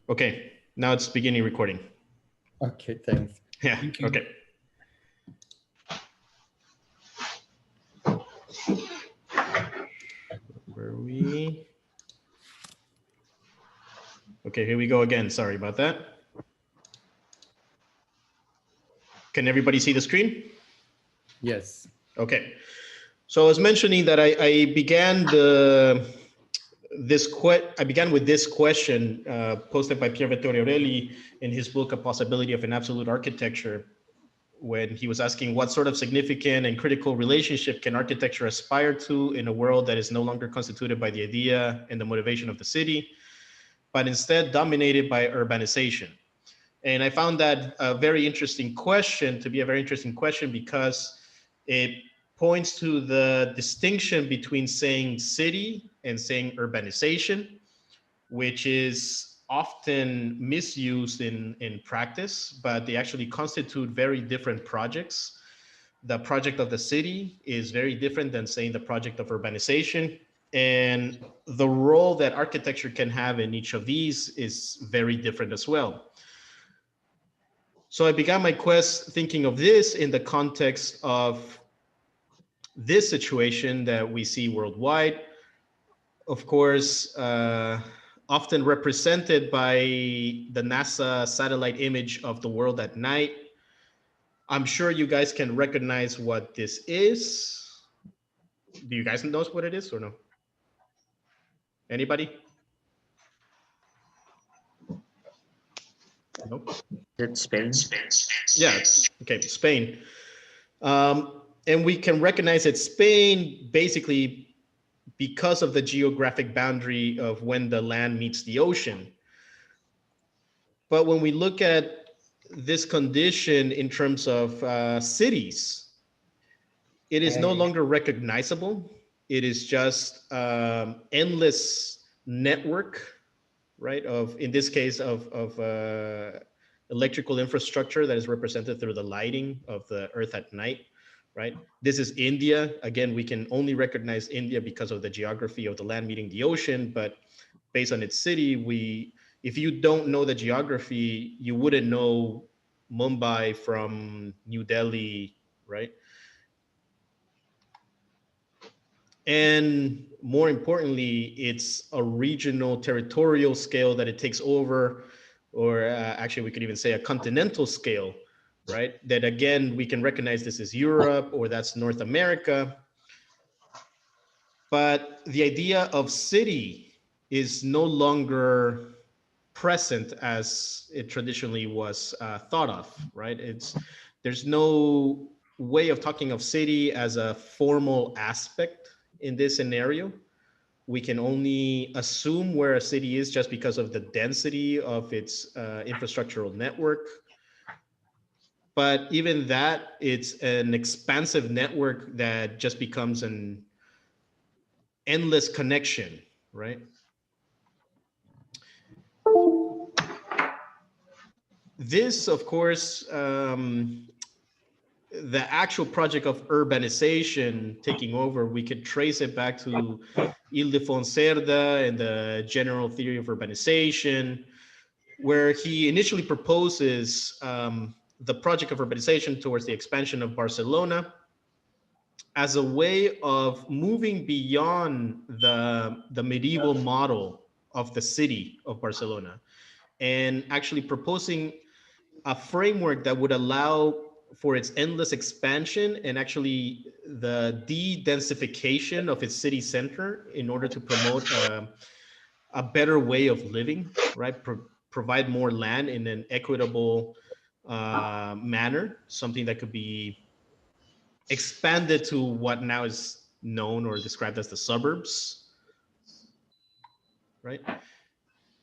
Okay, now it's beginning recording. Okay, thanks. Yeah, Thank you. okay. Where were we? Okay, here we go again. Sorry about that. Can everybody see the screen? Yes. Okay. So I was mentioning that I began with this question posted by Pier Vittorio Aureli in his book, A Possibility of an Absolute Architecture, when he was asking what sort of significant and critical relationship can architecture aspire to in a world that is no longer constituted by the idea and the motivation of the city, but instead dominated by urbanization. And I found that a very interesting question to be a very interesting question because it points to the distinction between saying city and saying urbanization, which is often misused in practice, but they actually constitute very different projects. The project of the city is very different than saying the project of urbanization. And the role that architecture can have in each of these is very different as well. So I began my quest thinking of this in the context of this situation that we see worldwide. Of course, often represented by the NASA satellite image of the world at night. I'm sure you guys can recognize what this is. Do you guys know what it is or no? Anybody? No? It's Spain. Yeah, okay, Spain. And we can recognize that Spain basically because of the geographic boundary of when the land meets the ocean. But when we look at this condition in terms of cities, it is no longer recognizable. It is just endless network, right? In this case, of electrical infrastructure that is represented through the lighting of the Earth at night, right? This is India. Again, we can only recognize India because of the geography of the land meeting the ocean, but based on its city, if you don't know the geography, you wouldn't know Mumbai from New Delhi, right? And more importantly, it's a regional territorial scale that it takes over, or actually we could even say a continental scale, right? That again, we can recognize this as Europe or that's North America. But the idea of city is no longer present as it traditionally was thought of, right? There's no way of talking of city as a formal aspect in this scenario. We can only assume where a city is just because of the density of its infrastructural network. But even that, it's an expansive network that just becomes an endless connection, right? This, of course, the actual project of urbanization taking over, we could trace it back to Ildefonso Cerda and the general theory of urbanization, where he initially proposes the project of urbanization towards the expansion of Barcelona as a way of moving beyond the medieval model of the city of Barcelona and actually proposing a framework that would allow for its endless expansion and actually the de-densification of its city center in order to promote a better way of living, right? Provide more land in an equitable manner, something that could be expanded to what now is known or described as the suburbs, right?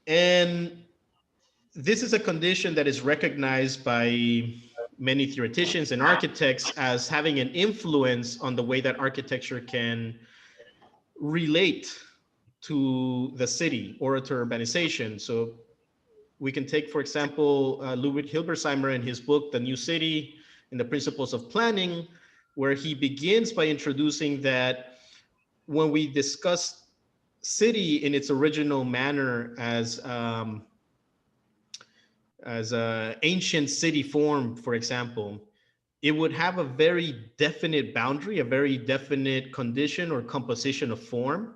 And this is a condition that is recognized by many theoreticians and architects as having an influence on the way that architecture can relate to the city or to urbanization. So we can take, for example, Ludwig Hilbersheimer in his book, The New City and the Principles of Planning, where he begins by introducing that when we discuss city in its original manner as as a ancient city form, for example, it would have a very definite boundary, a very definite condition or composition of form,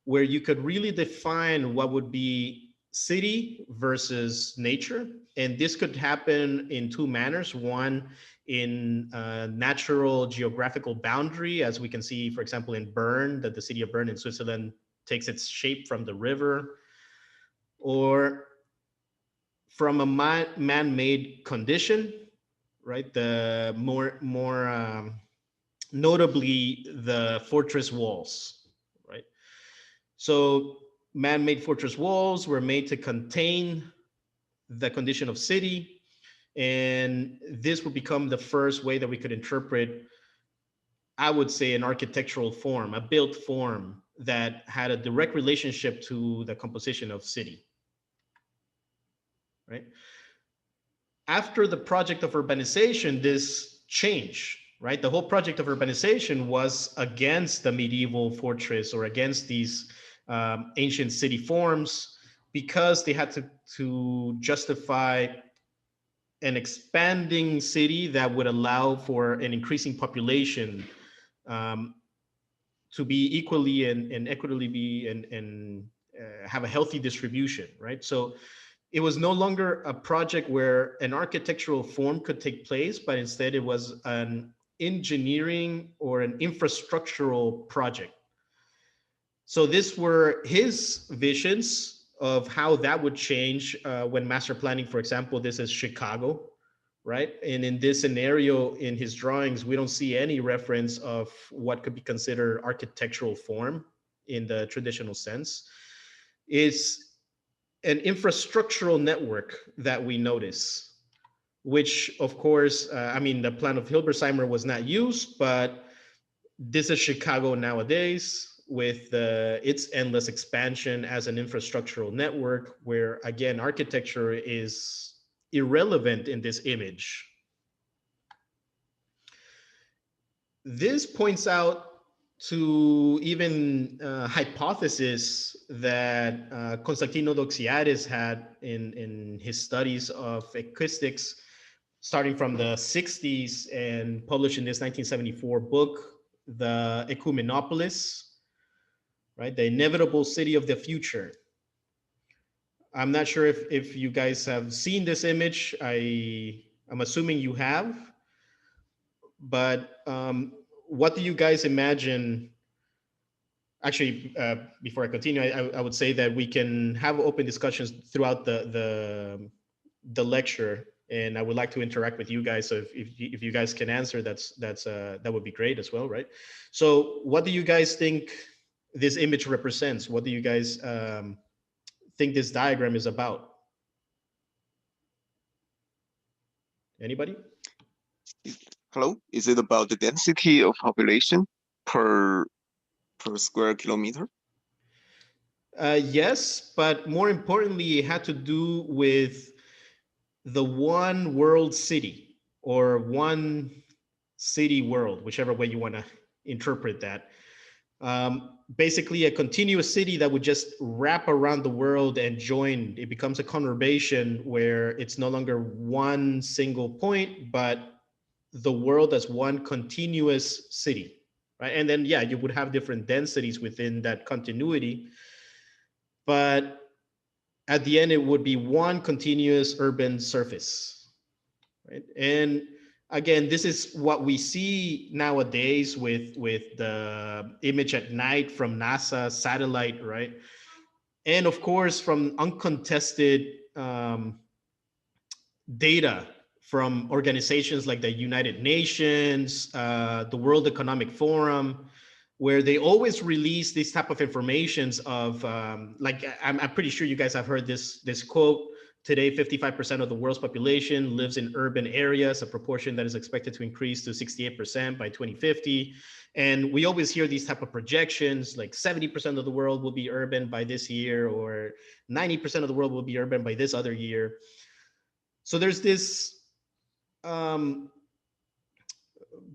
where you could really define what would be city versus nature. And this could happen in two manners. One, in natural geographical boundary, as we can see, for example, in Bern, that the city of Bern in Switzerland takes its shape from the river, or from a man-made condition, right? The more notably the fortress walls, right? So man-made fortress walls were made to contain the condition of city, and this would become the first way that we could interpret, I would say, an architectural form, a built form that had a direct relationship to the composition of city, right? After the project of urbanization, this changed, right? The whole project of urbanization was against the medieval fortress or against these ancient city forms, because they had to justify an expanding city that would allow for an increasing population, to be equally and equitably be and have a healthy distribution, right? So it was no longer a project where an architectural form could take place, but instead it was an engineering or an infrastructural project. So these were his visions of how that would change when master planning, for example, this is Chicago, right? And in this scenario, in his drawings, we don't see any reference of what could be considered architectural form in the traditional sense. It's an infrastructural network that we notice, which of course, I mean, the plan of Hilbersheimer was not used, but this is Chicago nowadays with its endless expansion as an infrastructural network, where again, architecture is irrelevant in this image. This points out to even hypothesis that Constantino Doxiadis had in his studies of acoustics, starting from the 60s and published in this 1974 book, The Ecumenopolis, right? The Inevitable City of the Future. I'm not sure if you guys have seen this image. I'm assuming you have, but what do you guys imagine? Actually, before I continue, I would say that we can have open discussions throughout the lecture, and I would like to interact with you guys. So if you guys can answer, that would be great as well, right? So, what do you guys think this image represents? What do you guys think this diagram is about? Anybody? Hello, is it about the density of population per square kilometer? Yes, but more importantly, it had to do with the one world city, or one city world, whichever way you want to interpret that. Basically, a continuous city that would just wrap around the world and join. It becomes a conurbation where it's no longer one single point, but the world as one continuous city, right? And then, yeah, you would have different densities within that continuity, but at the end, it would be one continuous urban surface, right? And again, this is what we see nowadays with the image at night from NASA satellite, right? And of course, from uncontested data from organizations like the United Nations, the World Economic Forum, where they always release these type of informations of like, I'm pretty sure you guys have heard this quote: today 55% of the world's population lives in urban areas, a proportion that is expected to increase to 68% by 2050. And we always hear these type of projections, like 70% of the world will be urban by this year, or 90% of the world will be urban by this other year. So there's this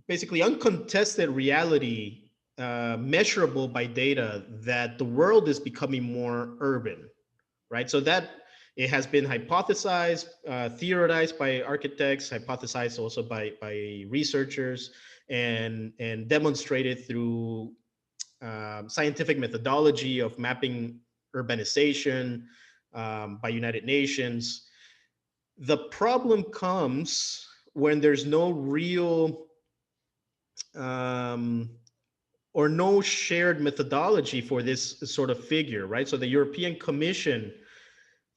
basically uncontested reality, measurable by data, that the world is becoming more urban, right? So that It has been hypothesized, theorized by architects, hypothesized also by researchers, and demonstrated through scientific methodology of mapping urbanization by United Nations. The problem comes when there's no real or no shared methodology for this sort of figure, right? So the European Commission,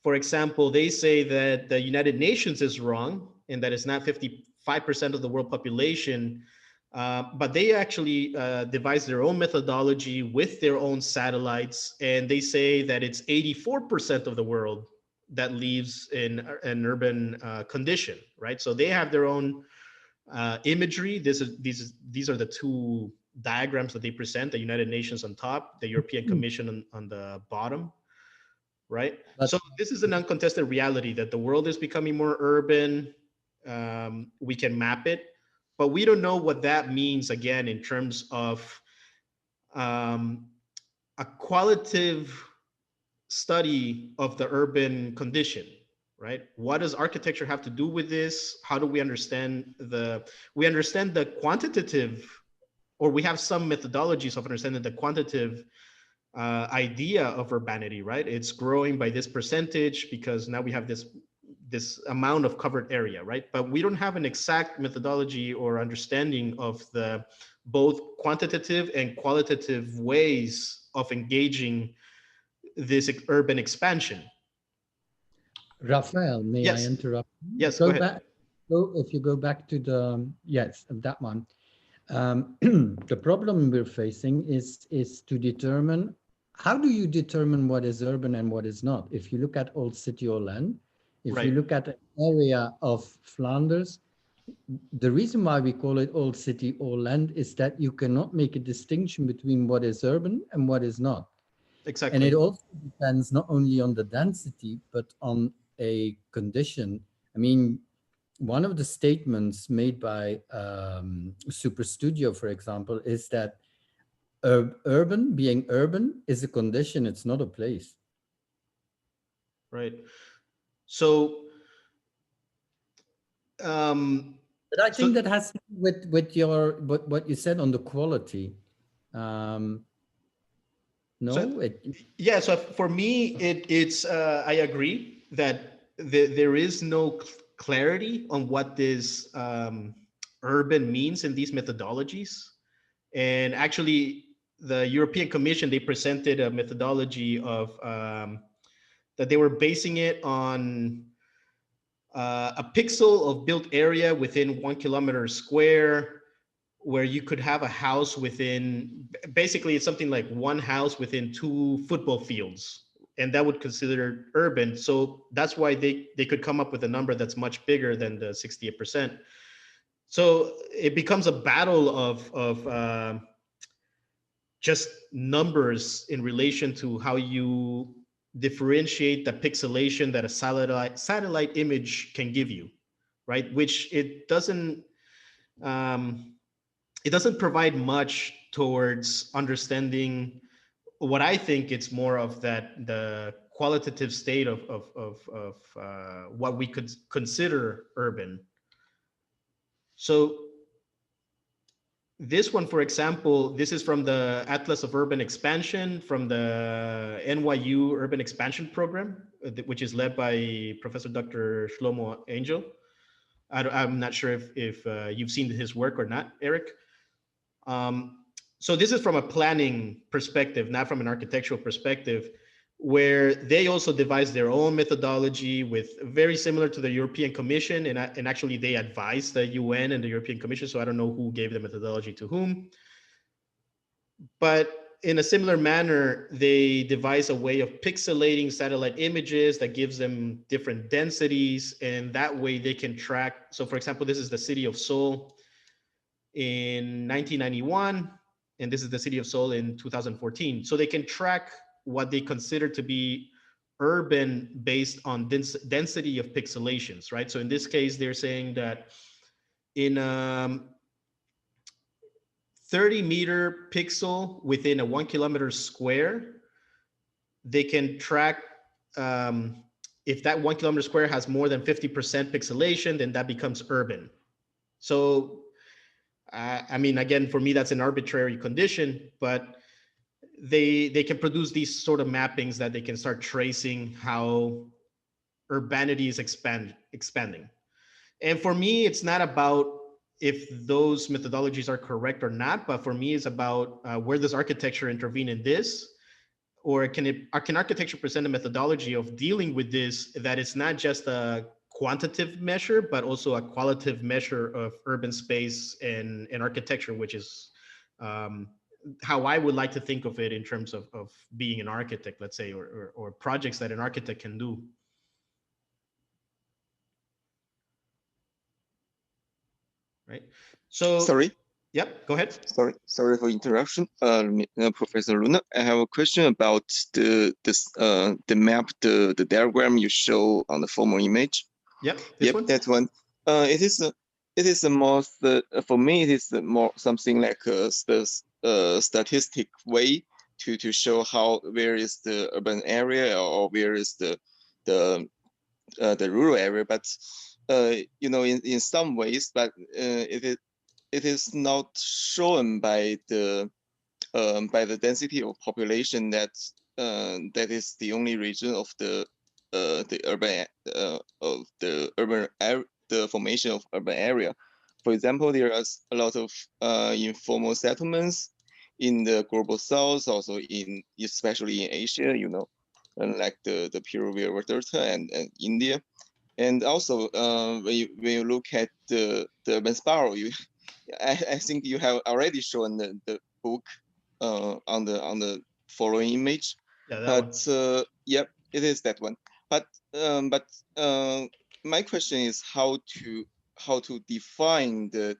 for example, they say that the United Nations is wrong and that it's not 55% of the world population, but they actually devise their own methodology with their own satellites, and they say that it's 84% of the world that lives in an urban condition, right? So they have their own imagery. These are the two diagrams that they present: the United Nations on top, the European Commission on the bottom, right? But- So this is an uncontested reality that the world is becoming more urban. We can map it, but we don't know what that means again in terms of a qualitative study of the urban condition, right? What does architecture have to do with this? How do we understand we understand the quantitative, or we have some methodologies of understanding the quantitative idea of urbanity, right? It's growing by this percentage because now we have this amount of covered area, right? But we don't have an exact methodology or understanding of the both quantitative and qualitative ways of engaging this urban expansion. Raphael, may I Yes. interrupt? Yes, go ahead. If you go back to that one. The problem we're facing is to determine, how do you determine what is urban and what is not? If you look at Old City or Land, if Right. you look at an area of Flanders, the reason why we call it Old City or Land is that you cannot make a distinction between what is urban and what is not. Exactly. And it also depends not only on the density, but on a condition. I mean, one of the statements made by Super Studio, for example, is that being urban is a condition, it's not a place. Right. So, but I think that has to do with what you said on the quality. Yeah. So for me, it's I agree that there is no clarity on what this urban means in these methodologies. And actually, the European Commission, they presented a methodology of that they were basing it on a pixel of built area within 1 kilometer square, where you could have a house within, basically it's something like one house within 2 football fields, and that would consider urban. So that's why they could come up with a number that's much bigger than the 68%. So it becomes a battle of just numbers in relation to how you differentiate the pixelation that a satellite image can give you, right? Which it doesn't provide much towards understanding what I think it's more of, that the qualitative state of what we could consider urban. So this one, for example, this is from the Atlas of Urban Expansion from the NYU Urban Expansion Program, which is led by Professor Dr. Shlomo Angel. I'm not sure if you've seen his work or not, Eric. So this is from a planning perspective, not from an architectural perspective, where they also devised their own methodology with very similar to the European Commission, and actually they advised the UN and the European Commission, so I don't know who gave the methodology to whom. But in a similar manner, they devise a way of pixelating satellite images that gives them different densities, and that way they can track. So for example, this is the city of Seoul in 1991, and this is the city of Seoul in 2014. So they can track what they consider to be urban based on density of pixelations, right? So in this case, they're saying that in 30-meter pixel within a 1 kilometer square, they can track if that 1 kilometer square has more than 50% pixelation, then that becomes urban. So, I mean, again, for me, that's an arbitrary condition, but they can produce these sort of mappings that they can start tracing how urbanity is expanding. And for me, it's not about if those methodologies are correct or not, but for me, it's about where does architecture intervene in this? Or can architecture present a methodology of dealing with this that it's not just a quantitative measure, but also a qualitative measure of urban space and architecture, which is how I would like to think of it in terms of being an architect, let's say, or projects that an architect can do. Right. So, Sorry. Yep, go ahead. Sorry for interruption. Professor Luna, I have a question about the map, the diagram you show on the former image. Yep, that one. It is the most for me. It is more something like a statistic way to show where is the urban area or where is the rural area. But you know, in some ways, but it is not shown by the density of population that is the only region of the urban the formation of urban area. For example, there are a lot of informal settlements in the global south, also especially in Asia, you know, like the Peruvian Delta and India. And also when you look at the urban spiral, I think you have already shown the book on the following image. Yeah, that one. Yep, it is that one. But my question is how to define the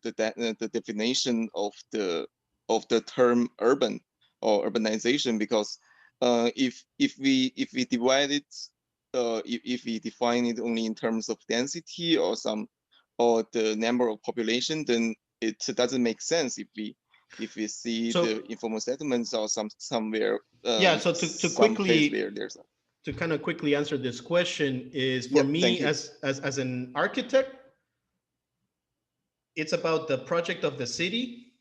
definition of the term urban or urbanization, because if we divide it, if we define it only in terms of density or the number of population, then it doesn't make sense if we see the informal settlements or somewhere. Yeah. So to quickly where there's to kind of quickly answer this question is, for me as an architect, it's about the project of the city,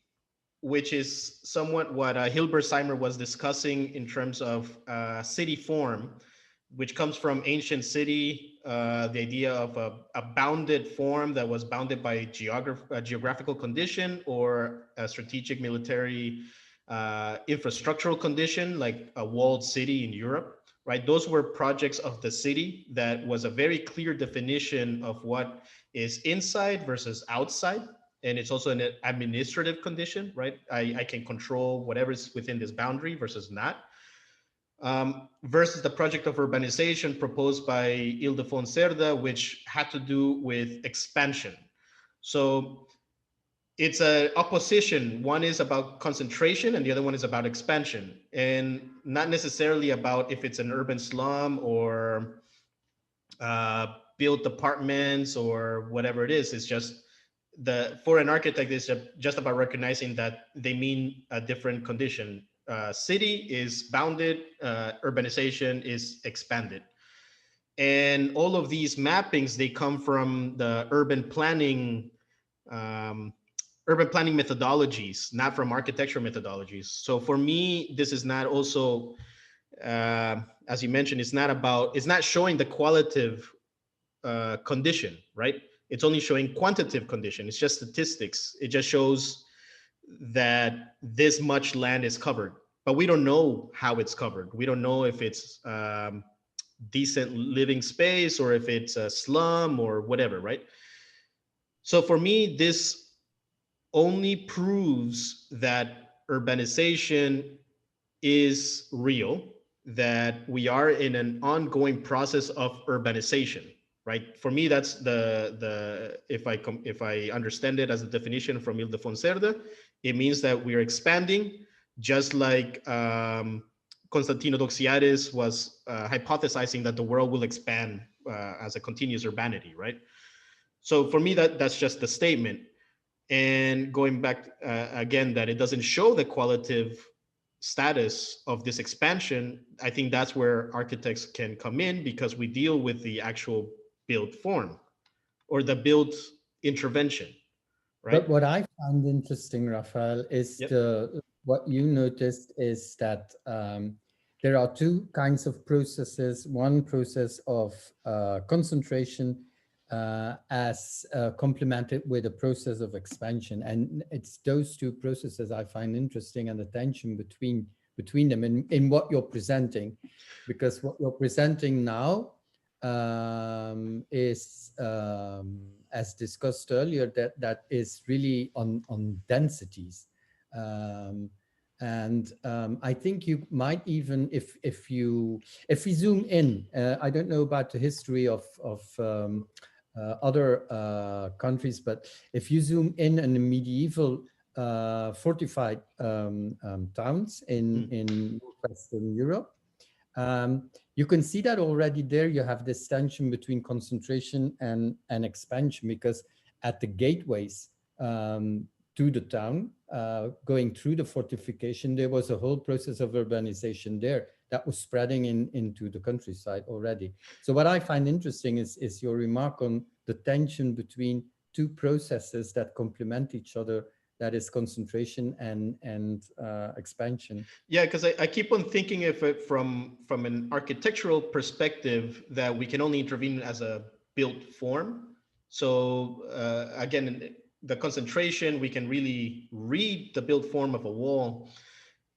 which is somewhat what Hilbert Seimer was discussing in terms of city form, which comes from ancient city, the idea of a bounded form that was bounded by geographical condition or a strategic military infrastructural condition, like a walled city in Europe, right? Those were projects of the city that was a very clear definition of what is inside versus outside. And it's also an administrative condition, right? I can control whatever's within this boundary versus not. Versus the project of urbanization proposed by Ildefonso Cerda, which had to do with expansion. So it's an opposition. One is about concentration and the other one is about expansion, and not necessarily about if it's an urban slum or built apartments or whatever it is. It's just for an architect, it's just about recognizing that they mean a different condition. City is bounded, urbanization is expanded. And all of these mappings, they come from the urban planning methodologies, not from architectural methodologies. So for me, this is not also, as you mentioned, it's not showing the qualitative condition, right? It's only showing quantitative condition. It's just statistics. It just shows that this much land is covered, but we don't know how it's covered. We don't know if it's decent living space or if it's a slum or whatever, right? So for me, this only proves that urbanization is real, that we are in an ongoing process of urbanization, right? For me, that's if I understand it as a definition from Ildefonso Cerda, it means that we are expanding, just like Constantino Doxiadis was hypothesizing that the world will expand as a continuous urbanity, right? So for me, that's just the statement. And going back again, that it doesn't show the qualitative status of this expansion, I think that's where architects can come in, because we deal with the actual built form or the built intervention, right? But what I find interesting, Rafael, is Yep. what you noticed is that there are two kinds of processes. One process of concentration as complemented with a process of expansion, and it's those two processes I find interesting, and the tension between them in what you're presenting, because what you're presenting now is, as discussed earlier, that is really on densities. I think you might even, if we zoom in, I don't know about the history of other countries, but if you zoom in the medieval fortified towns in Western Europe, you can see that already there you have this tension between concentration and expansion, because at the gateways to the town, going through the fortification, there was a whole process of urbanization there that was spreading into the countryside already. So what I find interesting is your remark on the tension between two processes that complement each other, that is concentration and expansion. Yeah, because I keep on thinking of it from an architectural perspective, that we can only intervene as a built form. So again, the concentration, we can really read the built form of a wall,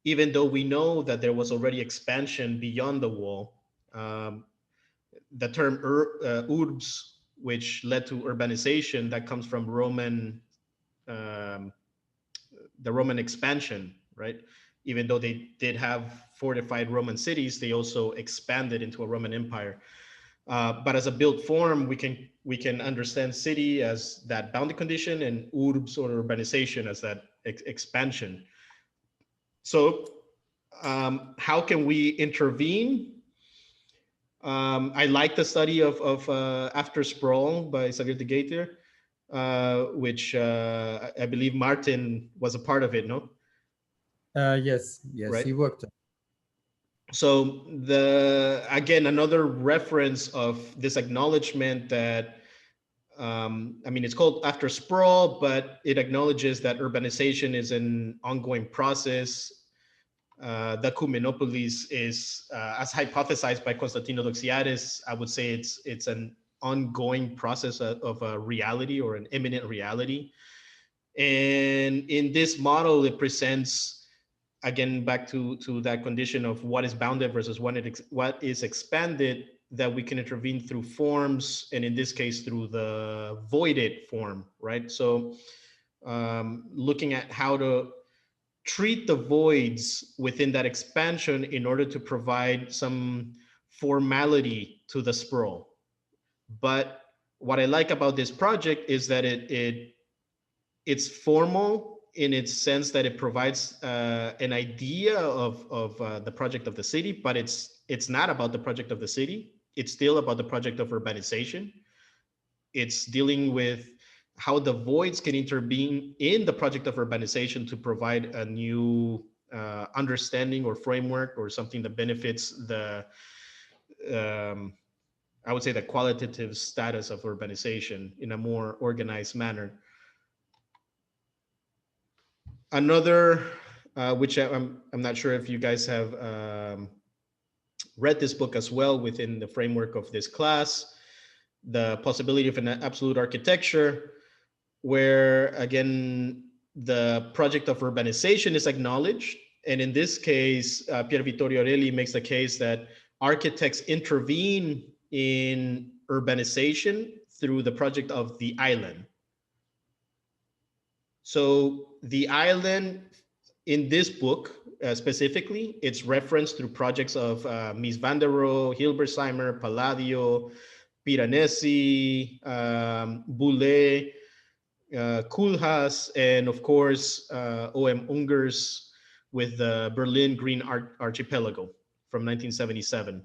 even though we know that there was already expansion beyond the wall. The term urbs, which led to urbanization, that comes from the Roman expansion, right? Even though they did have fortified Roman cities, they also expanded into a Roman Empire. But as a built form, we can understand city as that boundary condition, and urbs or urbanization as that expansion. So how can we intervene? I like the study of After Sprawl by Xavier de Gaiter, which I believe Martin was a part of it, no? Yes, Right. he worked. So again, another reference of this acknowledgement that, I mean, it's called After Sprawl, but it acknowledges that urbanization is an ongoing process. The Kumenopolis is, as hypothesized by Constantino Doxiadis, I would say it's an ongoing process of a reality, or an imminent reality. And in this model, it presents, again, back to that condition of what is bounded versus what is expanded, that we can intervene through forms, and in this case, through the voided form, right? So looking at how to treat the voids within that expansion in order to provide some formality to the sprawl. But what I like about this project is that it's formal in its sense that it provides an idea of the project of the city, but it's not about the project of the city. It's still about the project of urbanization. It's dealing with how the voids can intervene in the project of urbanization to provide a new understanding or framework, or something that benefits the, I would say, the qualitative status of urbanization in a more organized manner. Another, which I'm not sure if you guys have read this book as well within the framework of this class, The Possibility of an Absolute Architecture, where again, the project of urbanization is acknowledged. And in this case, Pier Vittorio Aureli makes the case that architects intervene in urbanization through the project of the island. So the island in this book, specifically, it's referenced through projects of Mies van der Rohe, Hilbersheimer, Palladio, Piranesi, Boulez, Koolhaas, and of course, O.M. Ungers with the Berlin Green Archipelago from 1977.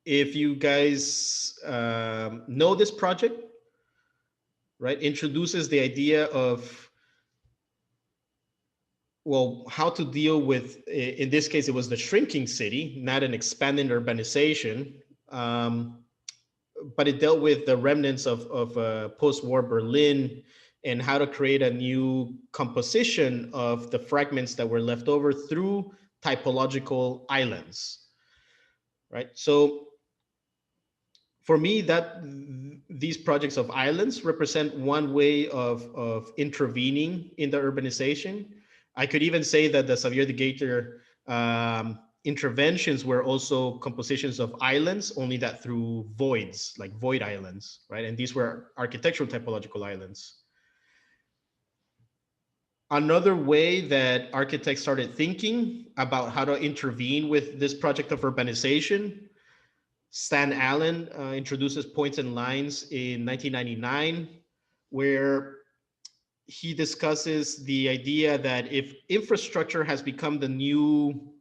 If you guys know this project, right, introduces the idea of well, how to deal with, in this case, it was the shrinking city, not an expanding urbanization, but it dealt with the remnants of post-war Berlin and how to create a new composition of the fragments that were left over through typological islands, right? So for me, that these projects of islands represent one way of intervening in the urbanization. I could even say that the Xavier de Gator interventions were also compositions of islands, only that through voids, like void islands, right? And these were architectural typological islands. Another way that architects started thinking about how to intervene with this project of urbanization, Stan Allen introduces Points and Lines in 1999, where he discusses the idea that if infrastructure has become the new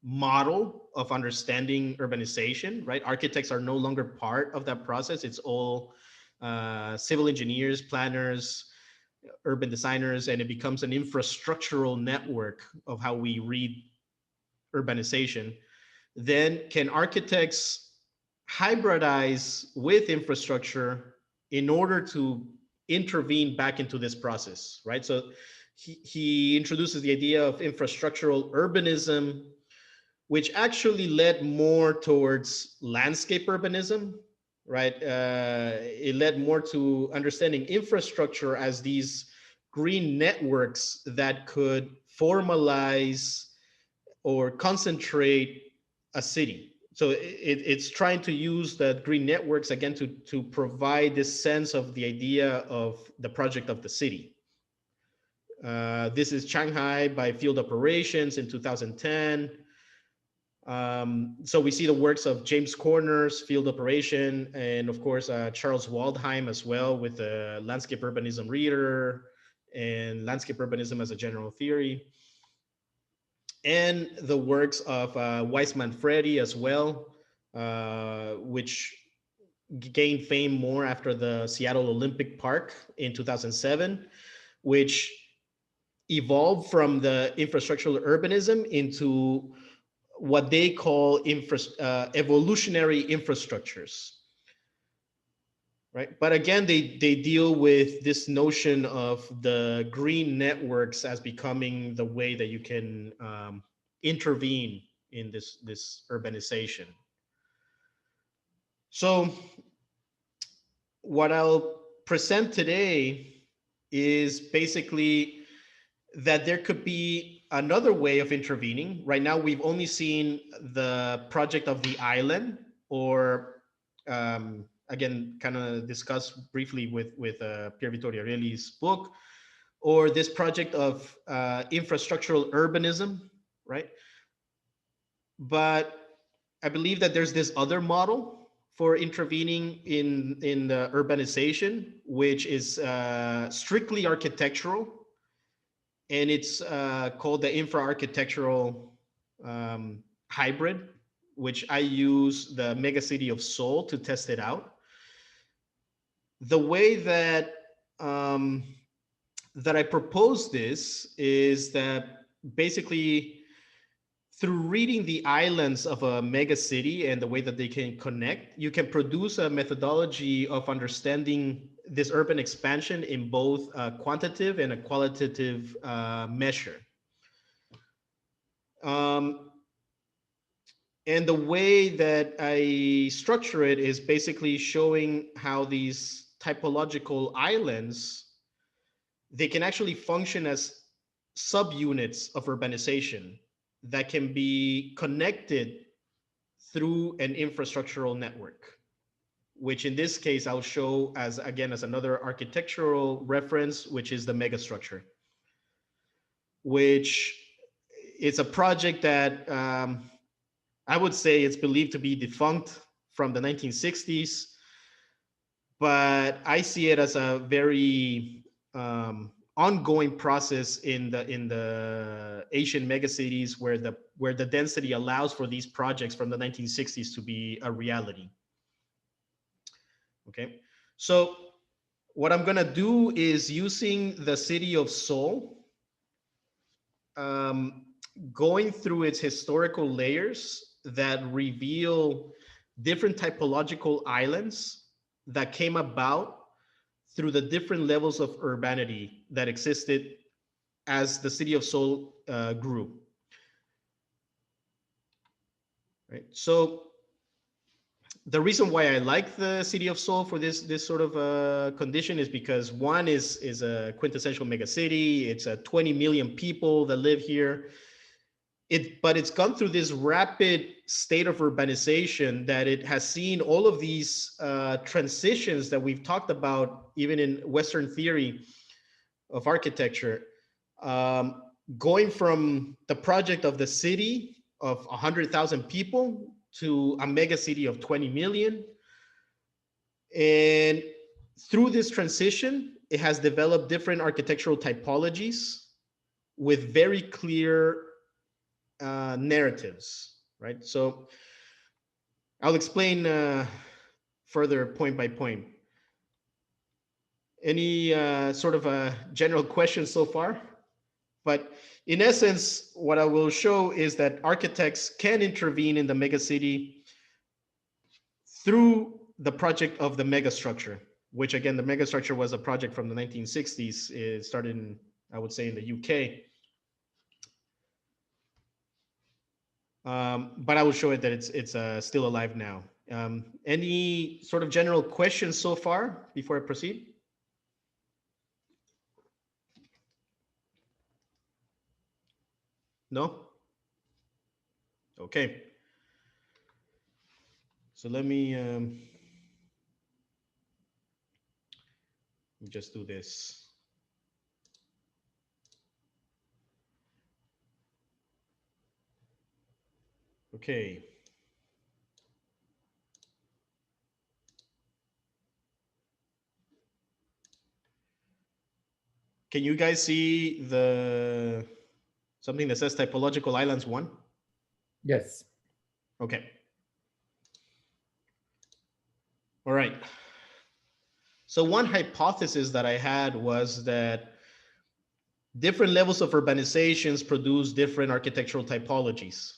model of understanding urbanization, right? Architects are no longer part of that process. It's all civil engineers, planners, urban designers, and it becomes an infrastructural network of how we read urbanization. Then can architects hybridize with infrastructure in order to intervene back into this process, right? So he introduces the idea of infrastructural urbanism, which actually led more towards landscape urbanism, right? It led more to understanding infrastructure as these green networks that could formalize or concentrate a city. So it's trying to use the green networks again to provide this sense of the idea of the project of the city. This is Shanghai by Field Operations in 2010. So we see the works of James Corner's Field Operation, and of course, Charles Waldheim as well with the Landscape Urbanism Reader and Landscape Urbanism as a General Theory. And the works of Weiss-Manfredi as well, which gained fame more after the Seattle Olympic Park in 2007, which evolved from the infrastructural urbanism into what they call evolutionary infrastructures, right? But again, they deal with this notion of the green networks as becoming the way that you can intervene in this urbanization. So what I'll present today is basically that there could be another way of intervening. Right now, we've only seen the project of the island, or again, kind of discussed briefly with Pier Vittorio Aureli's book, or this project of infrastructural urbanism, right? But I believe that there's this other model for intervening in the urbanization, which is strictly architectural, and it's called the Infra-Architectural Hybrid, which I use the megacity of Seoul to test it out. The way that that I propose this is that basically through reading the islands of a mega city and the way that they can connect, you can produce a methodology of understanding this urban expansion in both a quantitative and a qualitative measure. And the way that I structure it is basically showing how these typological islands, they can actually function as subunits of urbanization that can be connected through an infrastructural network, which in this case I'll show as, again, as another architectural reference, which is the megastructure, which is a project that I would say it's believed to be defunct from the 1960s, but I see it as a very ongoing process in the Asian megacities where the density allows for these projects from the 1960s to be a reality. Okay, so what I'm gonna do is, using the city of Seoul, going through its historical layers that reveal different typological islands that came about through the different levels of urbanity that existed as the city of Seoul grew. Right. So the reason why I like the city of Seoul for this sort of condition is because one is a quintessential mega city. It's 20 million people that live here. But it's gone through this rapid state of urbanization that it has seen all of these transitions that we've talked about, even in Western theory of architecture, going from the project of the city of 100,000 people to a mega city of 20 million. And through this transition, it has developed different architectural typologies with very clear narratives, right? So I'll explain further point by point. Any sort of a general question so far? But in essence, what I will show is that architects can intervene in the megacity through the project of the megastructure, which again, the megastructure was a project from the 1960s. It started in, I would say, in the UK. But I will show it that it's still alive now. Any sort of general questions so far before I proceed? No? Okay. So let me just do this. Okay. Can you guys see the something that says typological islands 1? Yes. Okay. All right. So one hypothesis that I had was that different levels of urbanizations produce different architectural typologies.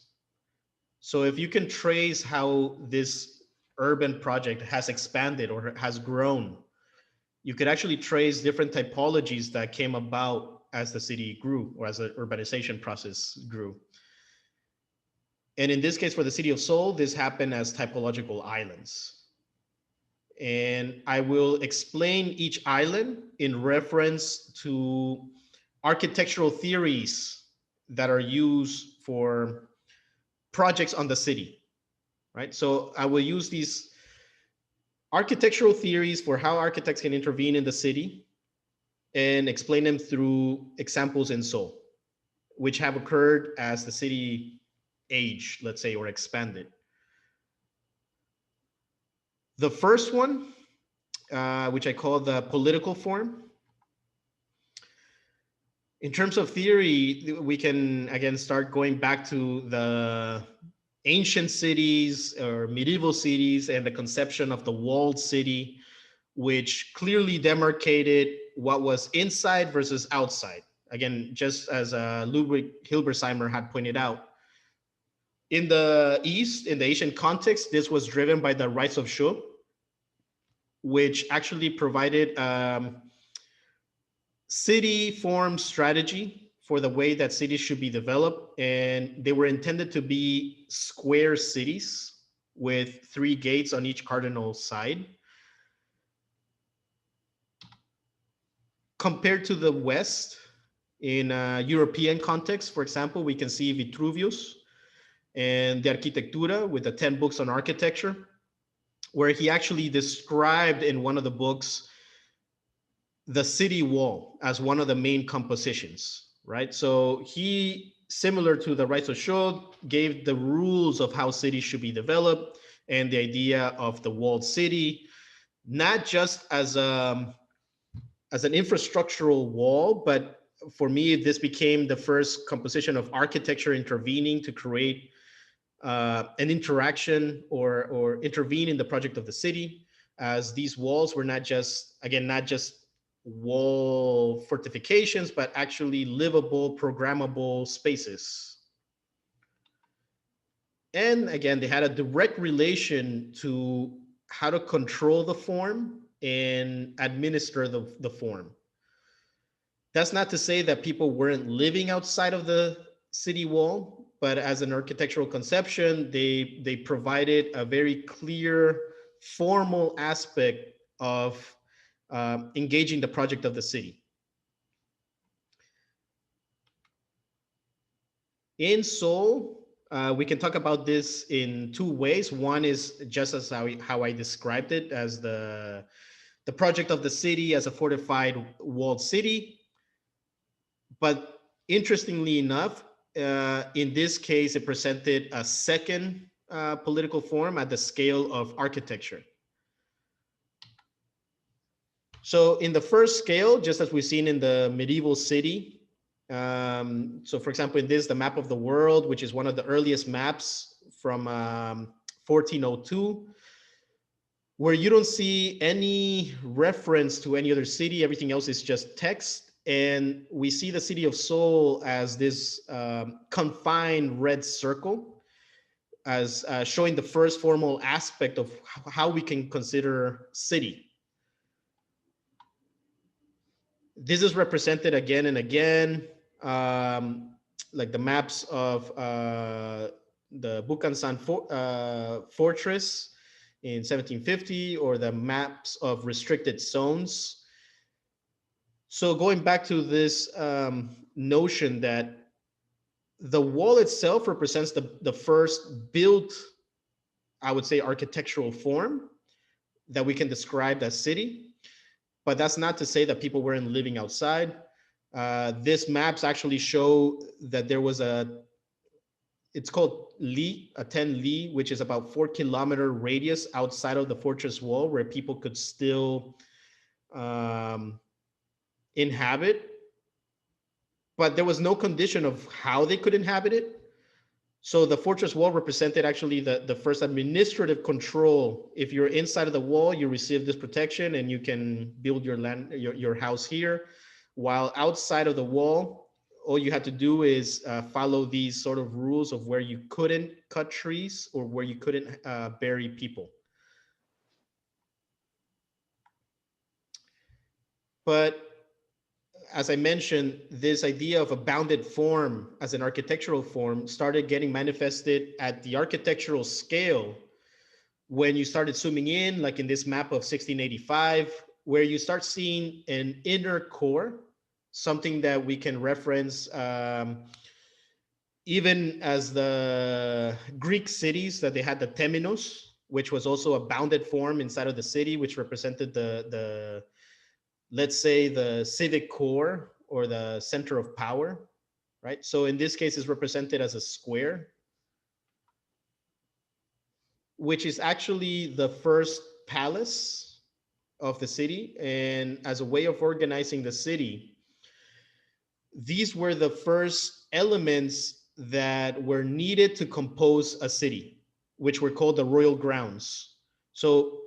So if you can trace how this urban project has expanded or has grown, you could actually trace different typologies that came about as the city grew or as the urbanization process grew. And in this case, for the city of Seoul, this happened as typological islands. And I will explain each island in reference to architectural theories that are used for projects on the city, right? So I will use these architectural theories for how architects can intervene in the city and explain them through examples in Seoul, which have occurred as the city aged, let's say, or expanded. The first one, which I call the political form. In terms of theory, we can, again, start going back to the ancient cities or medieval cities and the conception of the walled city, which clearly demarcated what was inside versus outside. Again, just as Ludwig Hilbersheimer had pointed out, in the East, in the Asian context, this was driven by the rights of Seoul, which actually provided city form strategy for the way that cities should be developed. And they were intended to be square cities with 3 gates on each cardinal side. Compared to the West, in a European context, for example, we can see Vitruvius and the Arquitectura with the 10 books on architecture, where he actually described in one of the books the city wall as one of the main compositions, right? So he, similar to the rights of Seoul, gave the rules of how cities should be developed and the idea of the walled city, not just as an infrastructural wall, but for me, this became the first composition of architecture intervening to create an interaction or intervene in the project of the city, as these walls were not just, again, not just wall fortifications, but actually livable, programmable spaces. And again, they had a direct relation to how to control the form and administer the form. That's not to say that people weren't living outside of the city wall, but as an architectural conception, they provided a very clear formal aspect of engaging the project of the city. In Seoul, we can talk about this in two ways. One is just as how I described it, as the project of the city as a fortified walled city. But interestingly enough, in this case, it presented a second political form at the scale of architecture. So in the first scale, just as we've seen in the medieval city, so for example, in this, the map of the world, which is one of the earliest maps from 1402, where you don't see any reference to any other city, everything else is just text. And we see the city of Seoul as this confined red circle, as showing the first formal aspect of how we can consider city. This is represented again and again, like the maps of the Bukhansan fortress in 1750, or the maps of restricted zones. So going back to this notion that the wall itself represents the first built, I would say, architectural form that we can describe as city. But that's not to say that people weren't living outside. These maps actually show that there was it's called Li, a 10 Li, which is about 4-kilometer radius outside of the fortress wall where people could still inhabit. But there was no condition of how they could inhabit it. So the fortress wall represented actually the first administrative control. If you're inside of the wall, you receive this protection and you can build your house here. While outside of the wall, all you had to do is follow these sort of rules of where you couldn't cut trees or where you couldn't bury people. But as I mentioned, this idea of a bounded form as an architectural form started getting manifested at the architectural scale when you started zooming in, like in this map of 1685, where you start seeing an inner core, something that we can reference even as the Greek cities, that they had the temenos, which was also a bounded form inside of the city, which represented the let's say the civic core or the center of power, right? So in this case, it's represented as a square, which is actually the first palace of the city. And as a way of organizing the city, these were the first elements that were needed to compose a city, which were called the royal grounds. So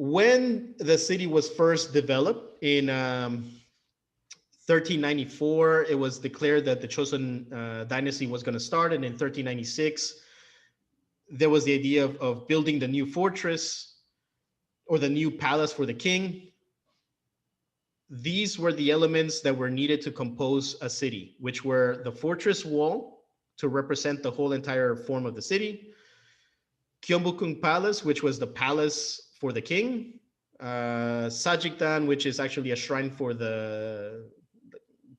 when the city was first developed in 1394, it was declared that the Chosun dynasty was going to start. And in 1396, there was the idea of building the new fortress or the new palace for the king. These were the elements that were needed to compose a city, which were the fortress wall to represent the whole entire form of the city, Kyobukum Palace, which was the palace for the king, Sajikdan, which is actually a shrine for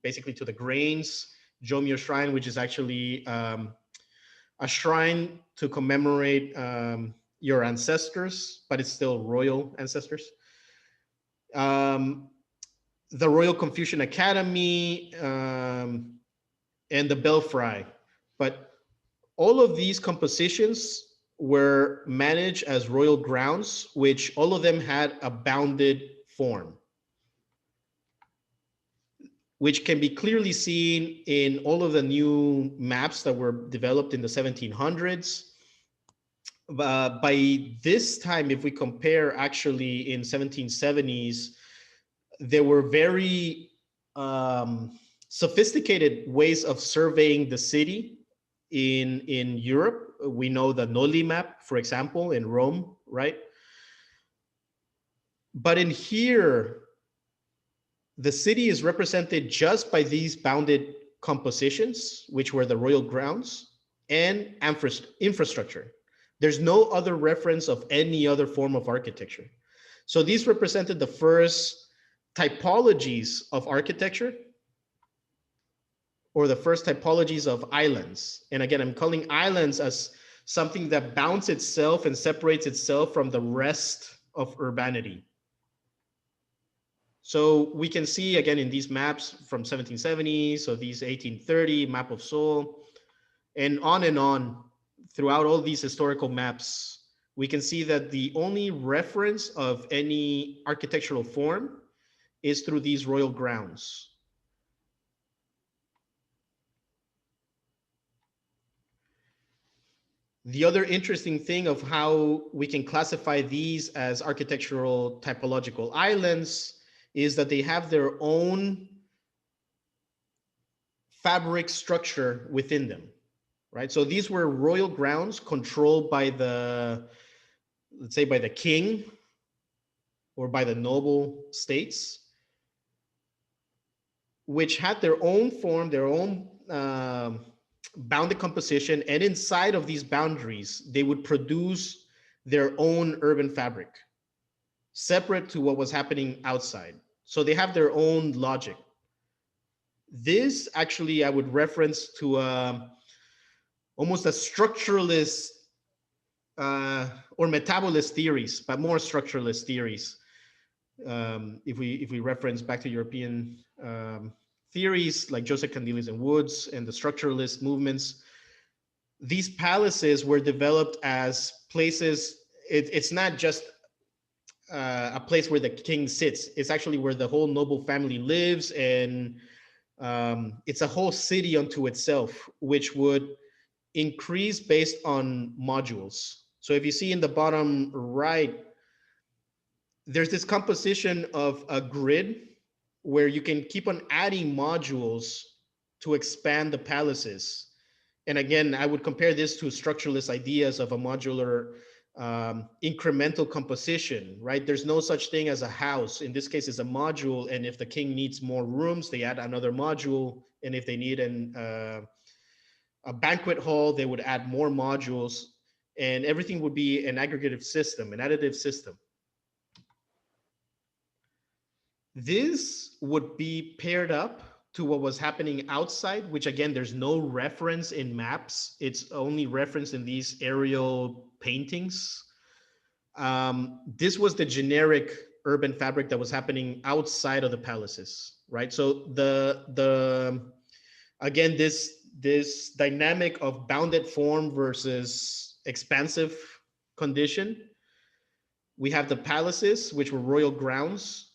basically to the grains, Jomyo Shrine, which is actually a shrine to commemorate your ancestors, but it's still royal ancestors. The Royal Confucian Academy, and the Belfry. But all of these compositions were managed as royal grounds, which all of them had a bounded form, which can be clearly seen in all of the new maps that were developed in the 1700s. By this time, if we compare actually in 1770s, there were very sophisticated ways of surveying the city in Europe. We know the Noli map, for example, in Rome, right? But in here, the city is represented just by these bounded compositions, which were the royal grounds and infrastructure. There's no other reference of any other form of architecture. So these represented the first typologies of architecture, or the first typologies of islands. And again, I'm calling islands as something that bounds itself and separates itself from the rest of urbanity. So we can see again in these maps from 1770, so these 1830 map of Seoul, and on throughout all these historical maps, we can see that the only reference of any architectural form is through these royal grounds. The other interesting thing of how we can classify these as architectural typological islands is that they have their own fabric structure within them, right? So these were royal grounds controlled by the, let's say, by the king or by the noble states, which had their own form, their own bounded composition, and inside of these boundaries, they would produce their own urban fabric, separate to what was happening outside. So they have their own logic. This actually I would reference to almost a structuralist or metabolist theories, but more structuralist theories. If we reference back to European theories like Joseph Candiles and Woods and the structuralist movements, these palaces were developed as places. It's not just a place where the king sits. It's actually where the whole noble family lives, and it's a whole city unto itself, which would increase based on modules. So if you see in the bottom right, there's this composition of a grid where you can keep on adding modules to expand the palaces. And again, I would compare this to structuralist ideas of a modular incremental composition, right? There's no such thing as a house. In this case, it's a module. And if the king needs more rooms, they add another module. And if they need a banquet hall, they would add more modules. And everything would be an aggregative system, an additive system. This would be paired up to what was happening outside, which again, there's no reference in maps. It's only referenced in these aerial paintings. This was the generic urban fabric that was happening outside of the palaces, right? So again, this dynamic of bounded form versus expansive condition. We have the palaces, which were royal grounds,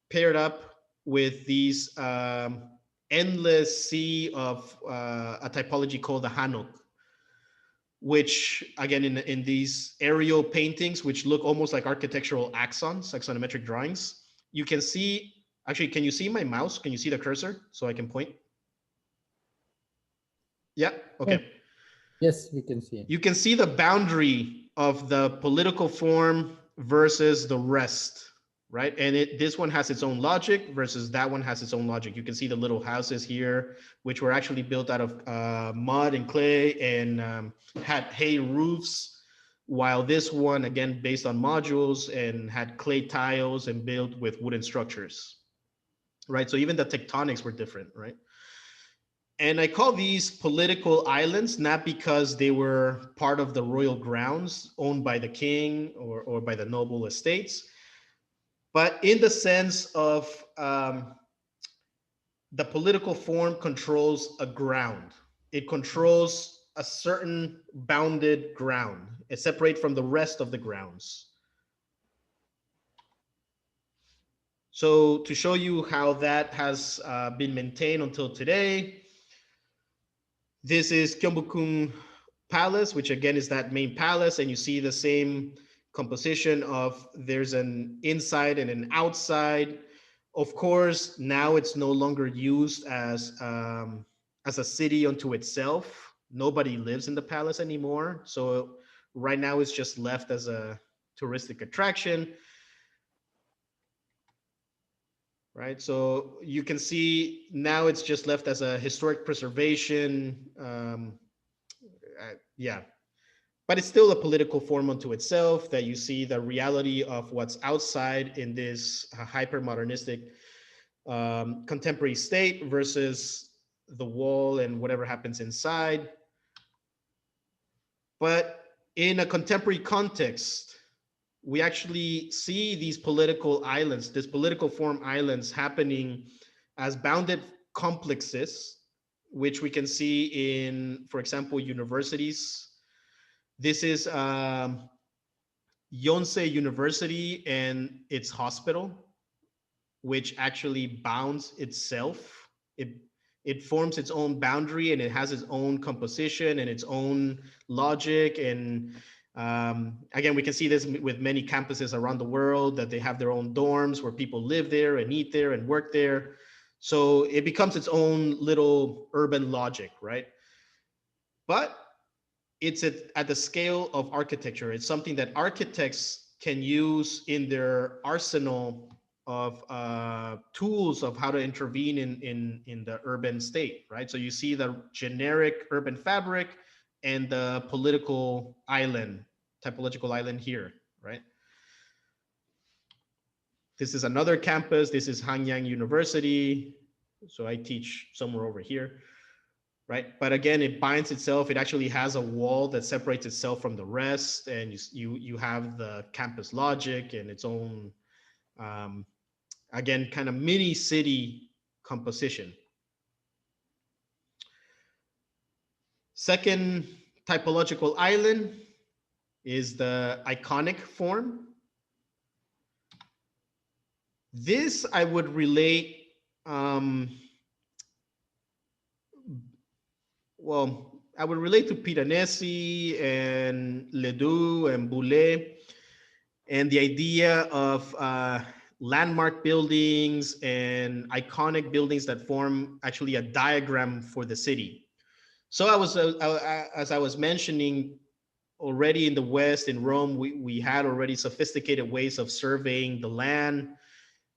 paired up with these endless sea of a typology called the Hanok, which again in these aerial paintings, which look almost like architectural axons, axonometric drawings, you can see, actually, can you see my mouse? Can you see the cursor so I can point? Yeah, okay. Yes, we can see it. You can see the boundary of the political form versus the rest. Right, and this one has its own logic versus that one has its own logic. You can see the little houses here, which were actually built out of mud and clay and had hay roofs, while this one, again, based on modules and had clay tiles and built with wooden structures, right? So even the tectonics were different, right? And I call these political islands not because they were part of the royal grounds owned by the king or by the noble estates, but in the sense of the political form controls a ground. It controls a certain bounded ground. It's separate from the rest of the grounds. So to show you how that has been maintained until today, this is Kyobukum Palace, which again is that main palace, and you see the same composition of there's an inside and an outside. Of course, now it's no longer used as a city unto itself. Nobody lives in the palace anymore. So right now it's just left as a touristic attraction. Right, so you can see now it's just left as a historic preservation. Yeah, but it's still a political form unto itself, that you see the reality of what's outside in this hyper-modernistic contemporary state versus the wall and whatever happens inside. But in a contemporary context, we actually see these political islands, these political form islands happening as bounded complexes, which we can see in, for example, universities. This is Yonsei University and its hospital, which actually bounds itself. It forms its own boundary, and it has its own composition and its own logic. And again, we can see this with many campuses around the world, that they have their own dorms where people live there and eat there and work there. So it becomes its own little urban logic, right? But it's at the scale of architecture. It's something that architects can use in their arsenal of tools of how to intervene in the urban state, right? So you see the generic urban fabric and the political island, typological island here, right? This is another campus. This is Hanyang University. So I teach somewhere over here, right? But again, it binds itself. It actually has a wall that separates itself from the rest, and you have the campus logic and its own, again, kind of mini city composition. Second typological island is the iconic form. This I would relate, well, I would relate to Piranesi and Ledoux and Boulez, and the idea of landmark buildings and iconic buildings that form actually a diagram for the city. So as I was mentioning, already in the West, in Rome, we had already sophisticated ways of surveying the land.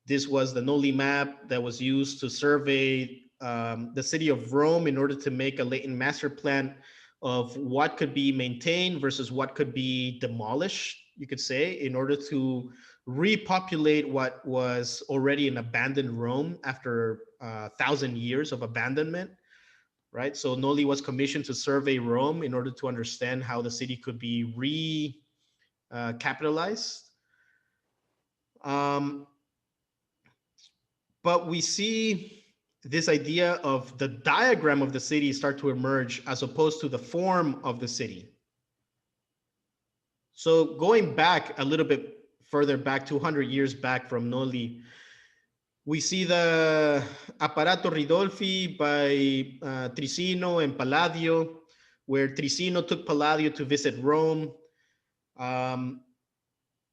This was the Noli map that was used to survey the city of Rome in order to make a latent master plan of what could be maintained versus what could be demolished, you could say, in order to repopulate what was already an abandoned Rome after 1,000 years of abandonment, right? So Noli was commissioned to survey Rome in order to understand how the city could be recapitalized. But we see this idea of the diagram of the city start to emerge as opposed to the form of the city. So going back a little bit further back, 200 years back from Noli, we see the Apparato Ridolfi by Trissino and Palladio, where Trissino took Palladio to visit Rome. And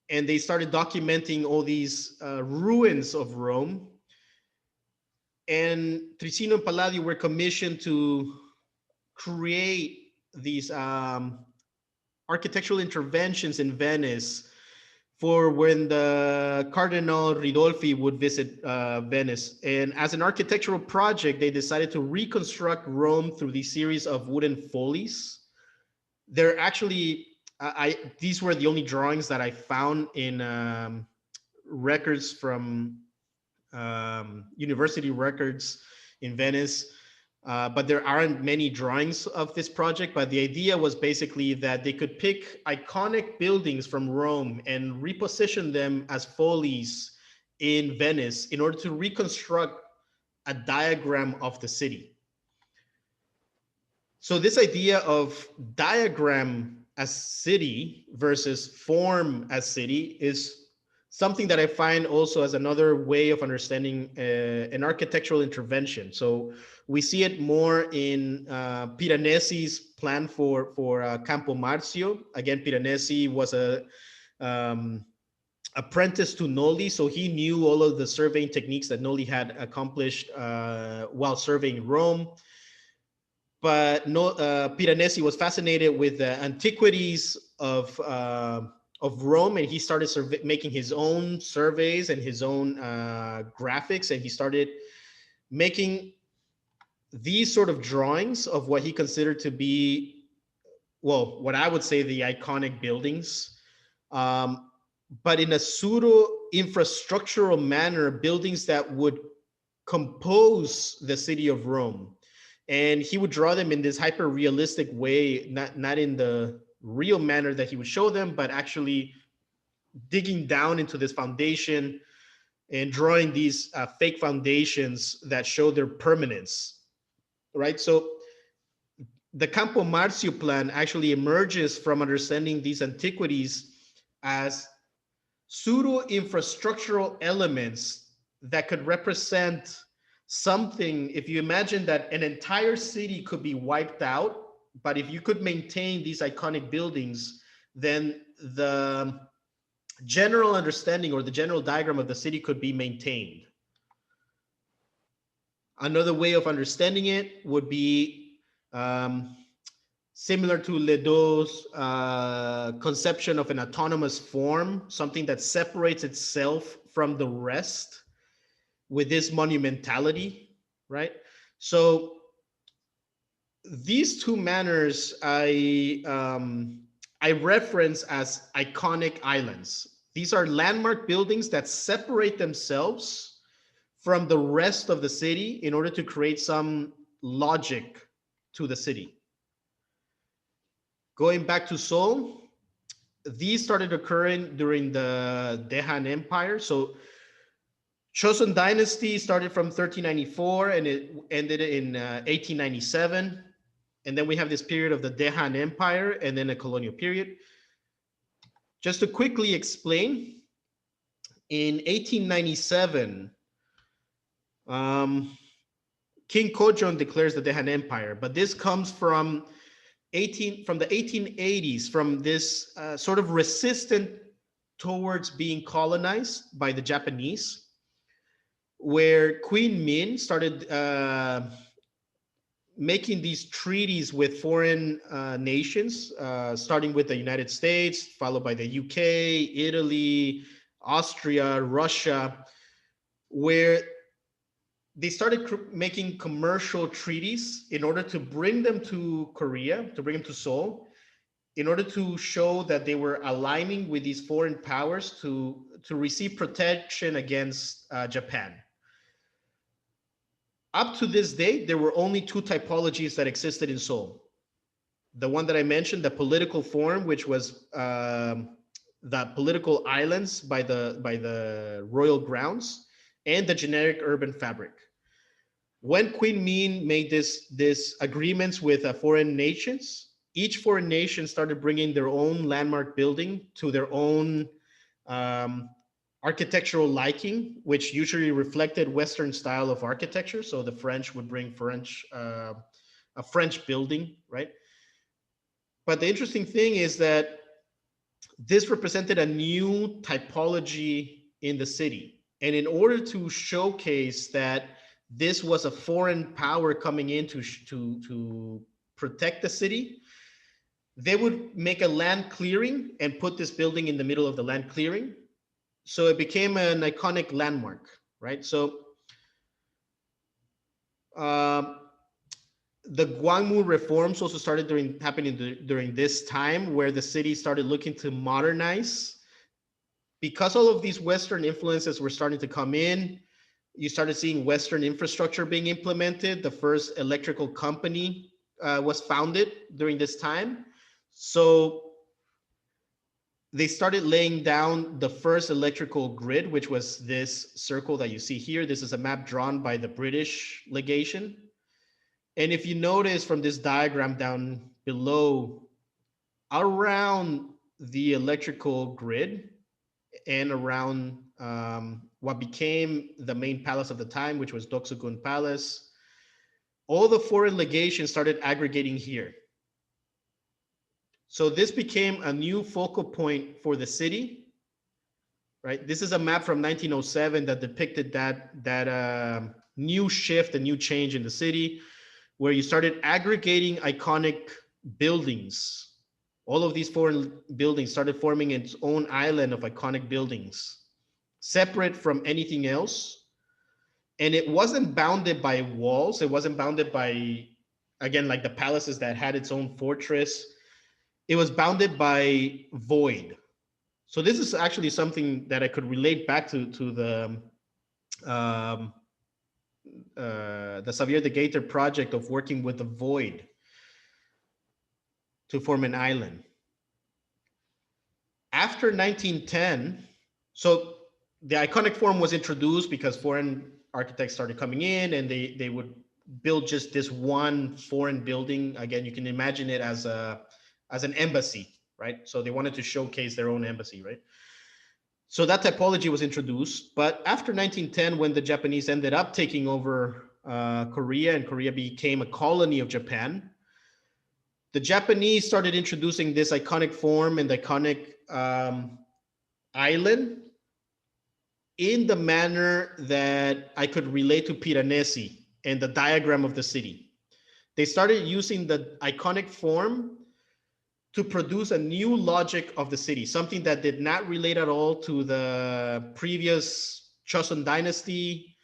they started documenting all these ruins of Rome. And Trissino and Palladio were commissioned to create these architectural interventions in Venice for when the Cardinal Ridolfi would visit Venice. And as an architectural project, they decided to reconstruct Rome through these series of wooden follies. They're actually, these were the only drawings that I found in records from university records in Venice. But there aren't many drawings of this project. But the idea was basically that they could pick iconic buildings from Rome and reposition them as follies in Venice in order to reconstruct a diagram of the city. So this idea of diagram as city versus form as city is something that I find also as another way of understanding an architectural intervention. So we see it more in Piranesi's plan for Campo Marzio. Again, Piranesi was a apprentice to Noli, so he knew all of the surveying techniques that Noli had accomplished while surveying Rome. But Piranesi was fascinated with the antiquities of Rome, and he started making his own surveys and his own graphics, and he started making these sort of drawings of what he considered to be, well, what I would say the iconic buildings, but in a pseudo infrastructural manner, buildings that would compose the city of Rome. And he would draw them in this hyper realistic way, not in the real manner that he would show them, but actually digging down into this foundation and drawing these fake foundations that show their permanence, right? So the Campo Marzio plan actually emerges from understanding these antiquities as pseudo infrastructural elements that could represent something. If you imagine that an entire city could be wiped out, but if you could maintain these iconic buildings, then the general understanding or the general diagram of the city could be maintained. Another way of understanding it would be similar to Ledoux' conception of an autonomous form, something that separates itself from the rest with this monumentality, right? So these two manners I reference as iconic islands. These are landmark buildings that separate themselves from the rest of the city in order to create some logic to the city. Going back to Seoul, these started occurring during the Daehan Empire. So Joseon Dynasty started from 1394 and it ended in 1897. And then we have this period of the Daehan Empire and then a colonial period. Just to quickly explain, in 1897, King Kojong declares the Daehan Empire, but this comes from the 1880s, from this sort of resistance towards being colonized by the Japanese, where Queen Min started making these treaties with foreign nations, starting with the United States, followed by the UK, Italy, Austria, Russia, where they started making commercial treaties in order to bring them to Korea, to bring them to Seoul, in order to show that they were aligning with these foreign powers to receive protection against Japan. Up to this day, there were only two typologies that existed in Seoul. The one that I mentioned, the political form, which was the political islands by the royal grounds, and the generic urban fabric. When Queen Min made this agreements with foreign nations, each foreign nation started bringing their own landmark building to their own architectural liking, which usually reflected Western style of architecture. So the French would bring a French building, right? But the interesting thing is that this represented a new typology in the city. And in order to showcase that this was a foreign power coming in to protect the city, they would make a land clearing and put this building in the middle of the land clearing. So it became an iconic landmark, right? So the Gwangmu reforms also started happening during this time, where the city started looking to modernize. Because all of these Western influences were starting to come in, you started seeing Western infrastructure being implemented. The first electrical company was founded during this time. So they started laying down the first electrical grid, which was this circle that you see here. This is a map drawn by the British legation. And if you notice from this diagram down below, around the electrical grid and around what became the main palace of the time, which was Kyobukum Palace, all the foreign legations started aggregating here. So this became a new focal point for the city, right? This is a map from 1907 that depicted that new shift, a new change in the city, where you started aggregating iconic buildings. All of these foreign buildings started forming its own island of iconic buildings, separate from anything else. And it wasn't bounded by walls. It wasn't bounded by, again, like the palaces that had its own fortress. It was bounded by void. So this is actually something that I could relate back to the Xavier de Gator project of working with the void to form an island. After 1910, so the iconic form was introduced because foreign architects started coming in, and they would build just this one foreign building. Again, you can imagine it as an embassy, right? So they wanted to showcase their own embassy, right? So that typology was introduced. But after 1910, when the Japanese ended up taking over Korea, and Korea became a colony of Japan, the Japanese started introducing this iconic form and the iconic island in the manner that I could relate to Piranesi and the diagram of the city. They started using the iconic form to produce a new logic of the city, something that did not relate at all to the previous Chosun dynasty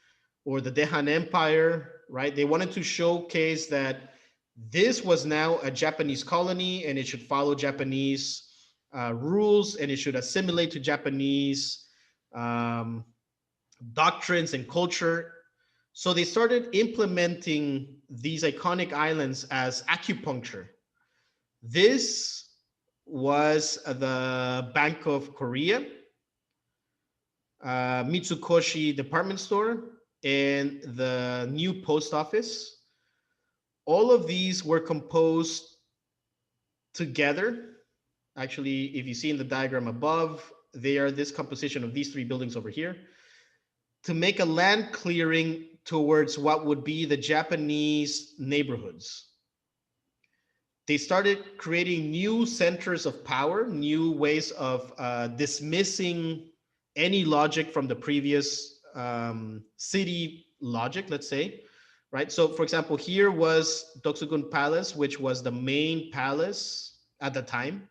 or the Dehan Empire, right? They wanted to showcase that this was now a Japanese colony and it should follow Japanese rules, and it should assimilate to Japanese doctrines and culture. So they started implementing these iconic islands as acupuncture. This was the Bank of Korea, Mitsukoshi department store, and the new post office. All of these were composed together. Actually, if you see in the diagram above, they are this composition of these three buildings over here to make a land clearing towards what would be the Japanese neighborhoods. They started creating new centers of power, new ways of dismissing any logic from the previous city logic, let's say, right? So for example, here was Kyobukum Palace, which was the main palace at the time.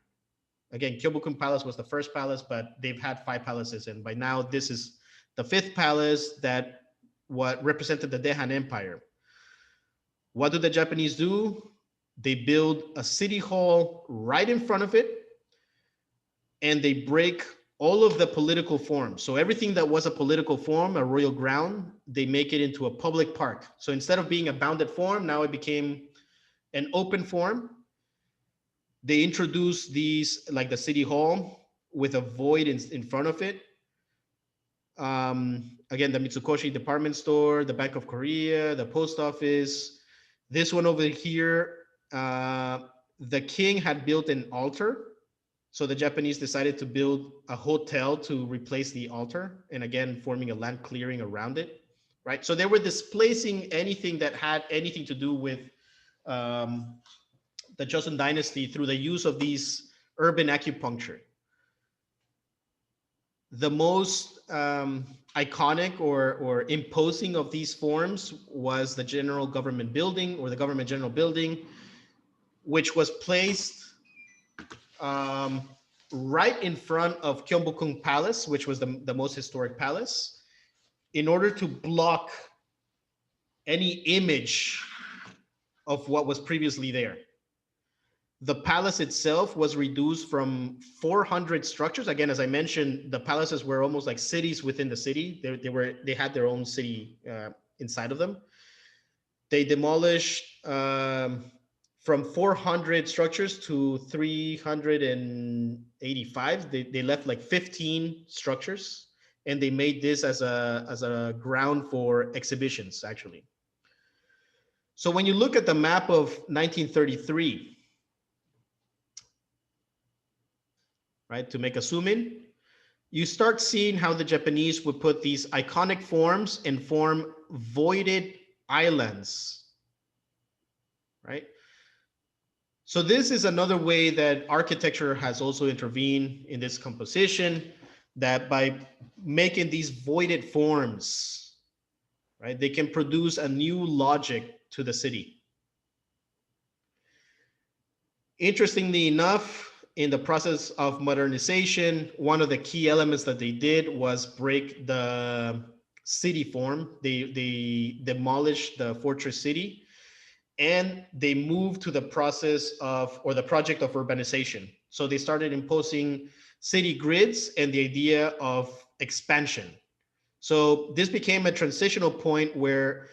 Again, Kyobukum Palace was the first palace, but they've had 5 palaces. And by now, this is the 5th palace that what represented the Dehan Empire. What do the Japanese do? They build a city hall right in front of it, and they break all of the political forms. So everything that was a political form, a royal ground, they make it into a public park. So instead of being a bounded form, now it became an open form. They introduced these, like the city hall with a void in front of it. Again, the Mitsukoshi department store, the Bank of Korea, the post office. This one over here, the king had built an altar. So the Japanese decided to build a hotel to replace the altar, and again, forming a land clearing around it, right? So they were displacing anything that had anything to do with the Joseon dynasty through the use of these urban acupuncture. The most iconic or imposing of these forms was the General Government Building, or the Government General Building, which was placed right in front of Kyobukum Palace, which was the most historic palace, in order to block any image of what was previously there. The palace itself was reduced from 400 structures. Again, as I mentioned, the palaces were almost like cities within the city. They had their own city inside of them. They demolished from 400 structures to 385. They left like 15 structures, and they made this as a ground for exhibitions, actually. So when you look at the map of 1933, right, to make a zoom in, you start seeing how the Japanese would put these iconic forms and form voided islands, right? So this is another way that architecture has also intervened in this composition, that by making these voided forms, right? They can produce a new logic to the city. Interestingly enough, in the process of modernization, one of the key elements that they did was break the city form. They demolished the fortress city, and they moved to the process of, or the project of urbanization. So they started imposing city grids and the idea of expansion. So this became a transitional point where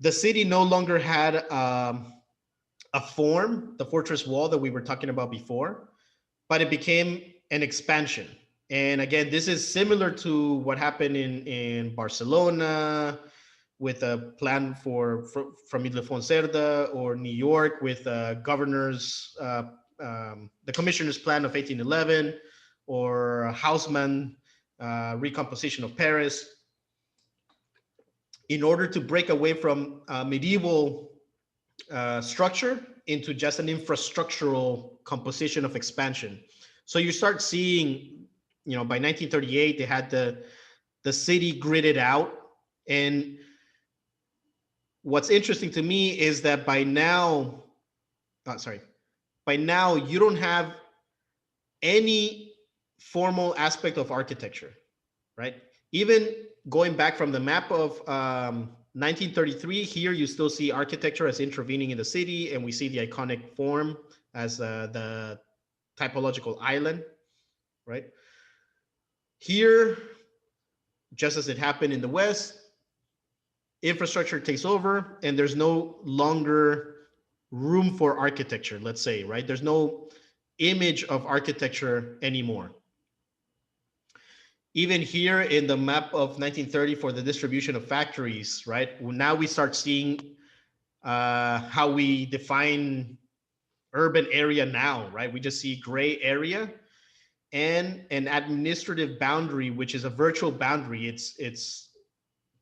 the city no longer had a form, the fortress wall that we were talking about before, but it became an expansion. And again, this is similar to what happened in Barcelona with a plan from Ildefonso Cerda, or New York with governor's, the commissioner's plan of 1811, or Haussmann recomposition of Paris, in order to break away from medieval structure into just an infrastructural composition of expansion. So you start seeing, by 1938, they had the city gridded out. And what's interesting to me is that by now you don't have any formal aspect of architecture, right? Even going back from the map of 1933, here you still see architecture as intervening in the city, and we see the iconic form as the typological island, right? Here, just as it happened in the West, infrastructure takes over, and there's no longer room for architecture, let's say, right? There's no image of architecture anymore. Even here in the map of 1930 for the distribution of factories, right? Now we start seeing how we define urban area now, right? We just see gray area and an administrative boundary, which is a virtual boundary. It's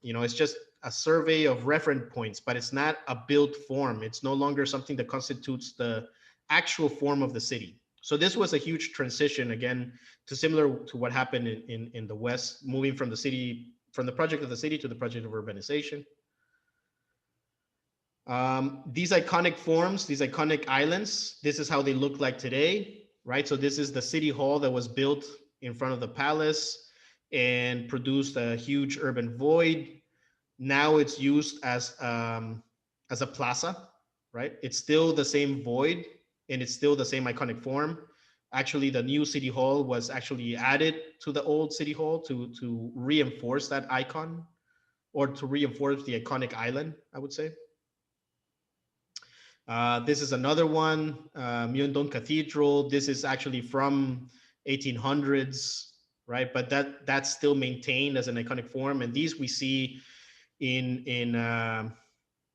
just a survey of reference points, but it's not a built form. It's no longer something that constitutes the actual form of the city. So this was a huge transition, again, similar to what happened in the West, moving from the project of the city to the project of urbanization. These iconic forms, these iconic islands, this is how they look like today, right? So this is the city hall that was built in front of the palace and produced a huge urban void. Now it's used as a plaza, right? It's still the same void, and it's still the same iconic form. Actually, the new city hall was actually added to the old city hall to reinforce that icon, or to reinforce the iconic island, I would say. This is another one, Myeondon Cathedral. This is actually from 1800s, right? But that's still maintained as an iconic form. And these we see in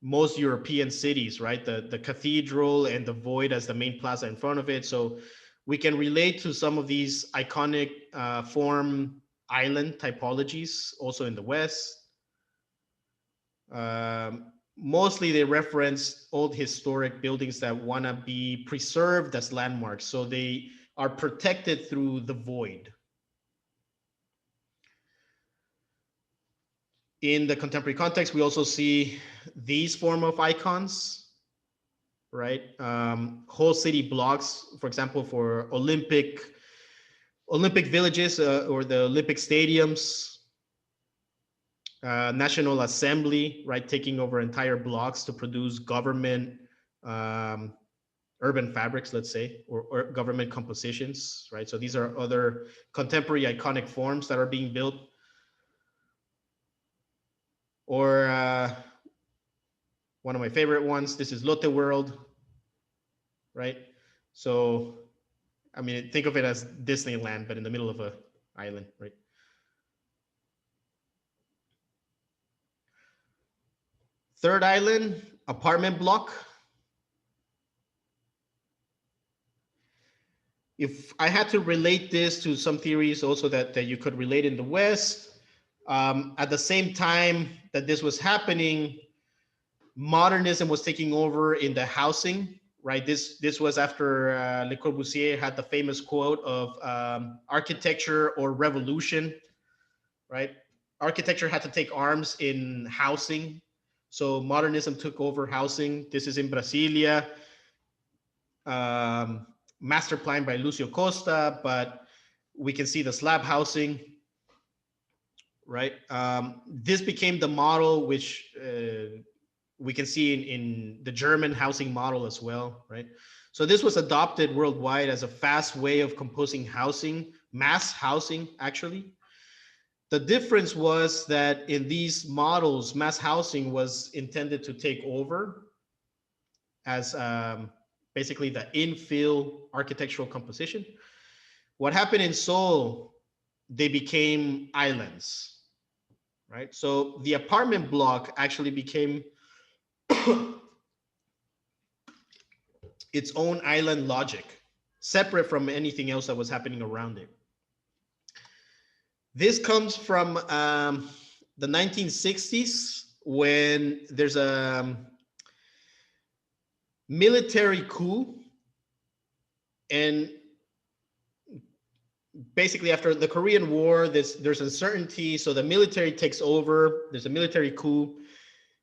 most European cities, right? The cathedral and the void as the main plaza in front of it. So we can relate to some of these iconic form island typologies also in the West. Mostly they reference old historic buildings that want to be preserved as landmarks. So they are protected through the void. In the contemporary context, we also see these form of icons, right? Whole city blocks, for example, for Olympic villages or the Olympic stadiums, National Assembly, right? Taking over entire blocks to produce government urban fabrics, let's say, or government compositions, right? So these are other contemporary iconic forms that are being built. Or one of my favorite ones, this is Lotte World, right? So, I mean, think of it as Disneyland, but in the middle of an island, right? Third island, apartment block. If I had to relate this to some theories also that you could relate in the West, at the same time that this was happening, modernism was taking over in the housing, right? This was after Le Corbusier had the famous quote of architecture or revolution, right? Architecture had to take arms in housing. So modernism took over housing. This is in Brasilia, master planned by Lucio Costa, but we can see the slab housing, right? This became the model which we can see in the German housing model as well, right? So this was adopted worldwide as a fast way of composing housing, mass housing, actually. The difference was that in these models, mass housing was intended to take over as basically the infill architectural composition. What happened in Seoul, they became islands, right? So the apartment block actually became its own island logic, separate from anything else that was happening around it. This comes from the 1960s, when there's a military coup, and basically after the Korean War, there's uncertainty, so the military takes over. There's a military coup,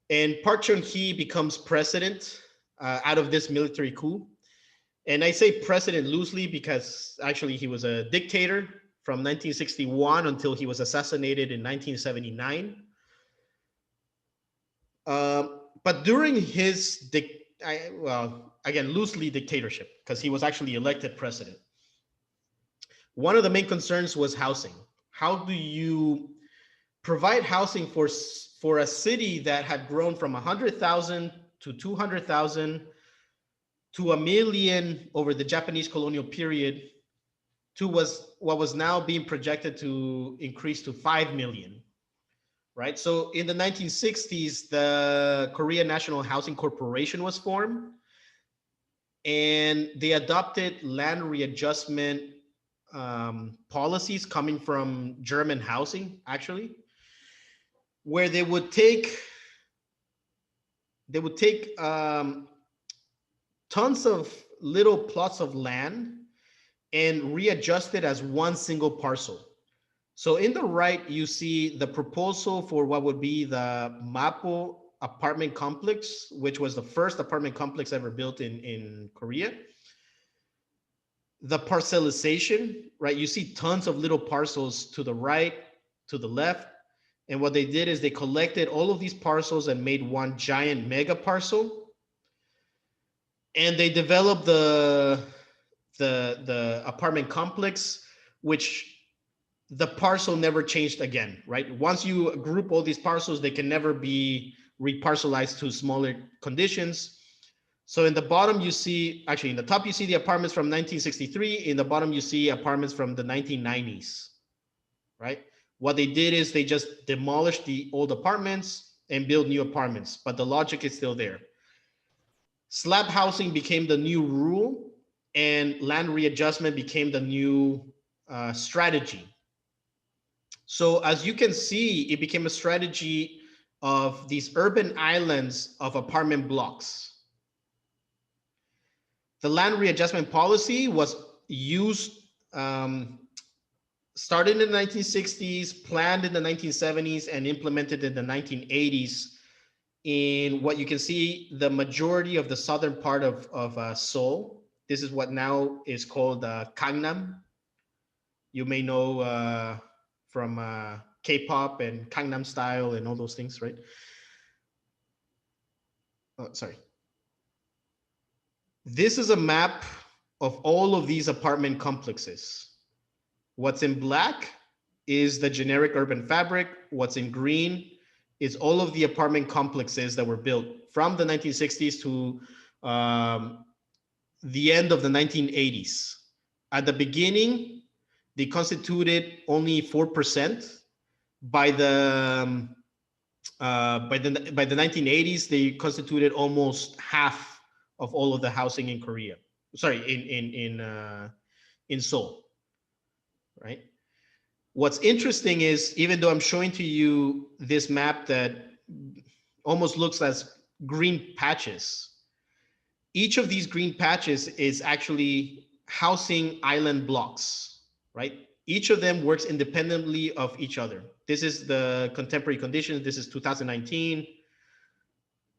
and Park Chung-hee becomes president out of this military coup. And I say president loosely because actually he was a dictator from 1961 until he was assassinated in 1979. But during his, well, again, loosely dictatorship, because he was actually elected president, one of the main concerns was housing. How do you provide housing for a city that had grown from 100,000 to 200,000 to 1 million over the Japanese colonial period, to what was now being projected to increase to 5 million, right? So in the 1960s, the Korea National Housing Corporation was formed, and they adopted land readjustment policies coming from German housing, actually, where they would take tons of little plots of land and readjust it as one single parcel. So in the right, you see the proposal for what would be the Mapo apartment complex, which was the first apartment complex ever built in Korea. The parcelization, right? You see tons of little parcels to the right, to the left. And what they did is they collected all of these parcels and made one giant mega parcel. And they developed the apartment complex, which the parcel never changed again, right? Once you group all these parcels, they can never be reparcelized to smaller conditions. So in the bottom, you see, actually in the top, you see the apartments from 1963. In the bottom, you see apartments from the 1990s, right? What they did is they just demolished the old apartments and built new apartments, but the logic is still there. Slab housing became the new rule, and land readjustment became the new strategy. So as you can see, it became a strategy of these urban islands of apartment blocks. The land readjustment policy was used, started in the 1960s, planned in the 1970s, and implemented in the 1980s in what you can see the majority of the southern part of Seoul. This is what now is called Gangnam. You may know from K-pop and Gangnam Style and all those things, right? Oh, sorry. This is a map of all of these apartment complexes. What's in black is the generic urban fabric. What's in green is all of the apartment complexes that were built from the 1960s to the end of the 1980s. At the beginning, they constituted only 4%. By the 1980s, they constituted almost half of all of the housing in Korea. Sorry, in Seoul, right? What's interesting is, even though I'm showing to you this map that almost looks as green patches, each of these green patches is actually housing island blocks, right? each of them works independently of each other. This is the contemporary conditions. This is 2019,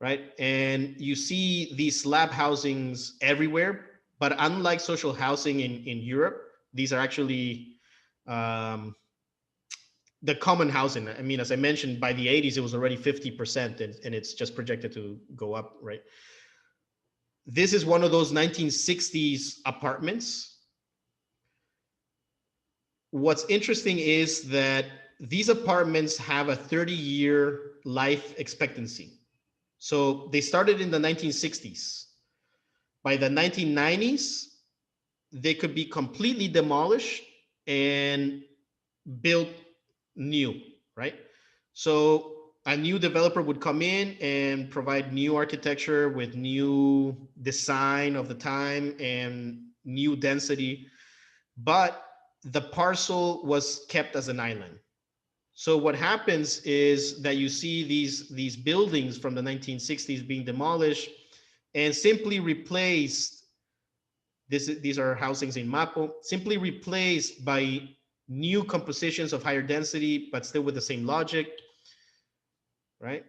right? And you see these slab housings everywhere, but unlike social housing in Europe, these are actually the common housing. I mean, as I mentioned, by the 80s, it was already 50%, and it's just projected to go up, right? This is one of those 1960s apartments. What's interesting is that these apartments have a 30-year life expectancy. So they started in the 1960s. By the 1990s, they could be completely demolished and built new, right? So a new developer would come in and provide new architecture with new design of the time and new density, but the parcel was kept as an island. So what happens is that you see these buildings from the 1960s being demolished and simply replaced. These are housings in Mapo, simply replaced by new compositions of higher density, but still with the same logic, right?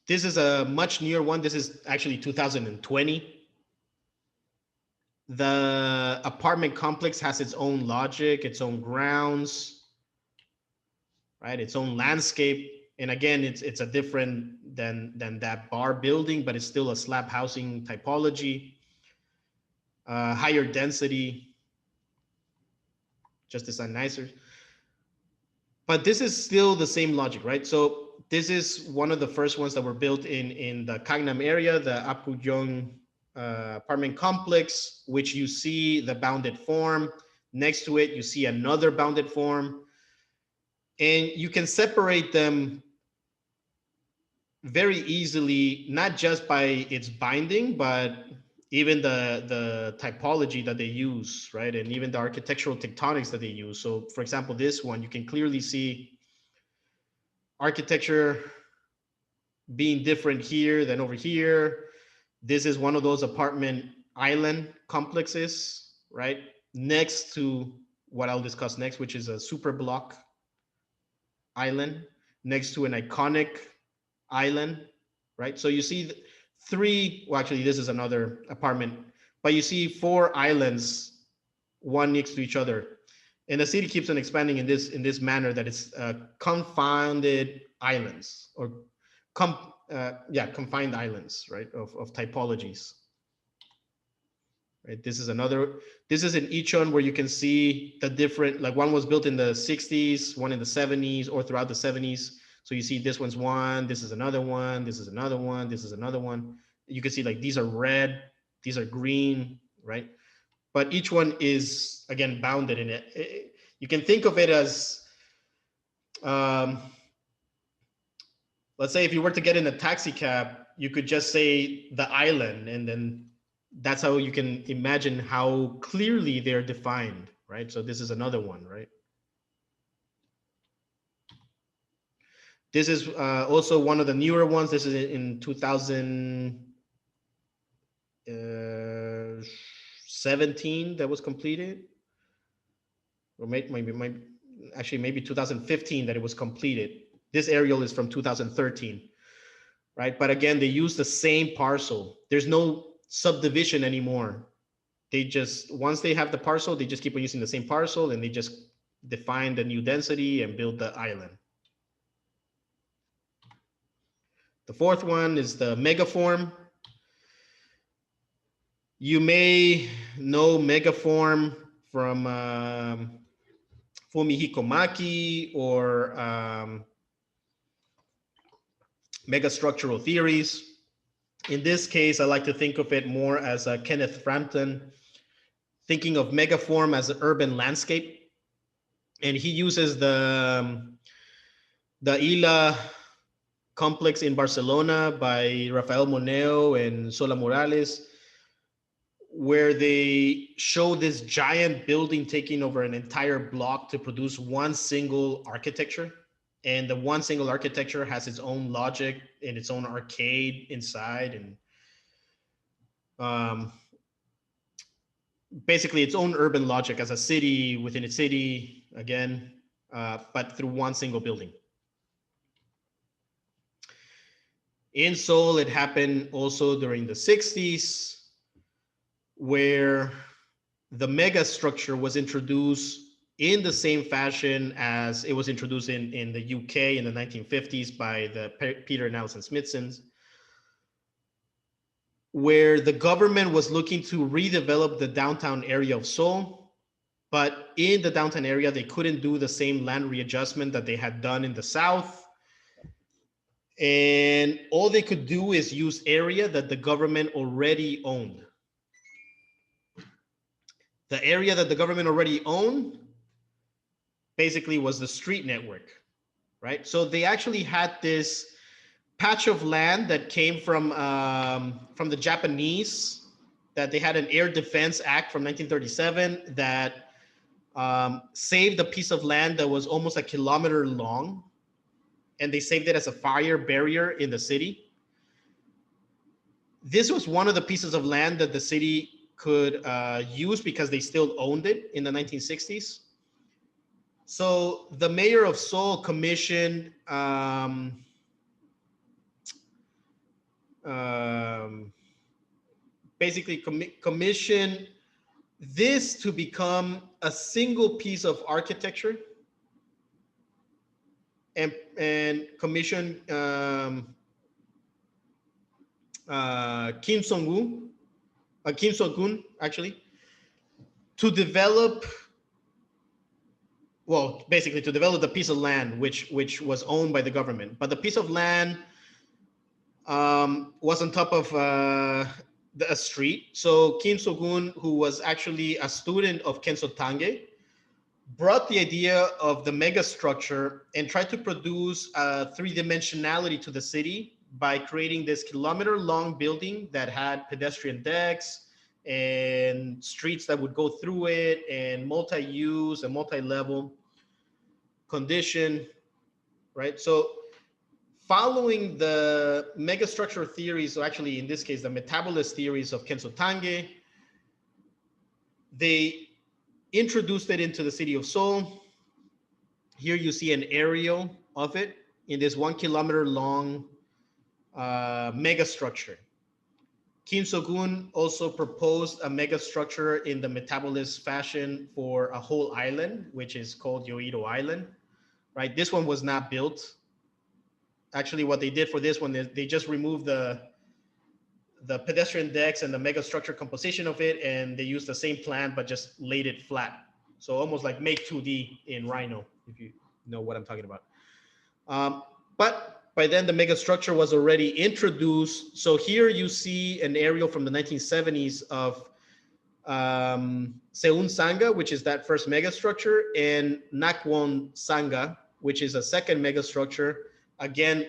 This is a much newer one. This is actually 2020. The apartment complex has its own logic, its own grounds, right? Its own landscape. And again, it's a different than that bar building, but it's still a slab housing typology, higher density, just designed nicer. But this is still the same logic, right? So this is one of the first ones that were built in the Gangnam area, the Apgujeong apartment complex, which you see the bounded form. Next to it, you see another bounded form. And you can separate them very easily, not just by its binding, but even the typology that they use, right? And even the architectural tectonics that they use. So for example, this one, you can clearly see architecture being different here than over here. This is one of those apartment island complexes, right? Next to what I'll discuss next, which is a super block island, next to an iconic island, right? So you see three, well, actually, this is another apartment, but you see four islands, one next to each other. And the city keeps on expanding in this manner that it's confounded islands or confined islands, right, of typologies. Right, this is in Icheon where you can see the different, like one was built in the 60s, one in the 70s or throughout the 70s. So you see this one's one, this is another one, this is another one, this is another one. You can see like these are red, these are green, right? But each one is, again, bounded in it. You can think of it as, let's say if you were to get in a taxi cab, you could just say the island, and then that's how you can imagine how clearly they're defined, right? So this is another one, right? This is also one of the newer ones. This is in 2017 that was completed, or maybe 2015 that it was completed. This aerial is from 2013, right? But again, they use the same parcel. There's no subdivision anymore. They just, once they have the parcel, they just keep on using the same parcel, and they just define the new density and build the island. The fourth one is the Megaform. You may know Megaform from Fumihiko Maki or megastructural theories. In this case, I like to think of it more as Kenneth Frampton, thinking of Megaform as an urban landscape. And he uses the Ila complex in Barcelona by Rafael Moneo and Sola Morales, where they show this giant building taking over an entire block to produce one single architecture. And the one single architecture has its own logic and its own arcade inside. And basically its own urban logic as a city within a city again, but through one single building. In Seoul, it happened also during the 60s, where the mega structure was introduced in the same fashion as it was introduced in the UK in the 1950s by the Peter and Alison Smithsons, where the government was looking to redevelop the downtown area of Seoul. But in the downtown area, they couldn't do the same land readjustment that they had done in the South. And all they could do is use area that the government already owned. The area that the government already owned basically was the street network, right? So they actually had this patch of land that came from the Japanese, that they had an Air Defense Act from 1937 that saved a piece of land that was almost a kilometer long, and they saved it as a fire barrier in the city. This was one of the pieces of land that the city could use because they still owned it in the 1960s. So the mayor of Seoul commissioned basically commissioned this to become a single piece of architecture, and commissioned Kim Song-gun actually to develop, well, basically to develop the piece of land which was owned by the government. But the piece of land was on top of a street. So Kim So-gun, who was actually a student of Kenso Tange, brought the idea of the mega structure and tried to produce a three-dimensionality to the city by creating this kilometer-long building that had pedestrian decks and streets that would go through it, and multi-use and multi-level condition, right? So following the megastructure theories, so actually in this case, the metabolist theories of Kenso Tange, they introduced it into the city of Seoul. Here you see an aerial of it in this 1 kilometer long megastructure. Kim So-gun also proposed a megastructure in the metabolist fashion for a whole island, which is called Yoido Island, right? This one was not built. Actually, what they did for this one, they just removed the pedestrian decks and the megastructure composition of it, and they used the same plan, but just laid it flat. So almost like Make 2D in Rhino, if you know what I'm talking about. But by then the megastructure was already introduced. So here you see an aerial from the 1970s of Seun Sanga, which is that first megastructure, and Nakwon Sanga, which is a second megastructure, again,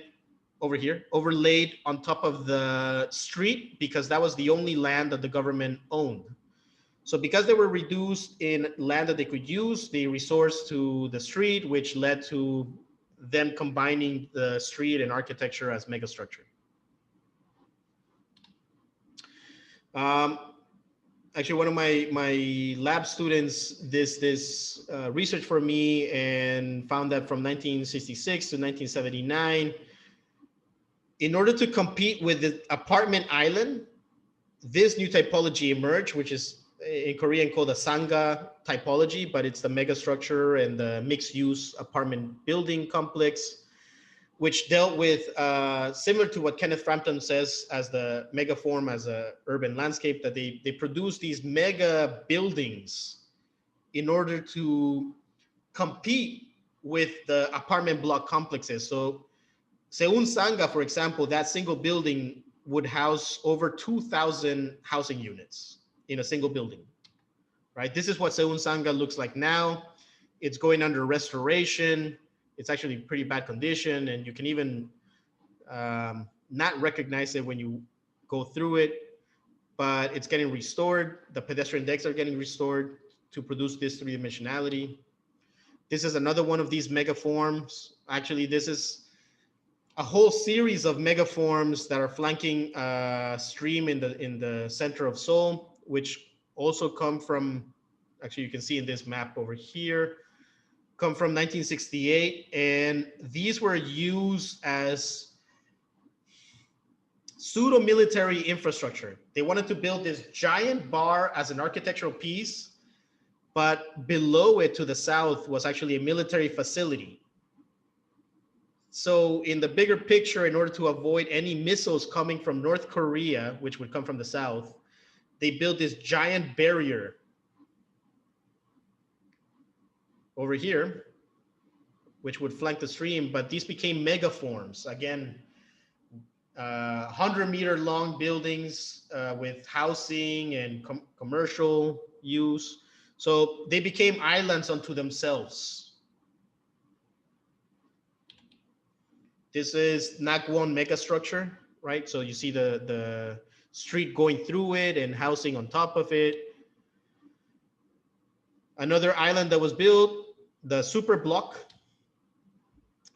over here, overlaid on top of the street, because that was the only land that the government owned. So because they were reduced in land that they could use, they resourced to the street, which led to them combining the street and architecture as megastructure. Actually, one of my lab students did this research for me and found that from 1966 to 1979, in order to compete with the apartment island, this new typology emerged, which is in Korean called the Sanga typology, but it's the megastructure and the mixed-use apartment building complex, which dealt with, similar to what Kenneth Frampton says as the Megaform as a urban landscape, that they produce these mega buildings in order to compete with the apartment block complexes. So Seun Sanga, for example, that single building would house over 2,000 housing units in a single building, right? This is what Seun Sanga looks like now. It's going under restoration. It's actually pretty bad condition, and you can even not recognize it when you go through it, but it's getting restored. The pedestrian decks are getting restored to produce this three-dimensionality. This is another one of these megaforms. Actually, this is a whole series of megaforms that are flanking a stream in the center of Seoul, which also come from, actually you can see in this map over here, come from 1968. And these were used as pseudo-military infrastructure. They wanted to build this giant bar as an architectural piece, but below it to the south was actually a military facility. So in the bigger picture, in order to avoid any missiles coming from North Korea, which would come from the south, they built this giant barrier over here, which would flank the stream, but these became megaforms. Again, 100-meter long buildings with housing and commercial use. So they became islands unto themselves. This is Nagwon megastructure, right? So you see the street going through it and housing on top of it. Another island that was built, the super block.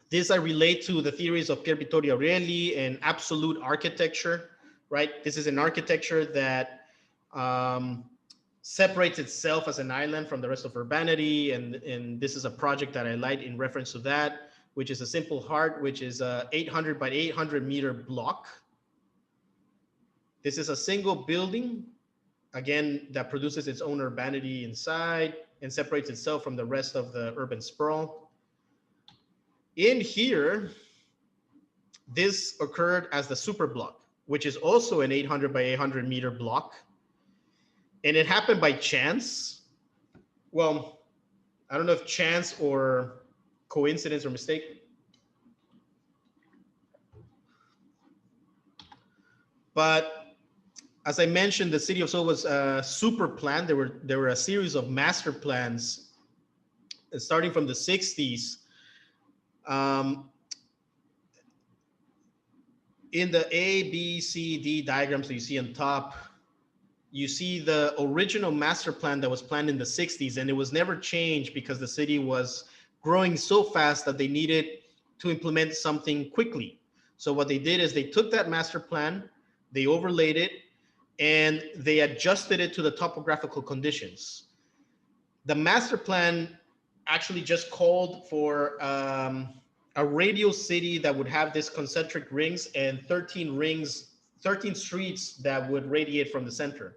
This I relate to the theories of Pier Vittorio Aureli and absolute architecture, right? This is an architecture that separates itself as an island from the rest of urbanity. And this is a project that I light in reference to that, which is a simple heart, which is a 800 by 800 meter block. This is a single building, again, that produces its own urbanity inside and separates itself from the rest of the urban sprawl. In here, this occurred as the super block, which is also an 800 by 800 meter block. And it happened by chance. Well, I don't know if chance or coincidence or mistake. But as I mentioned, the city of Seoul was super planned. There were a series of master plans starting from the 60s. In the A, B, C, D diagrams that you see on top, you see the original master plan that was planned in the 60s, and it was never changed because the city was growing so fast that they needed to implement something quickly. So what they did is they took that master plan, they overlaid it, and they adjusted it to the topographical conditions. The master plan actually just called for a radial city that would have this concentric rings and 13 streets that would radiate from the center.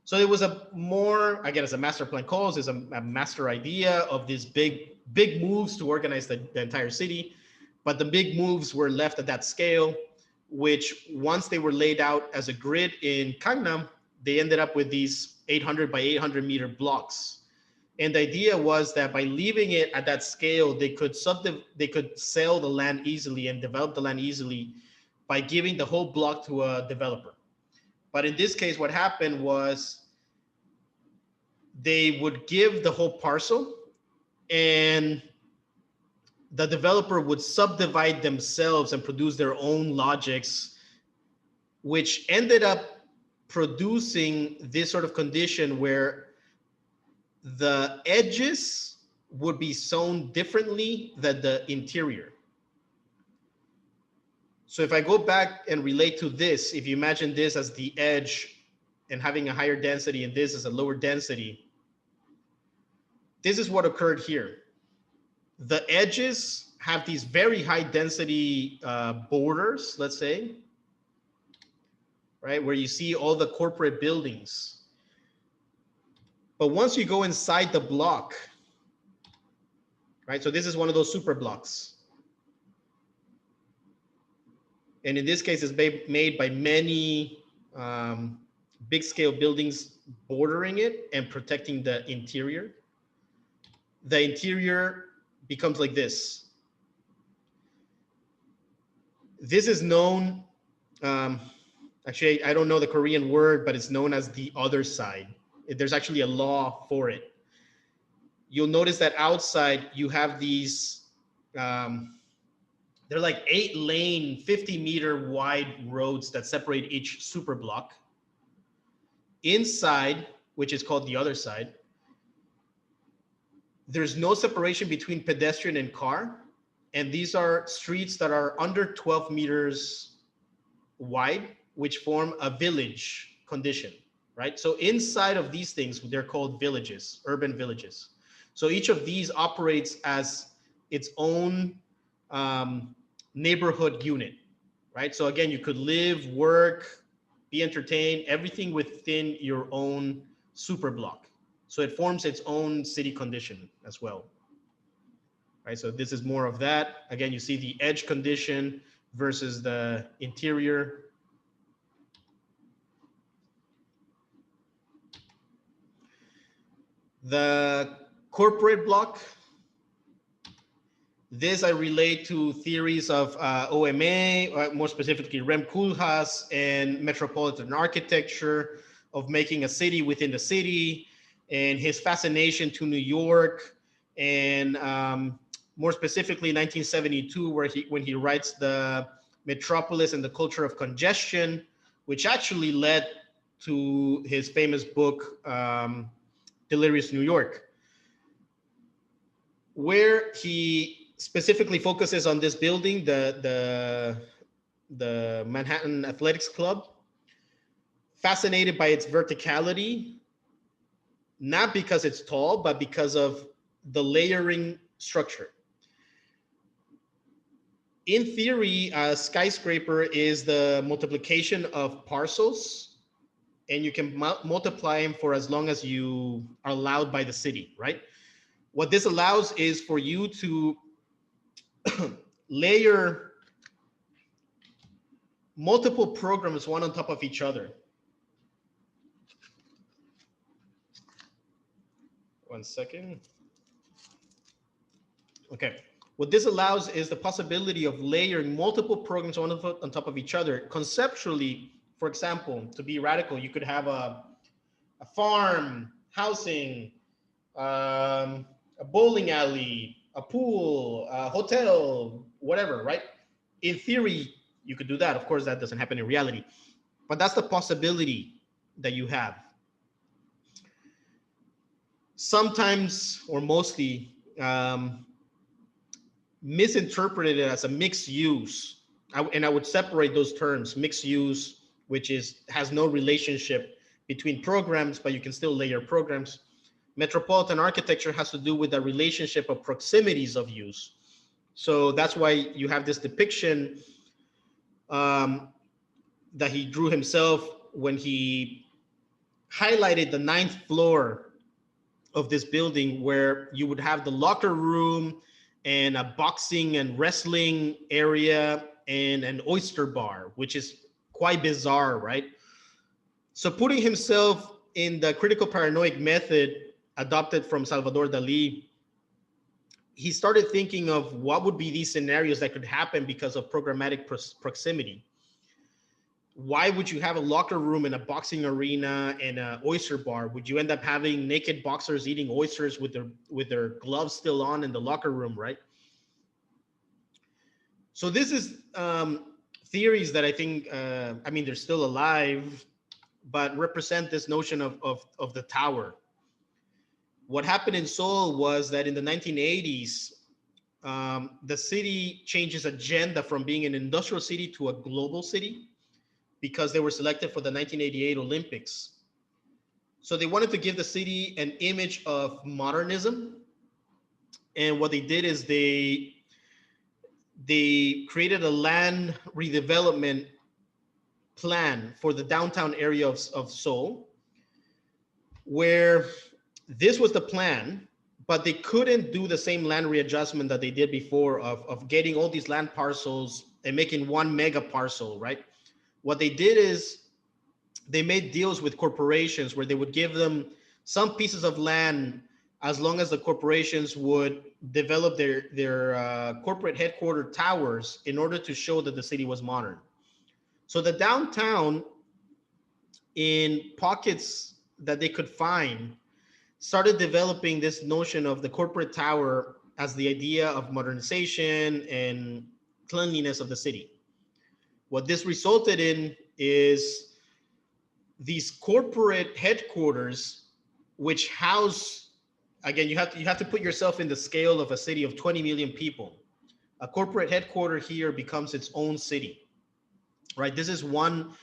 So it was a more, again, as a master plan calls, is a master idea of these big moves to organize the entire city. But the big moves were left at that scale, which once they were laid out as a grid in Gangnam, they ended up with these 800 by 800 meter blocks. And the idea was that by leaving it at that scale, they could sell the land easily and develop the land easily by giving the whole block to a developer. But in this case, what happened was they would give the whole parcel and the developer would subdivide themselves and produce their own logics, which ended up producing this sort of condition where the edges would be sewn differently than the interior. So if I go back and relate to this, if you imagine this as the edge and having a higher density and this as a lower density, this is what occurred here. The edges have these very high density borders, let's say, right, where you see all the corporate buildings. But once you go inside the block, right, so this is one of those super blocks. And in this case, it's made by many big scale buildings bordering it and protecting the interior. The interior becomes like this. This is known, actually, I don't know the Korean word, but it's known as the other side. There's actually a law for it. You'll notice that outside you have these, they're like 8-lane, 50-meter wide roads that separate each super block. Inside, which is called the other side, there's no separation between pedestrian and car. And these are streets that are under 12 meters wide, which form a village condition, right? So inside of these things, they're called villages, urban villages. So each of these operates as its own neighborhood unit, right? So again, you could live, work, be entertained, everything within your own super block. So it forms its own city condition as well, right? So this is more of that. Again, you see the edge condition versus the interior. The corporate block, this I relate to theories of OMA, more specifically Rem Koolhaas, and metropolitan architecture, of making a city within the city, and his fascination to New York, and more specifically 1972, where when he writes the Metropolis and the Culture of Congestion, which actually led to his famous book, Delirious New York, where he specifically focuses on this building, the Manhattan Athletics Club, fascinated by its verticality, not because it's tall, but because of the layering structure. In theory, a skyscraper is the multiplication of parcels, and you can multiply them for as long as you are allowed by the city, right? What this allows is for you to layer multiple programs one on top of each other. One second. Okay. What this allows is the possibility of layering multiple programs on top of each other. Conceptually, for example, to be radical, you could have a farm, housing, a bowling alley, a pool, a hotel, whatever, right? In theory, you could do that. Of course, that doesn't happen in reality, but that's the possibility that you have. Sometimes, or mostly, misinterpreted as a mixed use. And I would separate those terms: mixed use, which has no relationship between programs, but you can still layer programs. Metropolitan architecture has to do with the relationship of proximities of use. So that's why you have this depiction that he drew himself when he highlighted the 9th floor of this building, where you would have the locker room and a boxing and wrestling area and an oyster bar, which is quite bizarre, right? So putting himself in the critical paranoid method adopted from Salvador Dali, he started thinking of what would be these scenarios that could happen because of programmatic proximity. Why would you have a locker room and a boxing arena and an oyster bar? Would you end up having naked boxers eating oysters with their gloves still on in the locker room, right? So this is theories that I think, I mean, they're still alive, but represent this notion of the tower. What happened in Seoul was that in the 1980s, the city changes agenda from being an industrial city to a global city, because they were selected for the 1988 Olympics. So they wanted to give the city an image of modernism. And what they did is they created a land redevelopment plan for the downtown area of Seoul, where this was the plan, but they couldn't do the same land readjustment that they did before of getting all these land parcels and making one mega parcel, right? What they did is they made deals with corporations where they would give them some pieces of land as long as the corporations would develop their corporate headquarter towers in order to show that the city was modern. So the downtown, in pockets that they could find, started developing this notion of the corporate tower as the idea of modernization and cleanliness of the city. What this resulted in is these corporate headquarters, which house, again, you have to put yourself in the scale of a city of 20 million people. A corporate headquarter here becomes its own city, right? This is one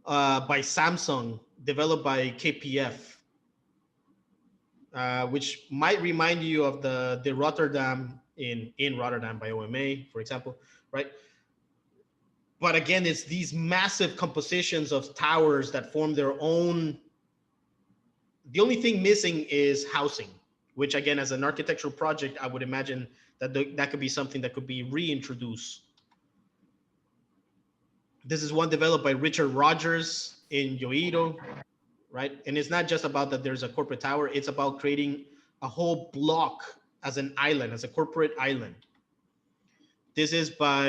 by Samsung, developed by KPF, which might remind you of the Rotterdam in Rotterdam by OMA, for example, right? But again, it's these massive compositions of towers that form their own. The only thing missing is housing, which again, as an architectural project, I would imagine that that could be something that could be reintroduced. This is one developed by Richard Rogers in Yoido, right? And it's not just about that there's a corporate tower, it's about creating a whole block as an island, as a corporate island. This is by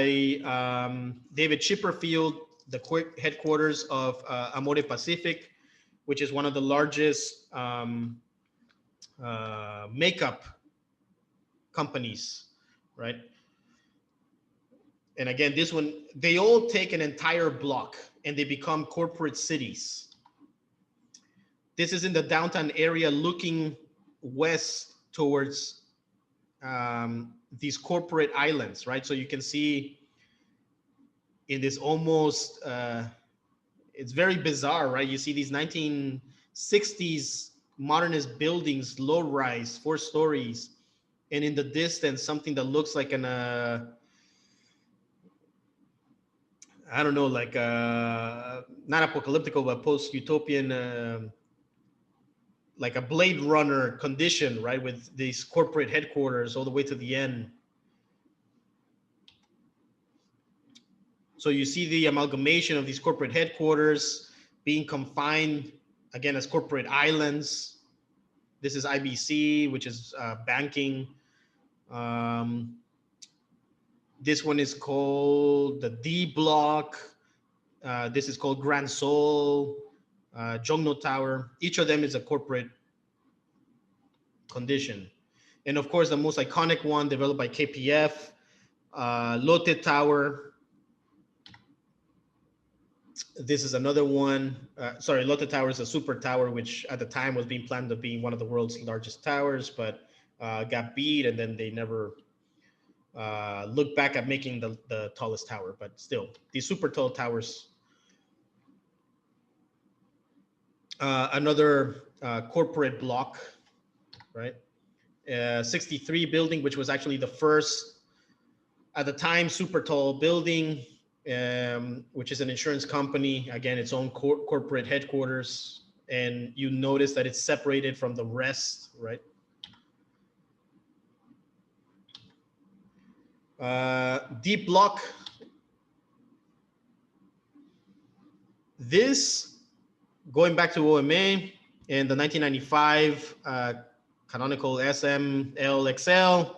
David Chipperfield, the headquarters of Amore Pacific, which is one of the largest makeup companies, right? And again, this one, they all take an entire block and they become corporate cities. This is in the downtown area looking west towards these corporate islands, right? So you can see in this almost, it's very bizarre, right? You see these 1960s modernist buildings, low rise, 4 stories, and in the distance, something that looks like an, I don't know, like not apocalyptical, but post-utopian, like a Blade Runner condition, right? With these corporate headquarters all the way to the end. So you see the amalgamation of these corporate headquarters being confined, again, as corporate islands. This is IBC, which is banking. This one is called the D Block. This is called Grand Seoul, Jongno Tower. Each of them is a corporate condition. And of course, the most iconic one developed by KPF, Lotte Tower. This is another one. Sorry, Lotte Tower is a super tower, which at the time was being planned to be one of the world's largest towers, but got beat, and then they never looked back at making the tallest tower. But still, these super tall towers. Another corporate block, right? 63 building, which was actually the first, at the time, super tall building, which is an insurance company, again, its own corporate headquarters. And you notice that it's separated from the rest, right? Deep block. This, going back to OMA in the 1995 canonical SMLXL,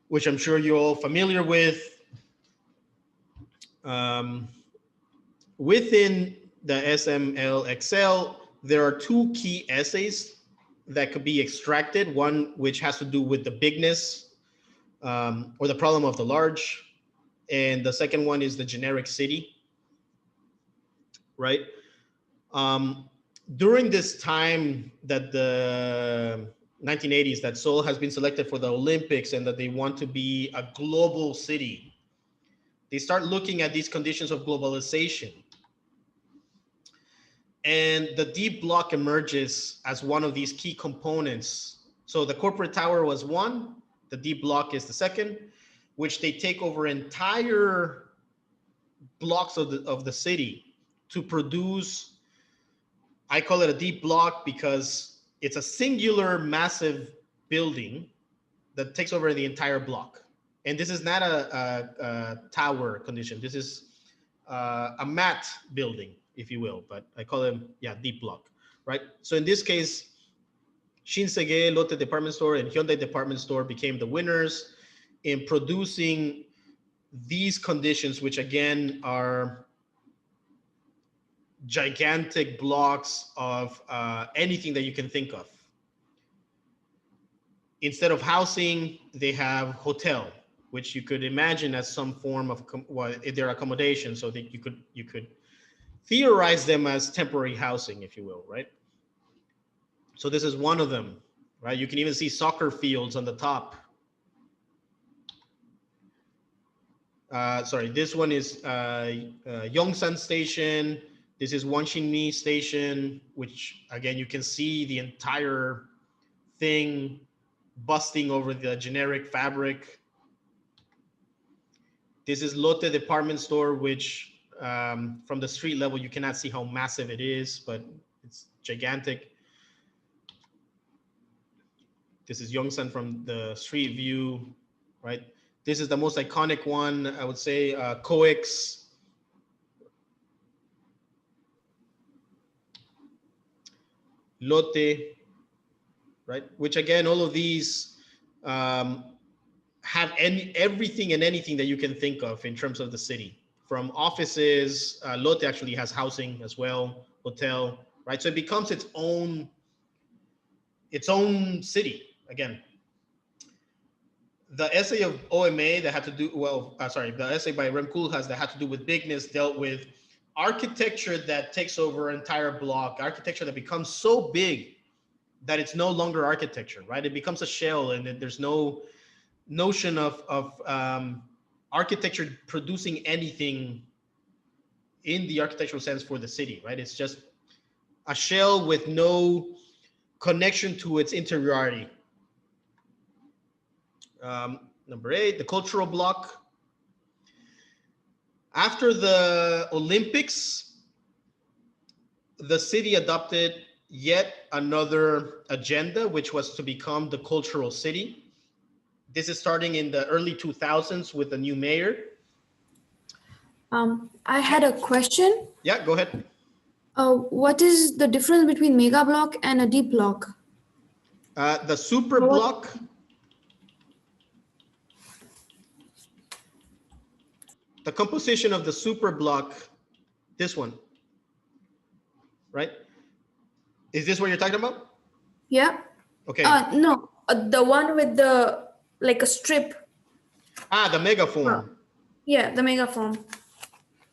which I'm sure you're all familiar with. Within the SMLXL, there are 2 key essays that could be extracted. One which has to do with the bigness or the problem of the large. And the second one is the generic city, right? During this time that the 1980s, that Seoul has been selected for the Olympics and that they want to be a global city, they start looking at these conditions of globalization. And the deep block emerges as one of these key components. So the corporate tower was one, the deep block is the second, which they take over entire blocks of the city to produce. I call it a deep block because it's a singular massive building that takes over the entire block. And this is not a tower condition. This is a mat building, if you will, but I call them, deep block, right? So in this case, Shinsegae, Lotte Department Store, and Hyundai Department Store became the winners in producing these conditions, which again are gigantic blocks of anything that you can think of. Instead of housing, they have hotel, which you could imagine as some form of their accommodation, so that you could theorize them as temporary housing, if you will, right? So this is one of them, right? You can even see soccer fields on the top. Sorry, this one is Yongsan Station, This is Wonshimi Station, which again, you can see the entire thing busting over the generic fabric. This is Lotte department store, which from the street level, you cannot see how massive it is, but it's gigantic. This is Yongsan from the street view, right? This is the most iconic one, I would say, COEX. Lotte, right? Which again, all of these have everything and anything that you can think of in terms of the city. From offices, Lotte actually has housing as well, hotel, right? So it becomes its own city again. The essay of OMA that had to do, the essay by Rem Koolhaas that had to do with bigness dealt with architecture that takes over an entire block, architecture that becomes so big that it's no longer architecture, right? It becomes a shell, and there's no notion of architecture producing anything in the architectural sense for the city, right? It's just a shell with no connection to its interiority. Number 8, the cultural block. After the Olympics, the city adopted yet another agenda, which was to become the cultural city. This is starting in the early 2000s with a new mayor. I had a question. Yeah, go ahead. What is the difference between mega block and a deep block? The super block. The composition of the super block, this one, right? Is this what you're talking about? Yeah. Okay. No, the one with the, like a strip. The Megaform. Yeah, the Megaform.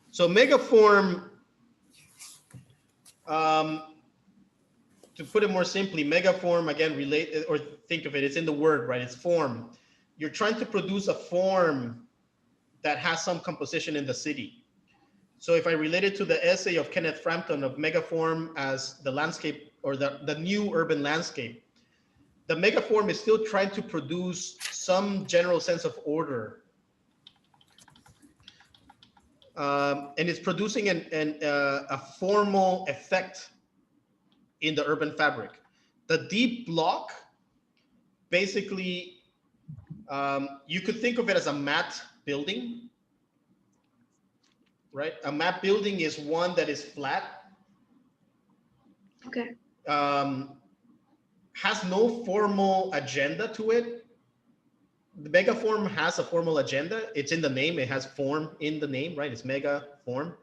So Megaform, to put it more simply, Megaform, again, relate or think of it, it's in the word, right? It's form. You're trying to produce a form that has some composition in the city. So if I relate it to the essay of Kenneth Frampton of Megaform as the landscape or the new urban landscape, the Megaform is still trying to produce some general sense of order. And it's producing a formal effect in the urban fabric. The deep block, basically, you could think of it as a matte building, right? A matte building is one that is flat. Okay. Has no formal agenda to it. The Megaform has a formal agenda. It's in the name. It has form in the name, right? It's Megaform.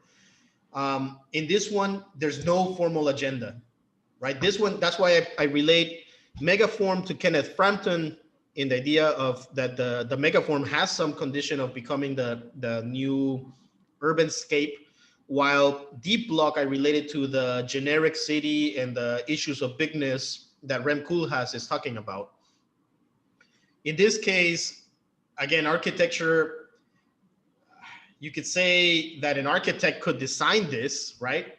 In this one, there's no formal agenda, right? This one, that's why I relate Megaform to Kenneth Frampton in the idea of that the Megaform has some condition of becoming the new urban scape, while deep block I related to the generic city and the issues of bigness that Rem Koolhaas is talking about. In this case, again, architecture, you could say that an architect could design this, right?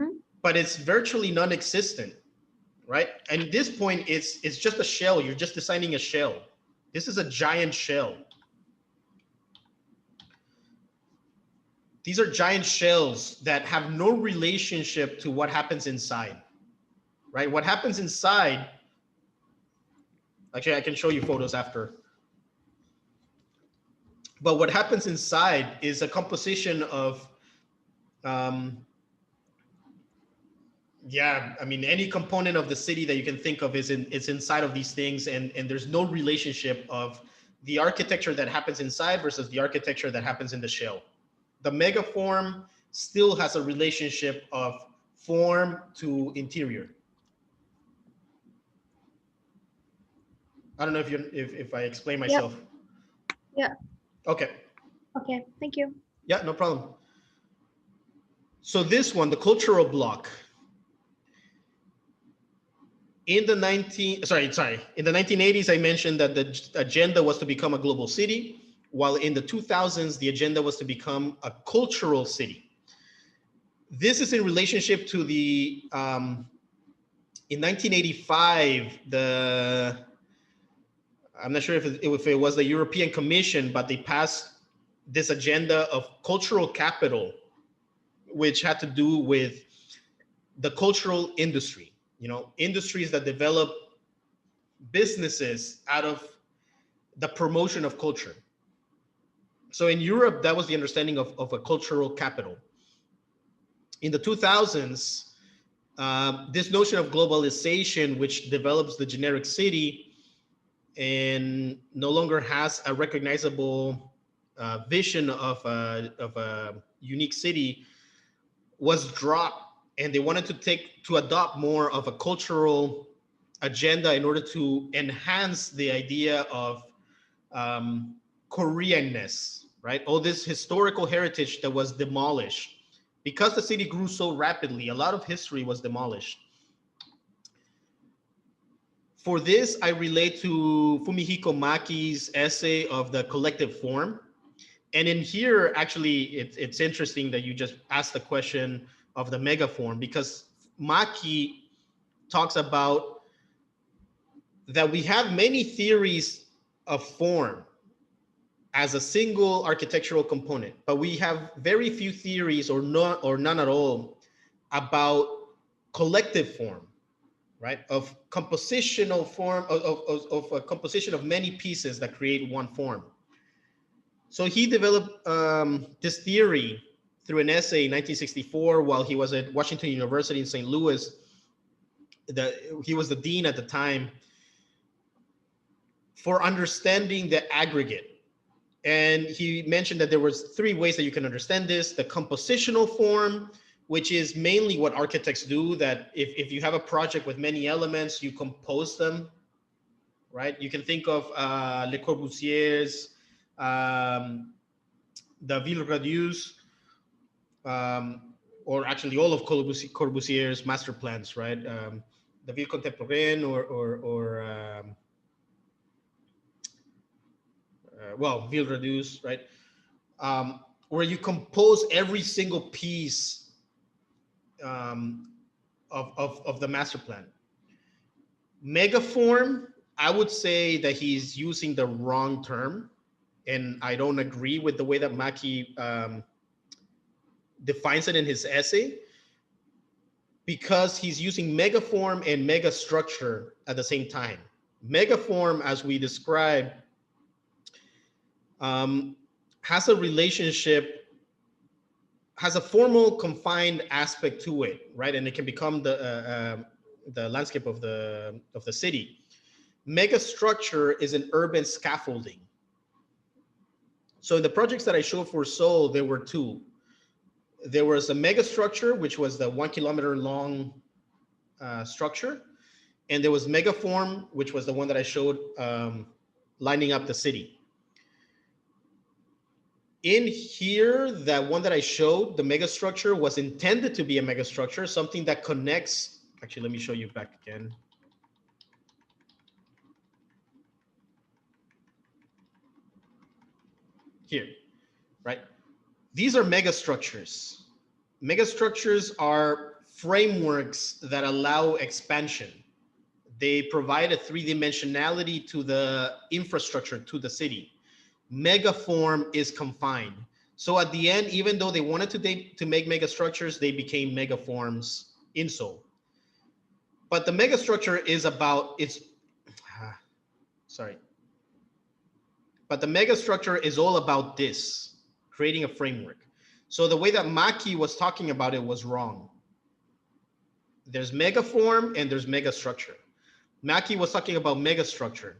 Mm-hmm. But it's virtually non-existent, right? And at this point, it's just a shell. You're just designing a shell. This is a giant shell. These are giant shells that have no relationship to what happens inside, right? What happens inside, actually, I can show you photos after. But what happens inside is a composition of, yeah, I mean, any component of the city that you can think of it's inside of these things, and there's no relationship of the architecture that happens inside versus the architecture that happens in the shell. The Megaform still has a relationship of form to interior. I don't know if I explain myself. Yeah. Okay. Okay, thank you. Yeah, no problem. So this one, the cultural block. In the 1980s, I mentioned that the agenda was to become a global city, while in the 2000s, the agenda was to become a cultural city. This is in relationship to the, in 1985, I'm not sure if it was the European Commission, but they passed this agenda of cultural capital, which had to do with the cultural industry, industries that develop businesses out of the promotion of culture. So in Europe, that was the understanding of a cultural capital. In the 2000s, this notion of globalization, which develops the generic city and no longer has a recognizable vision of a unique city, was dropped, and they wanted to adopt more of a cultural agenda in order to enhance the idea of Koreanness, right? All this historical heritage that was demolished. Because the city grew so rapidly, a lot of history was demolished. For this, I relate to Fumihiko Maki's essay of the collective form. And in here, actually, it's interesting that you just asked the question of the megaform, because Maki talks about that we have many theories of form as a single architectural component, but we have very few theories or none at all about collective form, right? Of compositional form, of a composition of many pieces that create one form. So he developed this theory through an essay in 1964 while he was at Washington University in St. Louis. He was the dean at the time, for understanding the aggregate. And he mentioned that there was 3 ways that you can understand this: the compositional form, which is mainly what architects do, that if you have a project with many elements, you compose them, right? You can think of Le Corbusier's, the Ville-Radius, or actually all of Corbusier's master plans, right? The Ville Contemporaine well, Ville-Radius, right? Where you compose every single piece of the master plan. Megaform, I would say that he's using the wrong term, and I don't agree with the way that Maki defines it in his essay, because he's using megaform and megastructure at the same time. Megaform, as we described, has a relationship, has a formal confined aspect to it, right? And it can become the landscape of the city. Megastructure is an urban scaffolding. So in the projects that I showed for Seoul, there were 2. There was a megastructure, which was the 1 kilometer long structure. And there was Megaform, which was the one that I showed lining up the city. In here, that one that I showed, the megastructure, was intended to be a megastructure, something that connects. Actually, let me show you back again. Here, right? These are megastructures. Megastructures are frameworks that allow expansion. They provide a 3-dimensionality to the infrastructure, to the city. Megaform is confined. So at the end, even though they wanted to make megastructures, they became megaforms in Seoul. But the megastructure is about But the megastructure is all about this, creating a framework. So the way that Maki was talking about it was wrong. There's megaform and there's megastructure. Maki was talking about megastructure,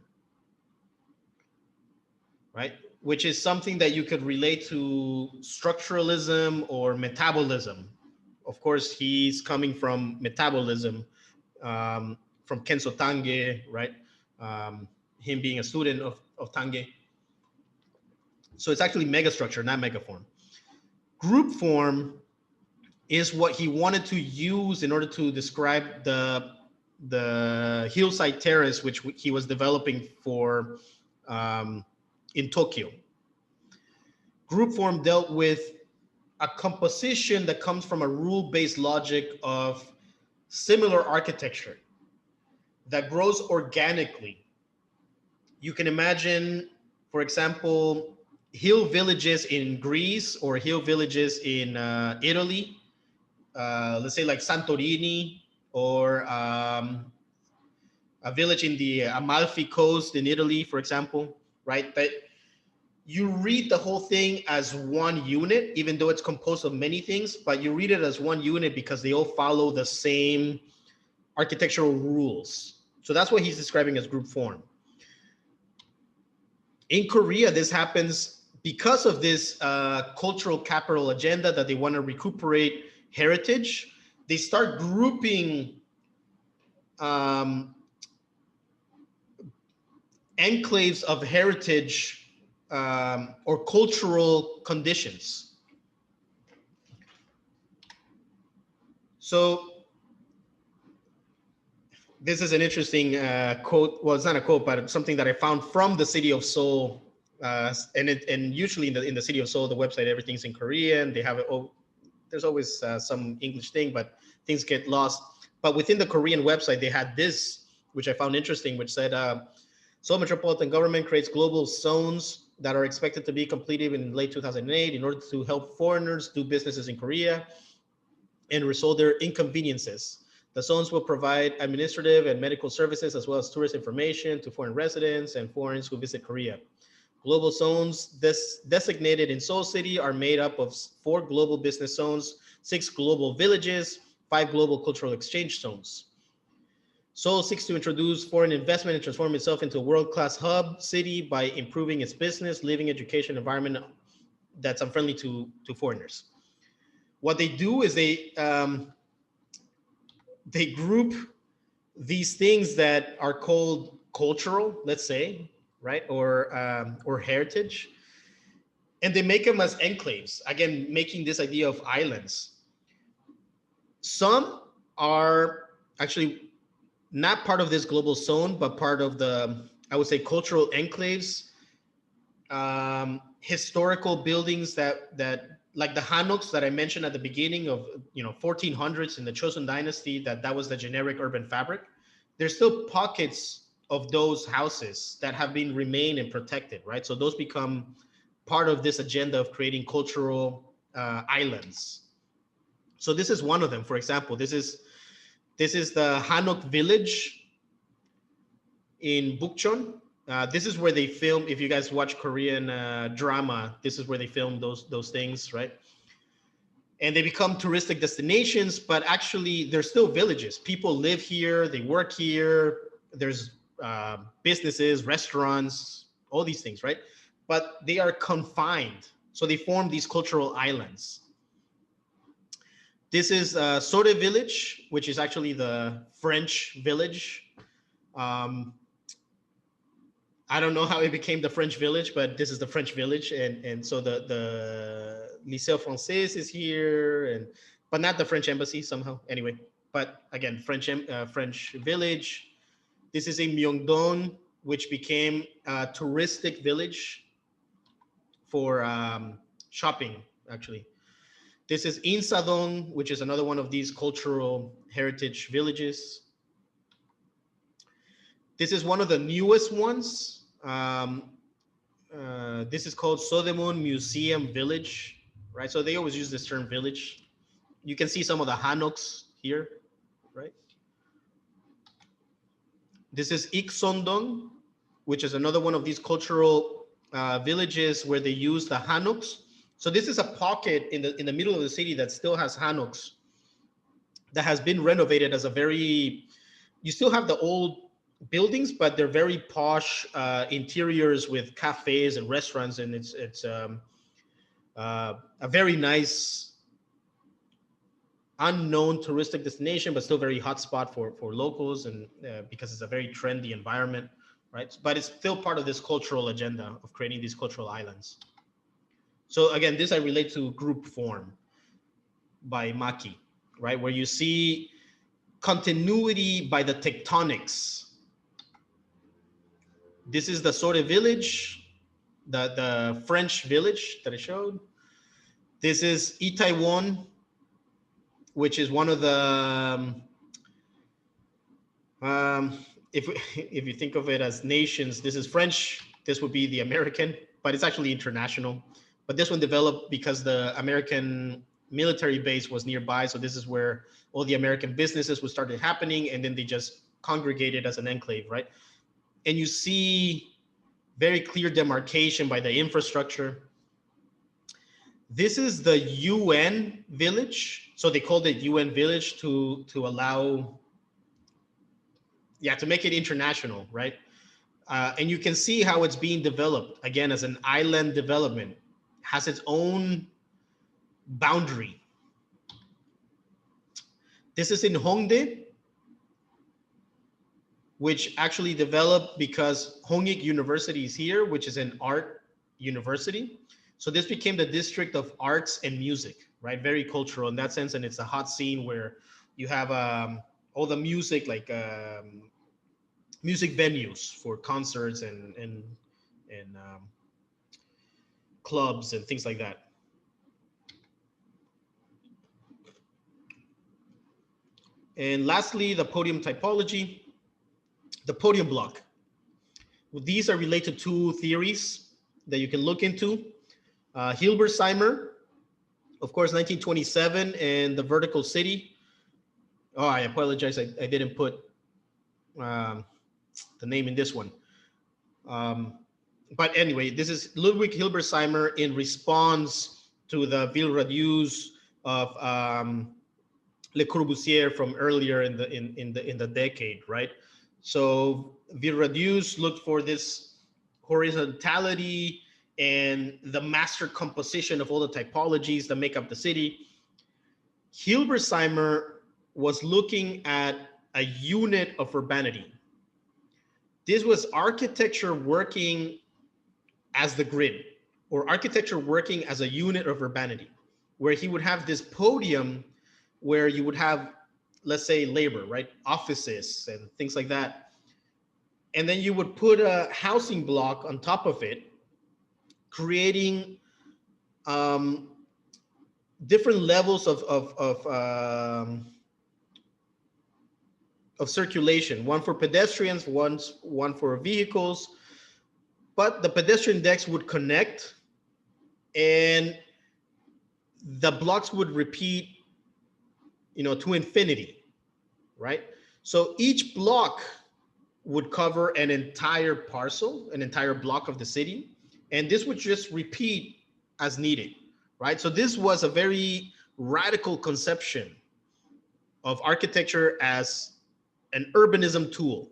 right? Which is something that you could relate to structuralism or metabolism. Of course, he's coming from metabolism, from Kenzo Tange, right? Him being a student of Tange. So it's actually megastructure, not megaform. Group form is what he wanted to use in order to describe the hillside terrace, which he was developing for in Tokyo. Group form dealt with a composition that comes from a rule-based logic of similar architecture that grows organically. You can imagine, for example, hill villages in Greece or hill villages in Italy, let's say like Santorini, or a village in the Amalfi Coast in Italy, for example, right? That you read the whole thing as one unit, even though it's composed of many things, but you read it as one unit because they all follow the same architectural rules. So that's what he's describing as group form. In Korea, this happens because of this cultural capital agenda that they want to recuperate heritage. They start grouping enclaves of heritage or cultural conditions. So this is an interesting quote. Well, it's not a quote, but something that I found from the city of Seoul. And usually in the city of Seoul, the website, everything's in Korean. They have it. Oh, there's always some English thing, but things get lost. But within the Korean website, they had this, which I found interesting, which said, Seoul Metropolitan Government creates global zones that are expected to be completed in late 2008 in order to help foreigners do businesses in Korea and resolve their inconveniences. The zones will provide administrative and medical services as well as tourist information to foreign residents and foreigners who visit Korea. Global zones designated in Seoul City are made up of 4 global business zones, 6 global villages, 5 global cultural exchange zones. Seoul seeks to introduce foreign investment and transform itself into a world-class hub city by improving its business, living, education environment that's unfriendly to foreigners. What they do is they group these things that are called cultural, let's say, right, or heritage, and they make them as enclaves. Again, making this idea of islands. Some are actually not part of this global zone, but part of the, I would say, cultural enclaves, historical buildings that like the Hanoks that I mentioned at the beginning of 1400s in the Chosun dynasty, that was the generic urban fabric. There's still pockets of those houses that have been remained and protected, right? So those become part of this agenda of creating cultural islands. So this is one of them. For example, this is the Hanok Village in Bukchon. This is where they film. If you guys watch Korean drama, this is where they film those things, right? And they become touristic destinations, but actually they're still villages. People live here, they work here. There's businesses, restaurants, all these things, right? But they are confined. So they form these cultural islands. This is Sode Village, which is actually the French village. I don't know how it became the French village, but this is the French village. And so the Lycée Français is here, but not the French embassy somehow. Anyway, but again, French village. This is a Myeondon, which became a touristic village for shopping, actually. This is Insadong, which is another one of these cultural heritage villages. This is one of the newest ones. This is called Sodemun Museum Village, right? So they always use this term village. You can see some of the Hanoks here, right? This is Iksondong, which is another one of these cultural villages where they use the Hanoks. So this is a pocket in the middle of the city that still has Hanoks, that has been renovated as a very, you still have the old buildings, but they're very posh interiors with cafes and restaurants, and it's a very nice unknown touristic destination, but still very hot spot for locals, and because it's a very trendy environment, right? But it's still part of this cultural agenda of creating these cultural islands. So again, this I relate to group form by Maki, right? Where you see continuity by the tectonics. This is the Sode village, the French village that I showed. This is Itaewon, which is one of the, if you think of it as nations, this is French, this would be the American, but it's actually international. But this one developed because the American military base was nearby. So this is where all the American businesses would started happening, and then they just congregated as an enclave, right? And you see very clear demarcation by the infrastructure. This is the UN village. So they called it UN village to allow, to make it international, right? And you can see how it's being developed, again, as an island development, has its own boundary. This is in Hongdae, which actually developed because Hongik University is here, which is an art university. So this became the district of arts and music, right? Very cultural in that sense. And it's a hot scene where you have all the music, like music venues for concerts and clubs and things like that. And lastly, the podium typology, the podium block. These are related to theories that you can look into. Hilbersheimer, of course, 1927, and the vertical city. Oh, I apologize, I didn't put the name in this one. But anyway, this is Ludwig Hilbersheimer in response to the Ville Radius of Le Corbusier from earlier in the decade, right? So Ville Radius looked for this horizontality and the master composition of all the typologies that make up the city. Hilbersheimer was looking at a unit of urbanity. This was architecture working as the grid, or architecture working as a unit of urbanity, where he would have this podium where you would have, let's say, labor, right? Offices and things like that. And then you would put a housing block on top of it, creating different levels of circulation, one for pedestrians, one for vehicles, but the pedestrian decks would connect and the blocks would repeat, to infinity, right? So each block would cover an entire parcel, an entire block of the city, and this would just repeat as needed, right? So this was a very radical conception of architecture as an urbanism tool.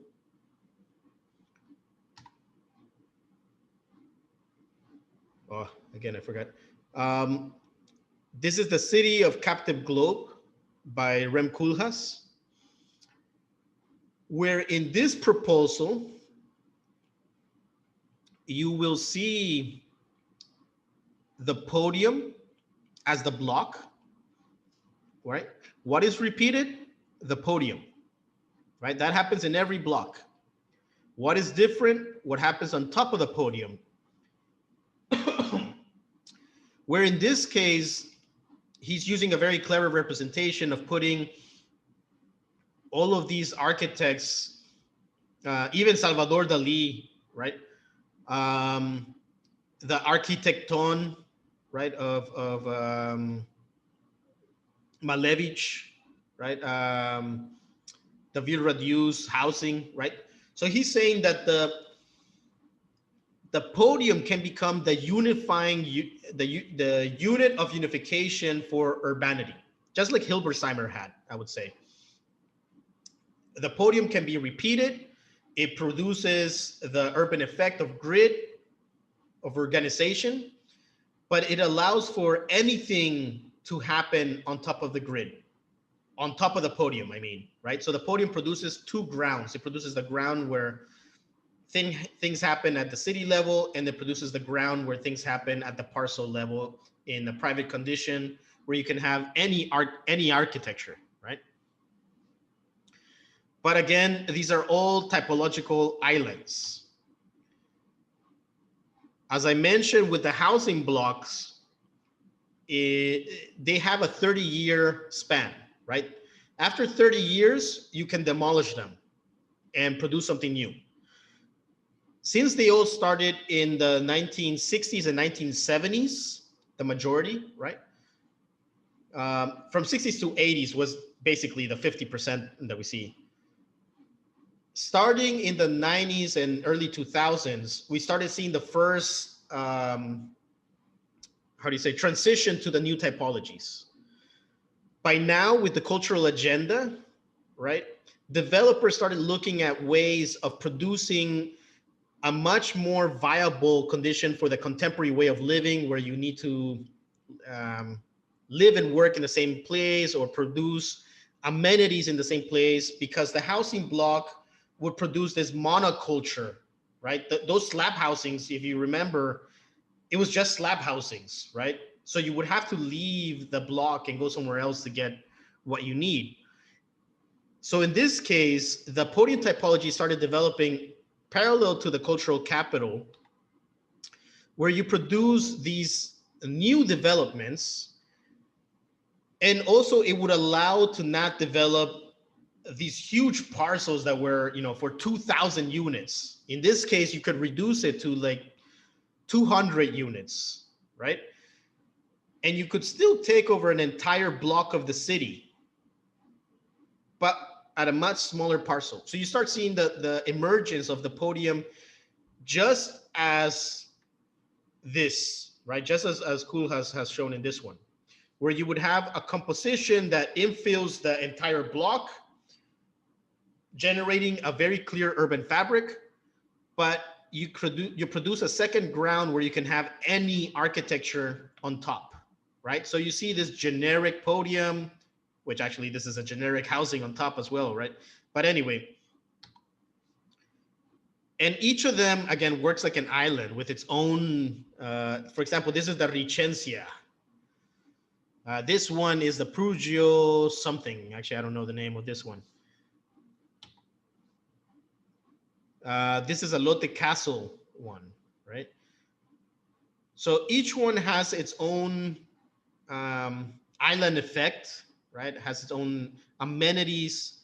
Oh, again, I forgot. This is the City of Captive Globe by Rem Koolhaas, where in this proposal, you will see the podium as the block, right? What is repeated? The podium, right? That happens in every block. What is different? What happens on top of the podium? Where in this case, he's using a very clever representation of putting all of these architects, even Salvador Dali, right? The Architecton, right, of Malevich, right? The Ville Radius housing, right? So he's saying that the podium can become the unifying, the unit of unification for urbanity, just like Hilbersheimer had, I would say. The podium can be repeated. It produces the urban effect of grid, of organization, but it allows for anything to happen on top of the grid, on top of the podium, I mean, right? So the podium produces two grounds. It produces the ground where things happen at the city level, and it produces the ground where things happen at the parcel level in a private condition, where you can have any architecture, right? But again, these are all typological islands. As I mentioned with the housing blocks, they have a 30-year span, right? After 30 years, you can demolish them and produce something new. Since they all started in the 1960s and 1970s, the majority, right? From 60s to 80s was basically the 50% that we see. Starting in the 90s and early 2000s, we started seeing the first, how do you say, transition to the new typologies. By now, with the cultural agenda, right, developers started looking at ways of producing a much more viable condition for the contemporary way of living, where you need to live and work in the same place or produce amenities in the same place, because the housing block would produce this monoculture, right? Those slab housings, if you remember, it was just slab housings, right? So you would have to leave the block and go somewhere else to get what you need. So in this case, the podium typology started developing parallel to the cultural capital, where you produce these new developments, and also it would allow to not develop these huge parcels that were, you know, for 2,000 units. In this case, you could reduce it to like 200 units, right? And you could still take over an entire block of the city, but at a much smaller parcel. So you start seeing the emergence of the podium just as this, right? Just as Cool has shown in this one, where you would have a composition that infills the entire block, generating a very clear urban fabric, but you produce a second ground where you can have any architecture on top, right? So you see this generic podium, which actually this is a generic housing on top as well, right? But anyway, and each of them, again, works like an island with its own, for example, this is the Ricencia. This one is the Prugio something. Actually, I don't know the name of this one. This is a Lotte Castle one, right? So each one has its own island effect, right? It has its own amenities.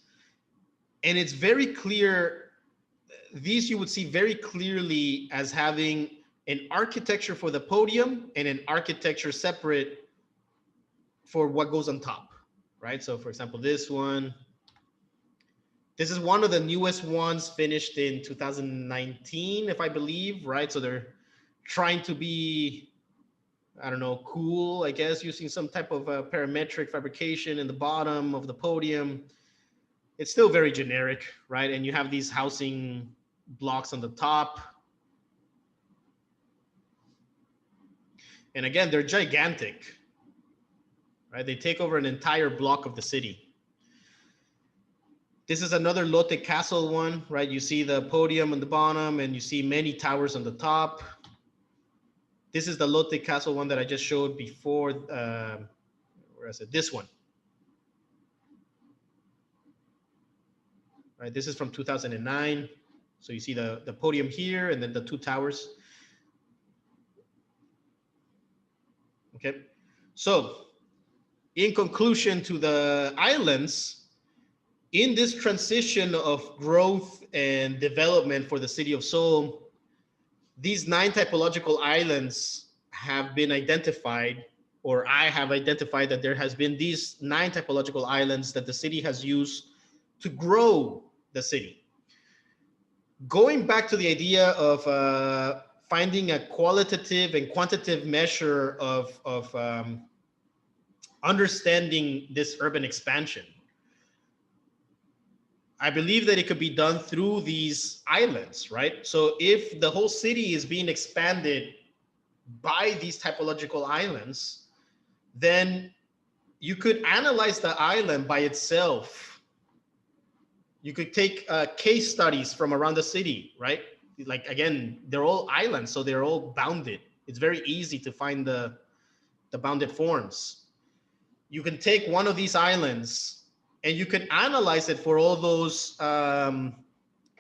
And it's very clear, these you would see very clearly as having an architecture for the podium and an architecture separate for what goes on top, right? So for example, this one, this is one of the newest ones, finished in 2019, if I believe, right? So they're trying to be, I don't know, cool, I guess, using some type of parametric fabrication in the bottom of the podium. It's still very generic, right? And you have these housing blocks on the top. And again, they're gigantic, right? They take over an entire block of the city. This is another Lotte Castle one, right? You see the podium on the bottom and you see many towers on the top. This is the Lotte Castle one that I just showed before. Where is it? This one. Right, this is from 2009. So you see the podium here and then the two towers. Okay, so in conclusion to the islands, in this transition of growth and development for the city of Seoul, these 9 typological islands have been identified, or I have identified that there has been these 9 typological islands that the city has used to grow the city. Going back to the idea of finding a qualitative and quantitative measure of understanding this urban expansion, I believe that it could be done through these islands, right? So if the whole city is being expanded by these typological islands, then you could analyze the island by itself. You could take case studies from around the city, right? Like, again, they're all islands, so they're all bounded. It's very easy to find the bounded forms. You can take one of these islands and you can analyze it for all those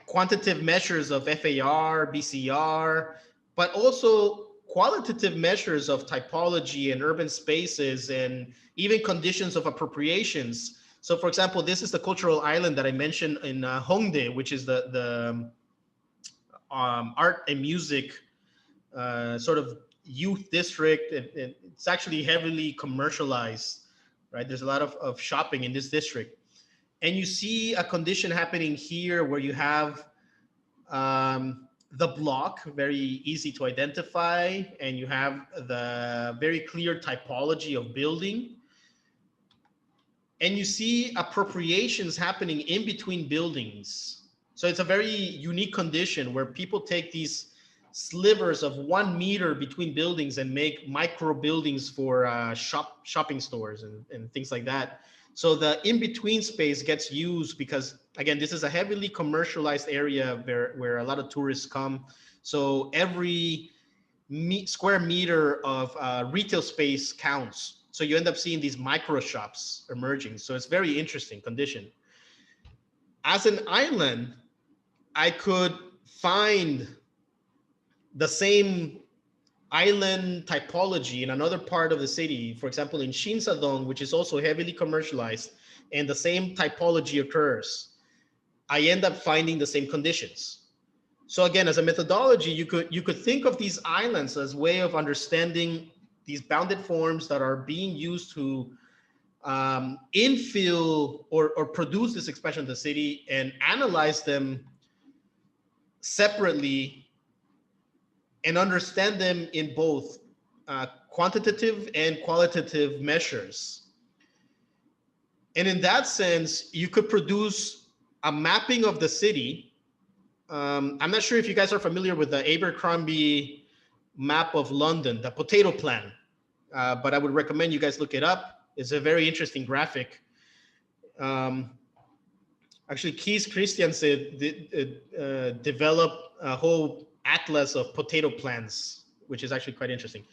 quantitative measures of FAR, BCR, but also qualitative measures of typology and urban spaces and even conditions of appropriations. So for example, this is the cultural island that I mentioned in Hongdae, which is the art and music sort of youth district. And it's actually heavily commercialized, right? There's a lot of shopping in this district. And you see a condition happening here where you have the block, very easy to identify, and you have the very clear typology of building. And you see appropriations happening in between buildings. So it's a very unique condition where people take these slivers of 1 meter between buildings and make micro buildings for shopping stores and things like that. So the in-between space gets used because, again, this is a heavily commercialized area where a lot of tourists come. So every square meter of retail space counts. So you end up seeing these micro shops emerging. So it's very interesting condition. As an island, I could find the same island typology in another part of the city. For example, in Shinsadong, which is also heavily commercialized, and the same typology occurs, I end up finding the same conditions. So again, as a methodology, you could think of these islands as a way of understanding these bounded forms that are being used to infill or produce this expression of the city and analyze them separately and understand them in both quantitative and qualitative measures. And in that sense, you could produce a mapping of the city. I'm not sure if you guys are familiar with the Abercrombie map of London, the potato plan, but I would recommend you guys look it up. It's a very interesting graphic. Actually, Keith Christiansen developed a whole atlas of potato plans, which is actually quite interesting.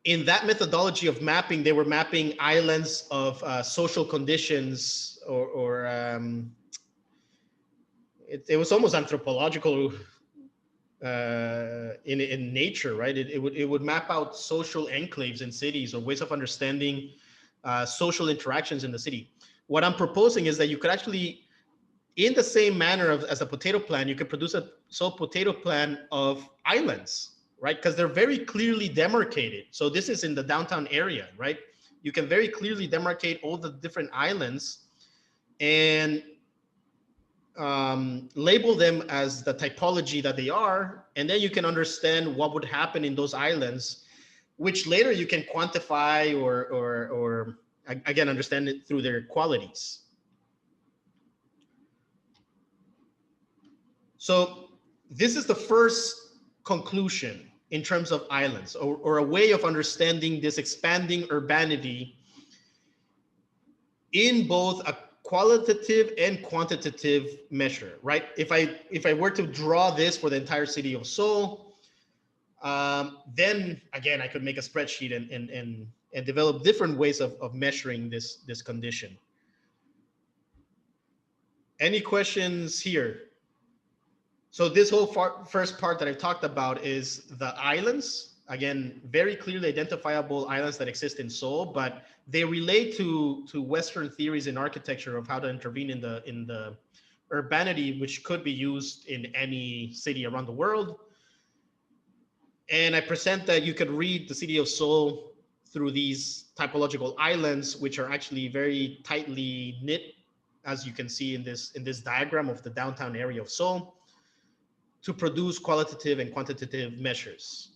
In that methodology of mapping, they were mapping islands of social conditions, or it was almost anthropological in nature, right? It would map out social enclaves in cities or ways of understanding social interactions in the city. What I'm proposing is that you could actually, in the same manner as a potato plan, you could produce a potato plan of islands, right? Because they're very clearly demarcated. So this is in the downtown area, right? You can very clearly demarcate all the different islands and label them as the typology that they are. And then you can understand what would happen in those islands, which later you can quantify or again, understand it through their qualities. So this is the first conclusion in terms of islands, or a way of understanding this expanding urbanity in both a qualitative and quantitative measure, right? If I were to draw this for the entire city of Seoul, then again, I could make a spreadsheet and develop different ways of measuring this condition. Any questions here? So this whole first part that I've talked about is the islands. Again, very clearly identifiable islands that exist in Seoul, but they relate to Western theories in architecture of how to intervene in the urbanity, which could be used in any city around the world. And I present that you could read the city of Seoul through these typological islands, which are actually very tightly knit, as you can see in this diagram of the downtown area of Seoul, to produce qualitative and quantitative measures.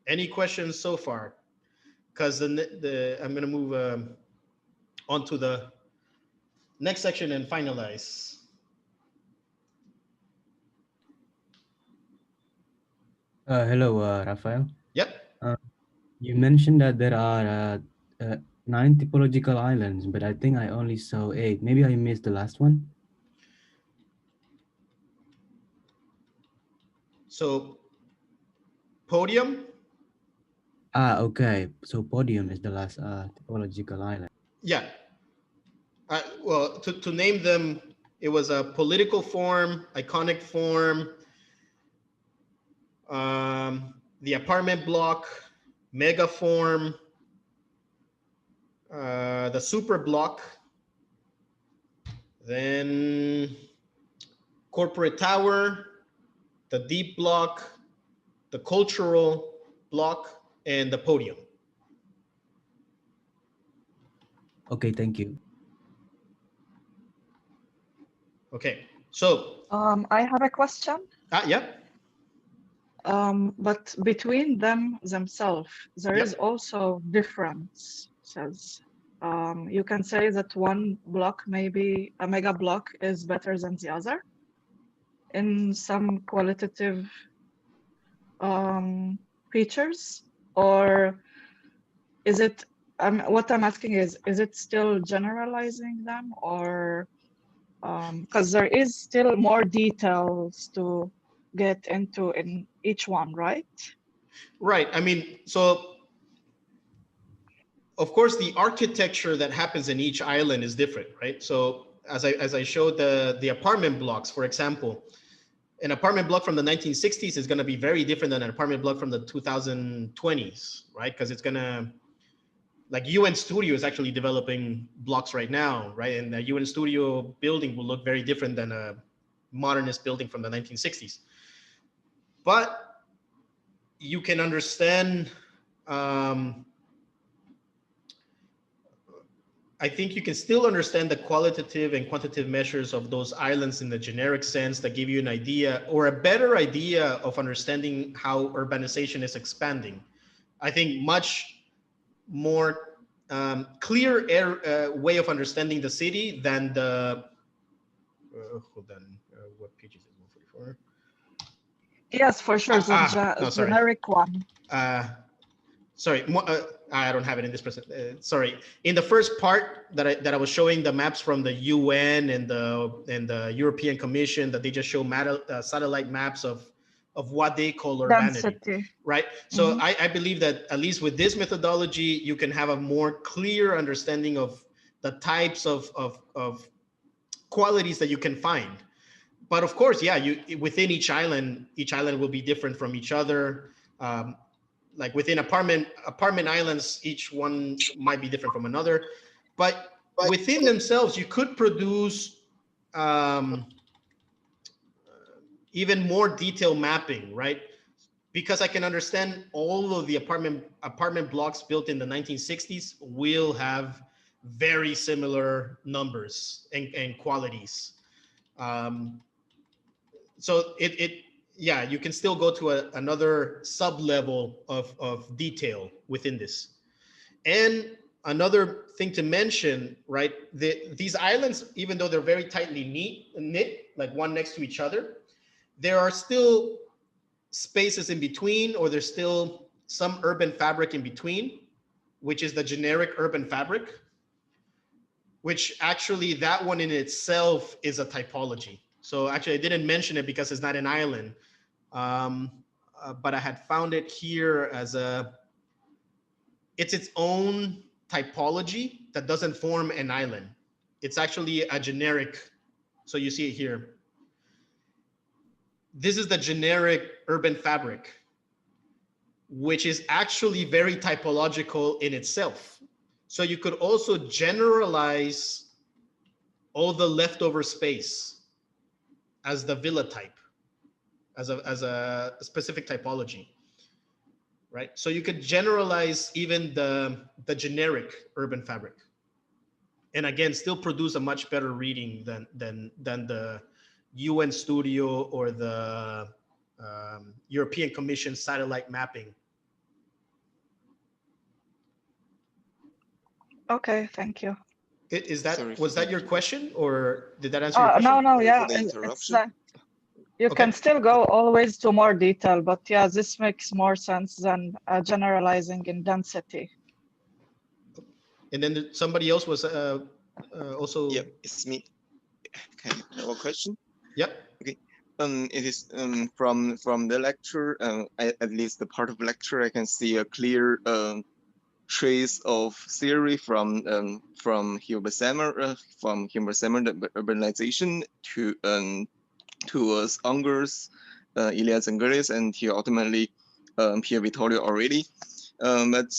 Any questions so far? Because I'm going to move on to the next section and finalize. Hello, Rafael. Yep. You mentioned that there are 9 typological islands, but I think I only saw 8. Maybe I missed the last one. So Podium. Okay. So Podium is the last typological island. Yeah. Well, to name them, it was a political form, iconic form, the apartment block, Megaform, the super block, then corporate tower, the deep block, the cultural block, and the podium. Okay, thank you. Okay, so I have a question. yeah. But between them themselves, there Yep. is also differences. You can say that one block, maybe a mega block, is better than the other in some qualitative features, or is it? What I'm asking is it still generalizing them, or because there is still more details to get into in each one, right? Right. I mean, so of course the architecture that happens in each island is different, right? So as I showed the apartment blocks, for example, an apartment block from the 1960s is going to be very different than an apartment block from the 2020s, right? Because it's going to, like UN Studio is actually developing blocks right now, right? And the UN Studio building will look very different than a modernist building from the 1960s. But you can understand, I think you can still understand the qualitative and quantitative measures of those islands in the generic sense that give you an idea or a better idea of understanding how urbanization is expanding. I think much more clear way of understanding the city than the, hold on, what page is it, 144? Yes, for sure, the no, sorry. generic one. Sorry, I don't have it in this present. Sorry, in the first part that I was showing the maps from the UN and the European Commission that they just show satellite maps of what they call urbanity, density, right? So I believe that at least with this methodology, you can have a more clear understanding of the types of qualities that you can find. But of course, yeah, within each island will be different from each other. Like within apartment islands, each one might be different from another, but within themselves, you could produce even more detailed mapping, right? Because I can understand all of the apartment blocks built in the 1960s will have very similar numbers and qualities. So yeah, you can still go to another sub-level of detail within this. And another thing to mention, right? These islands, even though they're very tightly knit, like one next to each other, there are still spaces in between, or there's still some urban fabric in between, which is the generic urban fabric, which actually that one in itself is a typology. So actually I didn't mention it because it's not an island, but I had found it here as it's its own typology that doesn't form an island. It's actually a generic, so you see it here. This is the generic urban fabric, which is actually very typological in itself. So you could also generalize all the leftover space as the villa type, as a specific typology, right? So you could generalize even the generic urban fabric, and again, still produce a much better reading than the UN Studio or the European Commission satellite mapping. Okay, thank you. Was that your question, or did that answer your question? No, yeah, you Okay. can still go always to more detail, but yeah, this makes more sense than generalizing in density. And then somebody else was also. Yep, it's me. Okay, one question. Yep. Okay. It is from the lecture. At least the part of the lecture, I can see a clear trace of theory from Hilbert Sammer, the urbanization towards Ungers, Elias Angelis, and he ultimately Pier Vittorio already. But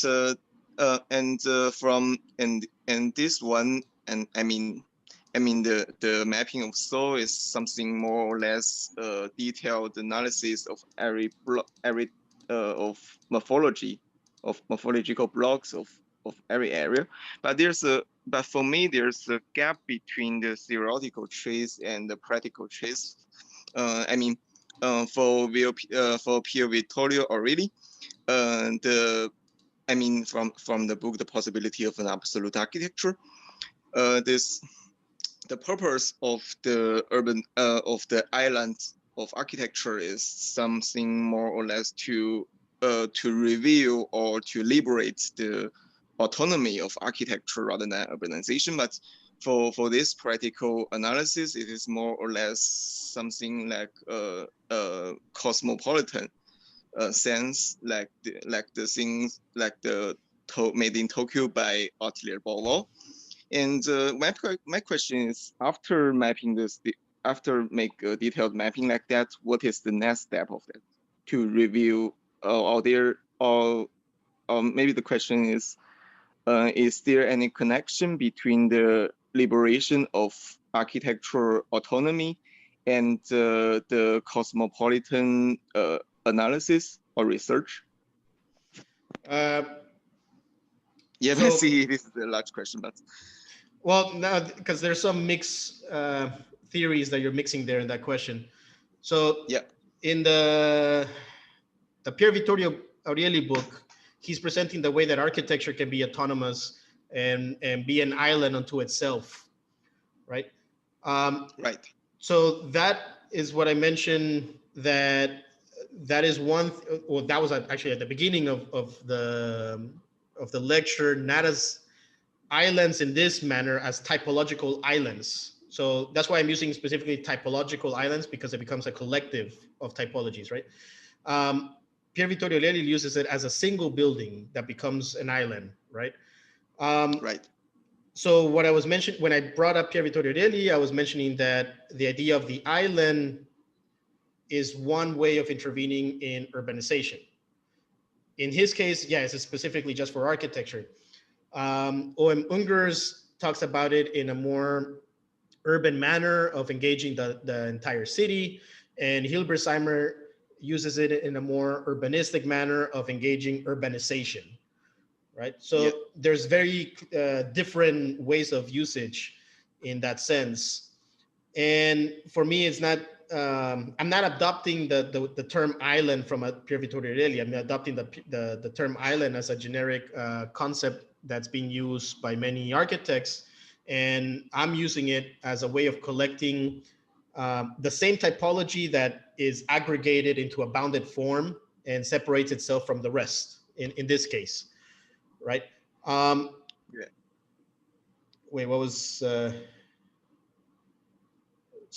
this one, and I mean the mapping of Seoul is something more or less detailed analysis of every block, of morphological blocks of every area. But for me there's a gap between the theoretical trace and the practical trace. For Pier Vittorio already, from the book The Possibility of an Absolute Architecture, the purpose of the island of architecture is something more or less to reveal or to liberate the autonomy of architecture rather than urbanization. But for this practical analysis, it is more or less something like a cosmopolitan sense, like the things like the made in Tokyo by Atelier Bauwau. And my question is, after mapping this, after make a detailed mapping like that, what is the next step of that to review? Maybe the question is there any connection between the liberation of architectural autonomy and the cosmopolitan analysis or research? Let's see. This is a large question, but well, now because there's some mixed theories that you're mixing there in that question. So yeah, in the Pier Vittorio Aureli book, he's presenting the way that architecture can be autonomous and be an island unto itself, right? Right. So that is what I mentioned, that is one, well, that was actually at the beginning of the lecture, not as islands in this manner, as typological islands. So that's why I'm using specifically typological islands, because it becomes a collective of typologies, right? Pier Vittorio Aureli uses it as a single building that becomes an island, right? Right. So what I was mentioning, when I brought up Pier Vittorio Aureli, I was mentioning that the idea of the island is one way of intervening in urbanization. In his case, yes, it's specifically just for architecture. O.M. Ungers talks about it in a more urban manner of engaging the entire city, and Hilbersheimer uses it in a more urbanistic manner of engaging urbanization, right? So there's very different ways of usage in that sense. And for me, it's not, I'm not adopting the term island from a Pier Vittorio Aureli. I'm adopting the term island as a generic concept that's being used by many architects. And I'm using it as a way of collecting the same typology that is aggregated into a bounded form and separates itself from the rest in this case, right? Wait, what was, so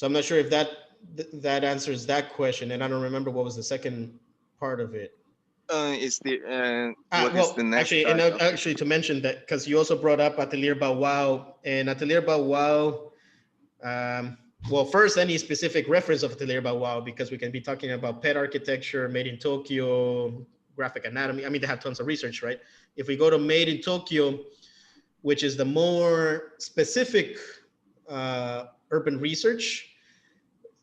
I'm not sure if that answers that question, and I don't remember what was the second part of it. Is the next? Actually, and actually to mention that, because you also brought up Atelier Bauwau, and Atelier Bauwau, well, first, any specific reference of Atelier Bauwau, because we can be talking about pet architecture, made in Tokyo, graphic anatomy. I mean, they have tons of research, right? If we go to Made in Tokyo, which is the more specific urban research,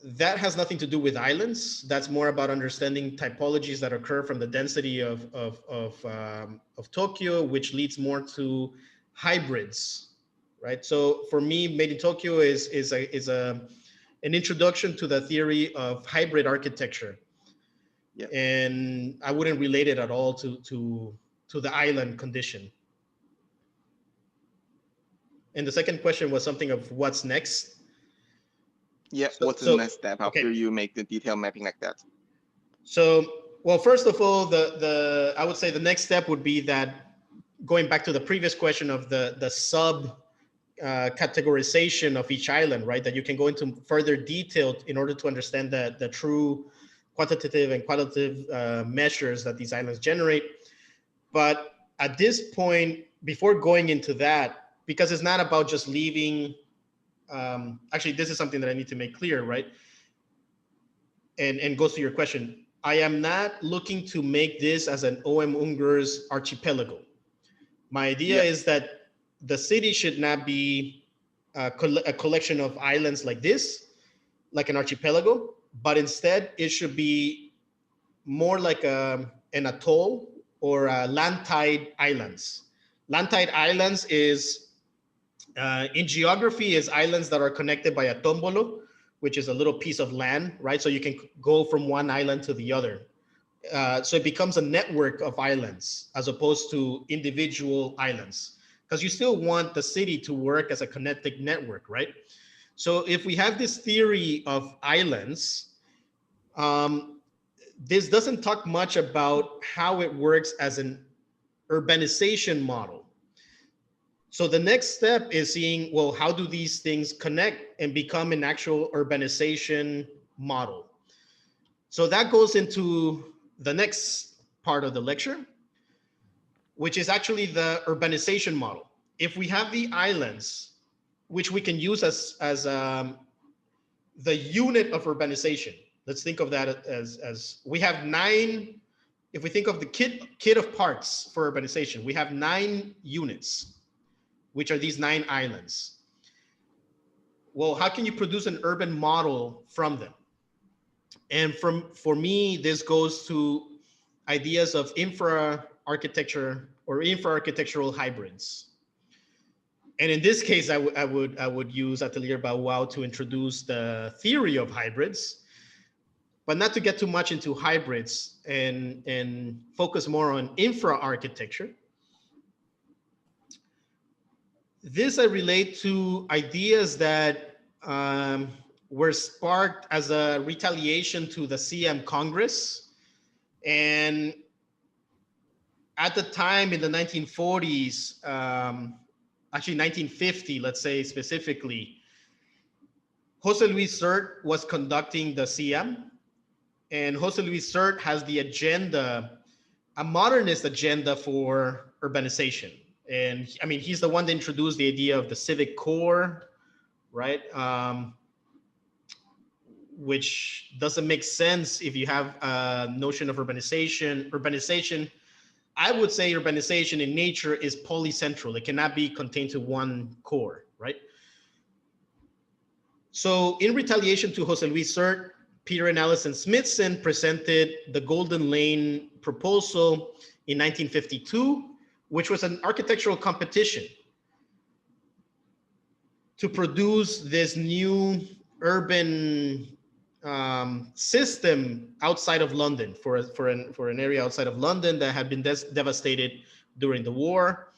that has nothing to do with islands. That's more about understanding typologies that occur from the density of Tokyo, which leads more to hybrids, right? So for me, Made in Tokyo is an introduction to the theory of hybrid architecture. Yeah. And I wouldn't relate it at all to the island condition. And the second question was something of what's next. Yeah, what's the next step after you make the detailed mapping like that? So, well, first of all, I would say the next step would be that, going back to the previous question of the sub categorization of each island, right? That you can go into further detail in order to understand the true quantitative and qualitative measures that these islands generate. But at this point, before going into that, because it's not about just leaving, actually, this is something that I need to make clear, right? And goes to your question. I am not looking to make this as an O.M. Unger's archipelago. My idea is that the city should not be a collection of islands like this, like an archipelago, but instead it should be more like an atoll or land-tied islands. Land-tied islands is, in geography, is islands that are connected by a tombolo, which is a little piece of land, right? So you can go from one island to the other. So it becomes a network of islands as opposed to individual islands, because you still want the city to work as a connected network, right? So if we have this theory of islands, this doesn't talk much about how it works as an urbanization model. So the next step is seeing, well, how do these things connect and become an actual urbanization model? So that goes into the next part of the lecture, which is actually the urbanization model. If we have the islands, which we can use as the unit of urbanization, let's think of that as we have 9, if we think of the kit of parts for urbanization, we have 9 units, which are these 9 islands. Well, how can you produce an urban model from them? And for me, this goes to ideas of infra-architecture or infra-architectural hybrids. And in this case, I would use Atelier Bauau to introduce the theory of hybrids, but not to get too much into hybrids and focus more on infra-architecture. This I relate to ideas that were sparked as a retaliation to the CM Congress. And at the time in the 1940s, actually 1950, let's say specifically, Jose Luis Sert was conducting the CM. And Jose Luis Sert has the agenda, a modernist agenda for urbanization. And I mean, he's the one that introduced the idea of the civic core, right? Which doesn't make sense if you have a notion of urbanization. Urbanization, I would say urbanization in nature is polycentral. It cannot be contained to one core, right? So in retaliation to Jose Luis Sert, Peter and Alison Smithson presented the Golden Lane proposal in 1952, which was an architectural competition to produce this new urban system outside of London for an area outside of London that had been devastated during the war.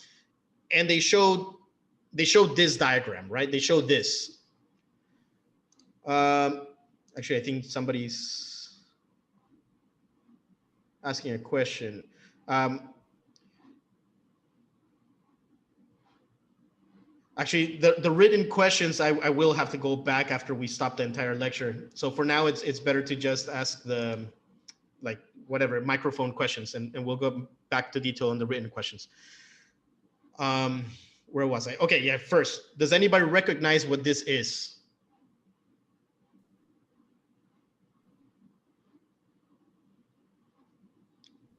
And they showed this diagram, right? They showed this. Actually, I think somebody's asking a question. Actually, the written questions, I will have to go back after we stop the entire lecture. So for now, it's better to just ask the, like, whatever, microphone questions, and we'll go back to detail on the written questions. Where was I? Okay, yeah, first, does anybody recognize what this is?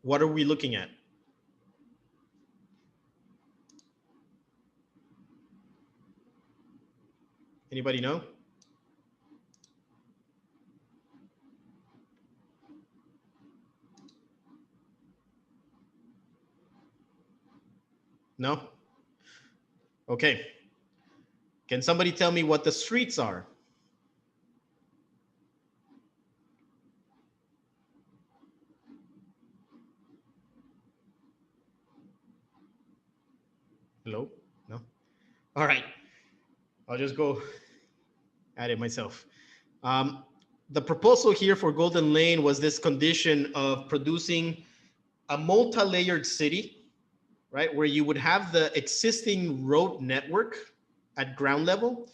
What are we looking at? Anybody know? No? Okay. Can somebody tell me what the streets are? Hello? No? All right. I'll just go at it myself. The proposal here for Golden Lane was this condition of producing a multi-layered city, right? Where you would have the existing road network at ground level,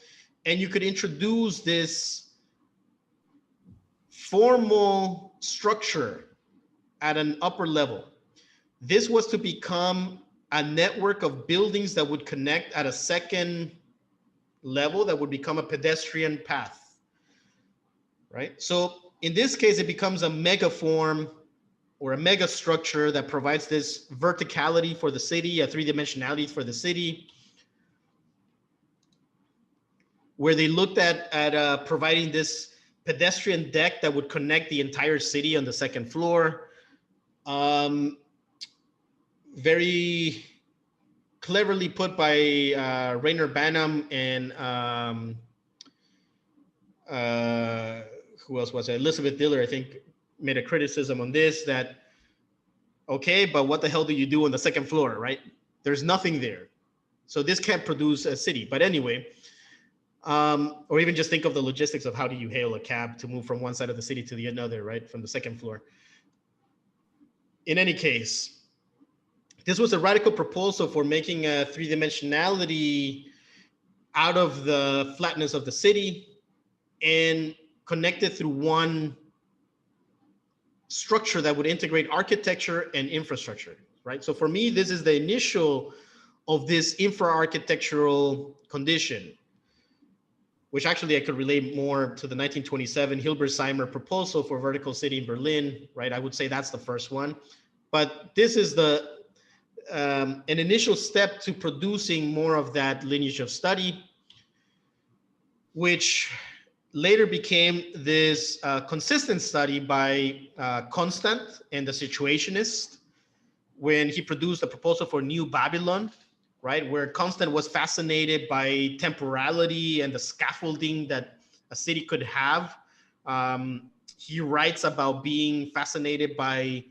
and you could introduce this formal structure at an upper level. This was to become a network of buildings that would connect at a second level that would become a pedestrian path, right? So in this case, it becomes a megaform or a mega structure that provides this verticality for the city, a three-dimensionality for the city, where they looked at providing this pedestrian deck that would connect the entire city on the second floor. Very cleverly put by Rainer Banham and who else was it? Elizabeth Diller, I think, made a criticism on this that, okay, but what the hell do you do on the second floor, right? There's nothing there. So this can't produce a city. But anyway, or even just think of the logistics of how do you hail a cab to move from one side of the city to the another, right? From the second floor. In any case, this was a radical proposal for making a three-dimensionality out of the flatness of the city and connected through one structure that would integrate architecture and infrastructure, right? So for me, this is the initial of this infra-architectural condition, which actually I could relate more to the 1927 Hilberseimer proposal for vertical city in Berlin, right? I would say that's the first one. But this is the an initial step to producing more of that lineage of study, which later became this consistent study by Constant and the Situationist when he produced a proposal for New Babylon, right? Where Constant was fascinated by temporality and the scaffolding that a city could have. He writes about being fascinated by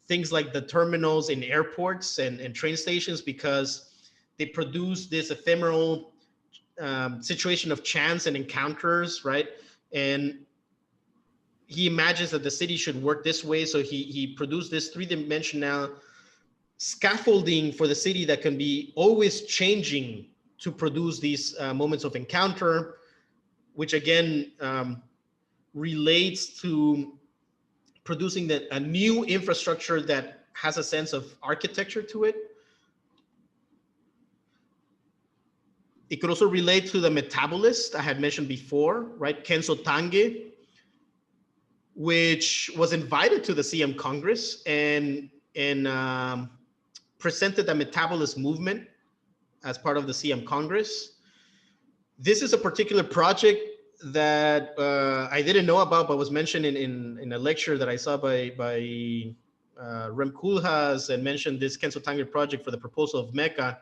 things like the terminals in airports and train stations because they produce this ephemeral situation of chance and encounters, right? And he imagines that the city should work this way. So he produced this three-dimensional scaffolding for the city that can be always changing to produce these moments of encounter, which again relates to producing a new infrastructure that has a sense of architecture to it. It could also relate to the metabolist I had mentioned before, right? Kenzo Tange, which was invited to the CM Congress and presented the metabolist movement as part of the CM Congress. This is a particular project that I didn't know about, but was mentioned in a lecture that I saw by Rem Koolhaas, and mentioned this Kenzo Tange project for the proposal of Mecca,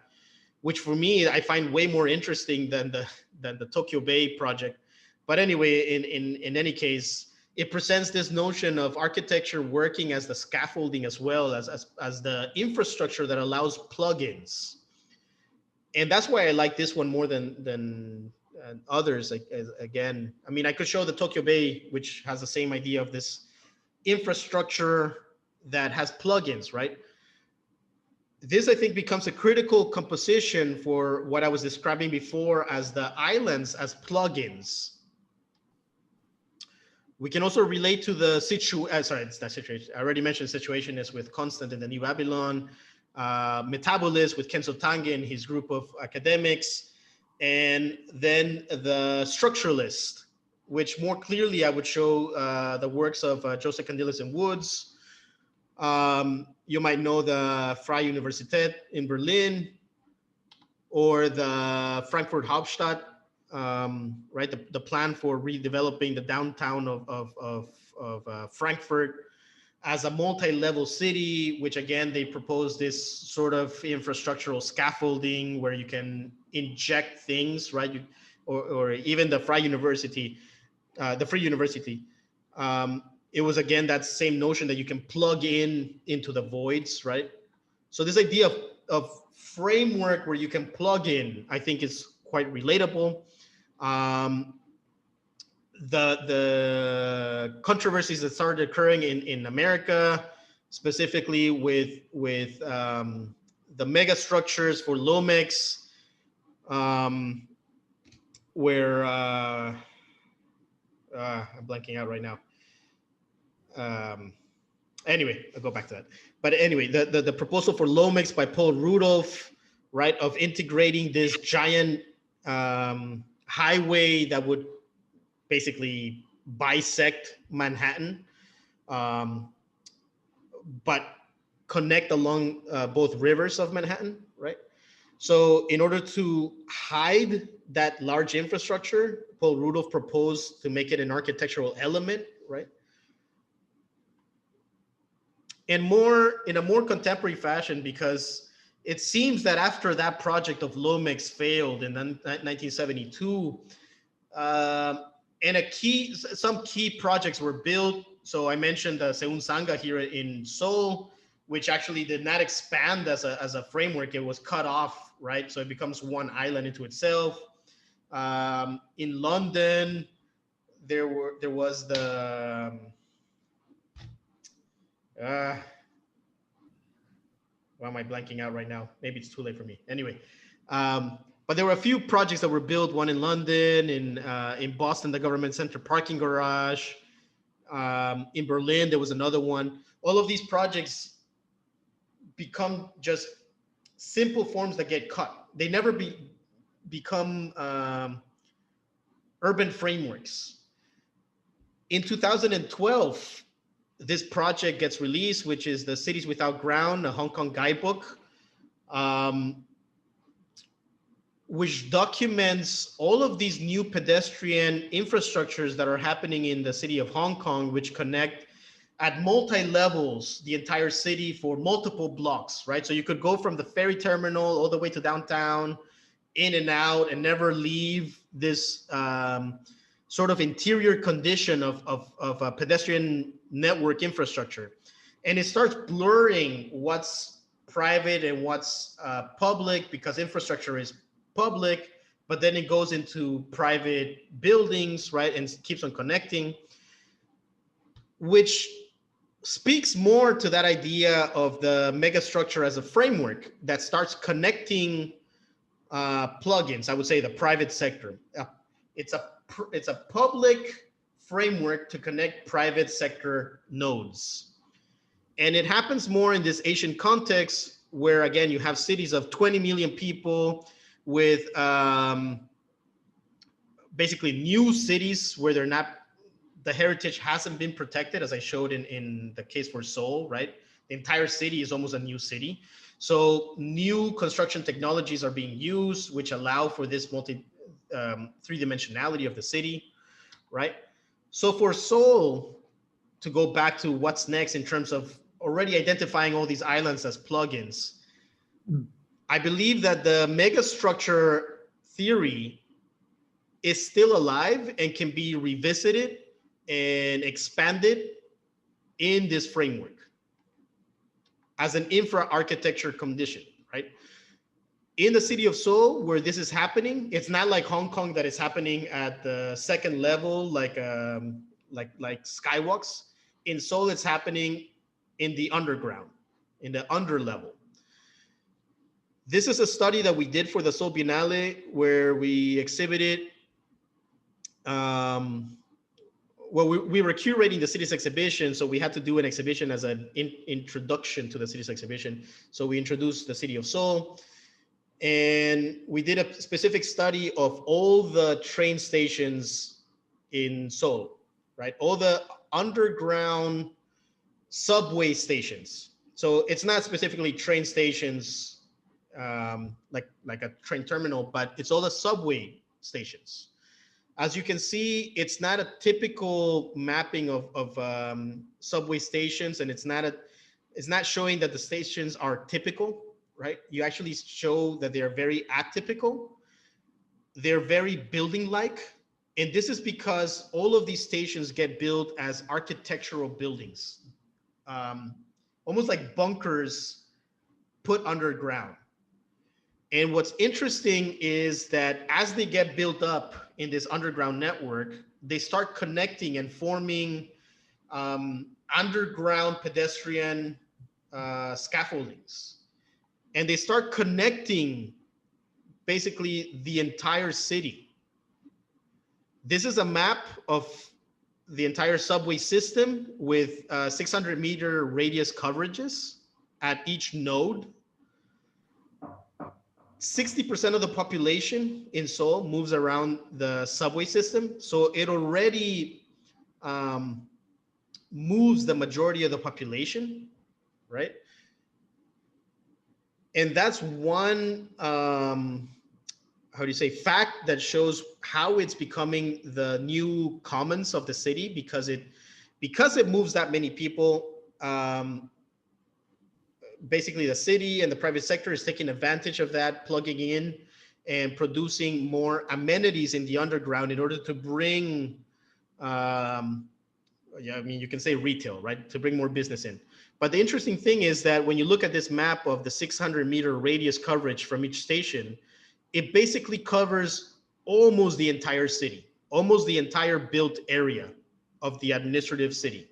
which for me, I find way more interesting than the Tokyo Bay project. But anyway, in any case, it presents this notion of architecture working as the scaffolding as well as the infrastructure that allows plugins. And that's why I like this one more than others. Again, I mean, I could show the Tokyo Bay, which has the same idea of this infrastructure that has plugins, right? This, I think, becomes a critical composition for what I was describing before as the islands as plugins. We can also relate to the it's not situation. I already mentioned Situationist with Constant in the New Babylon, Metabolist with Kenzo Tange and his group of academics, and then the Structuralist, which more clearly I would show the works of Joseph Candelas and Woods. You might know the Freie Universität in Berlin or the Frankfurt Hauptstadt, right? The plan for redeveloping the downtown of Frankfurt as a multi-level city, which again, they propose this sort of infrastructural scaffolding where you can inject things, right? Or even the Freie University, the Free University. It was again that same notion that you can plug into the voids, right? So this idea of framework where you can plug in, I think is quite relatable. The controversies that started occurring in America, specifically with the mega structures for Lomex, where I'm blanking out right now. Anyway, I'll go back to that. But anyway, the proposal for Lomex by Paul Rudolph, right, of integrating this giant highway that would basically bisect Manhattan, but connect along both rivers of Manhattan, right? So in order to hide that large infrastructure, Paul Rudolph proposed to make it an architectural element, right? And in a more contemporary fashion, because it seems that after that project of Lomex failed in 1972, and some key projects were built. So I mentioned the Seoul Sanga here in Seoul, which actually did not expand as a framework. It was cut off, right? So it becomes one island into itself. In London, there was the why am I blanking out right now? Maybe it's too late for me. Anyway, but there were a few projects that were built. One in London, in Boston, the Government Center parking garage. In Berlin, there was another one. All of these projects become just simple forms that get cut. They never become urban frameworks. In 2012, this project gets released, which is the Cities Without Ground, a Hong Kong guidebook, which documents all of these new pedestrian infrastructures that are happening in the city of Hong Kong, which connect at multi-levels the entire city for multiple blocks, right? So you could go from the ferry terminal all the way to downtown, in and out, and never leave this sort of interior condition of a pedestrian network infrastructure. And it starts blurring what's private and what's public, because infrastructure is public, but then it goes into private buildings, right? And keeps on connecting, which speaks more to that idea of the megastructure as a framework that starts connecting plugins. I would say the private sector. It's a public framework to connect private sector nodes. And it happens more in this Asian context where, again, you have cities of 20 million people with basically new cities where the heritage hasn't been protected, as I showed in the case for Seoul, right? The entire city is almost a new city. So new construction technologies are being used, which allow for this three-dimensionality of the city, right? So for Seoul, to go back to what's next in terms of already identifying all these islands as plugins, I believe that the megastructure theory is still alive and can be revisited and expanded in this framework as an infra-architecture condition, right? In the city of Seoul, where this is happening, it's not like Hong Kong that is happening at the second level, like skywalks. In Seoul, it's happening in the underground, in the underlevel. This is a study that we did for the Seoul Biennale, where we exhibited. Well, we were curating the city's exhibition, so we had to do an exhibition as an introduction to the city's exhibition. So we introduced the city of Seoul, and we did a specific study of all the train stations in Seoul, right? All the underground subway stations. So it's not specifically train stations like a train terminal, but it's all the subway stations. As you can see, it's not a typical mapping of subway stations, and it's not showing that the stations are typical, right? You actually show that they're very atypical. They're very building-like, and this is because all of these stations get built as architectural buildings, almost like bunkers put underground. And what's interesting is that as they get built up in this underground network, they start connecting and forming underground pedestrian scaffoldings. And they start connecting basically the entire city. This is a map of the entire subway system with 600-meter radius coverages at each node. 60% of the population in Seoul moves around the subway system. So it already moves the majority of the population, right? And that's one, how do you say, fact that shows how it's becoming the new commons of the city, because it moves that many people. Basically, the city and the private sector is taking advantage of that, plugging in and producing more amenities in the underground in order to bring, yeah, I mean, you can say retail, right? To bring more business in. But the interesting thing is that when you look at this map of the 600-meter radius coverage from each station, it basically covers almost the entire city, almost the entire built area of the administrative city.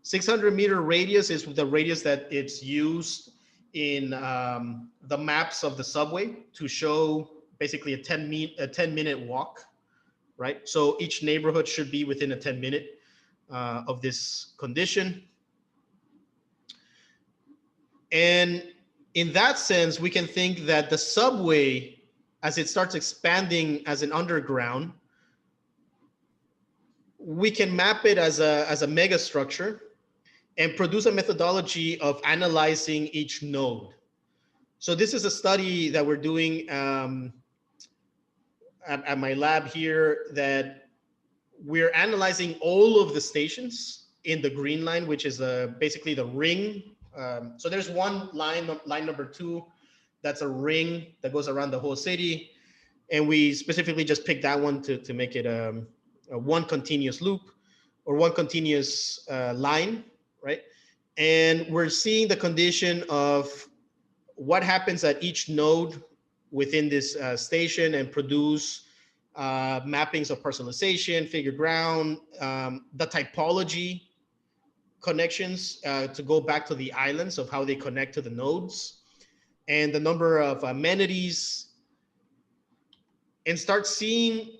600-meter radius is the radius that it's used in the maps of the subway to show basically a 10-minute walk, right? So each neighborhood should be within a 10-minute of this condition. And in that sense, we can think that the subway, as it starts expanding as an underground, we can map it as a mega structure and produce a methodology of analyzing each node. So this is a study that we're doing at my lab here, that we're analyzing all of the stations in the green line, which is basically the ring. So there's one line number 2, that's a ring that goes around the whole city. And we specifically just picked that one to make it a one continuous loop or one continuous line, right? And we're seeing the condition of what happens at each node within this station, and produce mappings of parcelization, figure ground, the typology connections to go back to the islands of how they connect to the nodes, and the number of amenities, and start seeing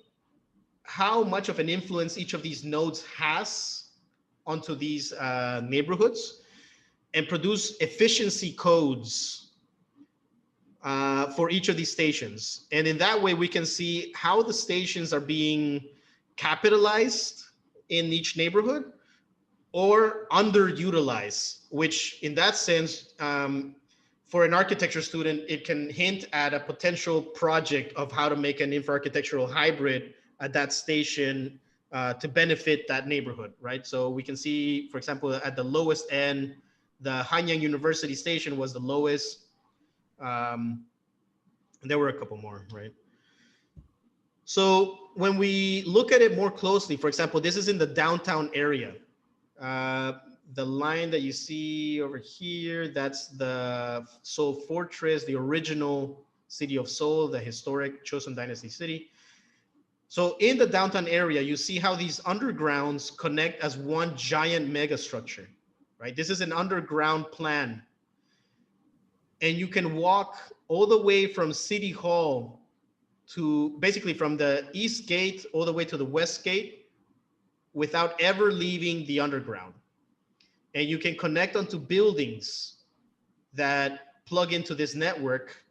how much of an influence each of these nodes has onto these neighborhoods, and produce efficiency codes for each of these stations. And in that way, we can see how the stations are being capitalized in each neighborhood or underutilized, which in that sense, for an architecture student, it can hint at a potential project of how to make an infra-architectural hybrid at that station to benefit that neighborhood, right? So we can see, for example, at the lowest end, the Hanyang University station was the lowest. And there were a couple more, right? So when we look at it more closely, for example, this is in the downtown area. The line that you see over here, that's the Seoul Fortress, the original city of Seoul, the historic Joseon Dynasty city. So in the downtown area, you see how these undergrounds connect as one giant megastructure, right? This is an underground plan. And you can walk all the way from City Hall to basically from the East Gate all the way to the West Gate without ever leaving the underground. And you can connect onto buildings that plug into this network.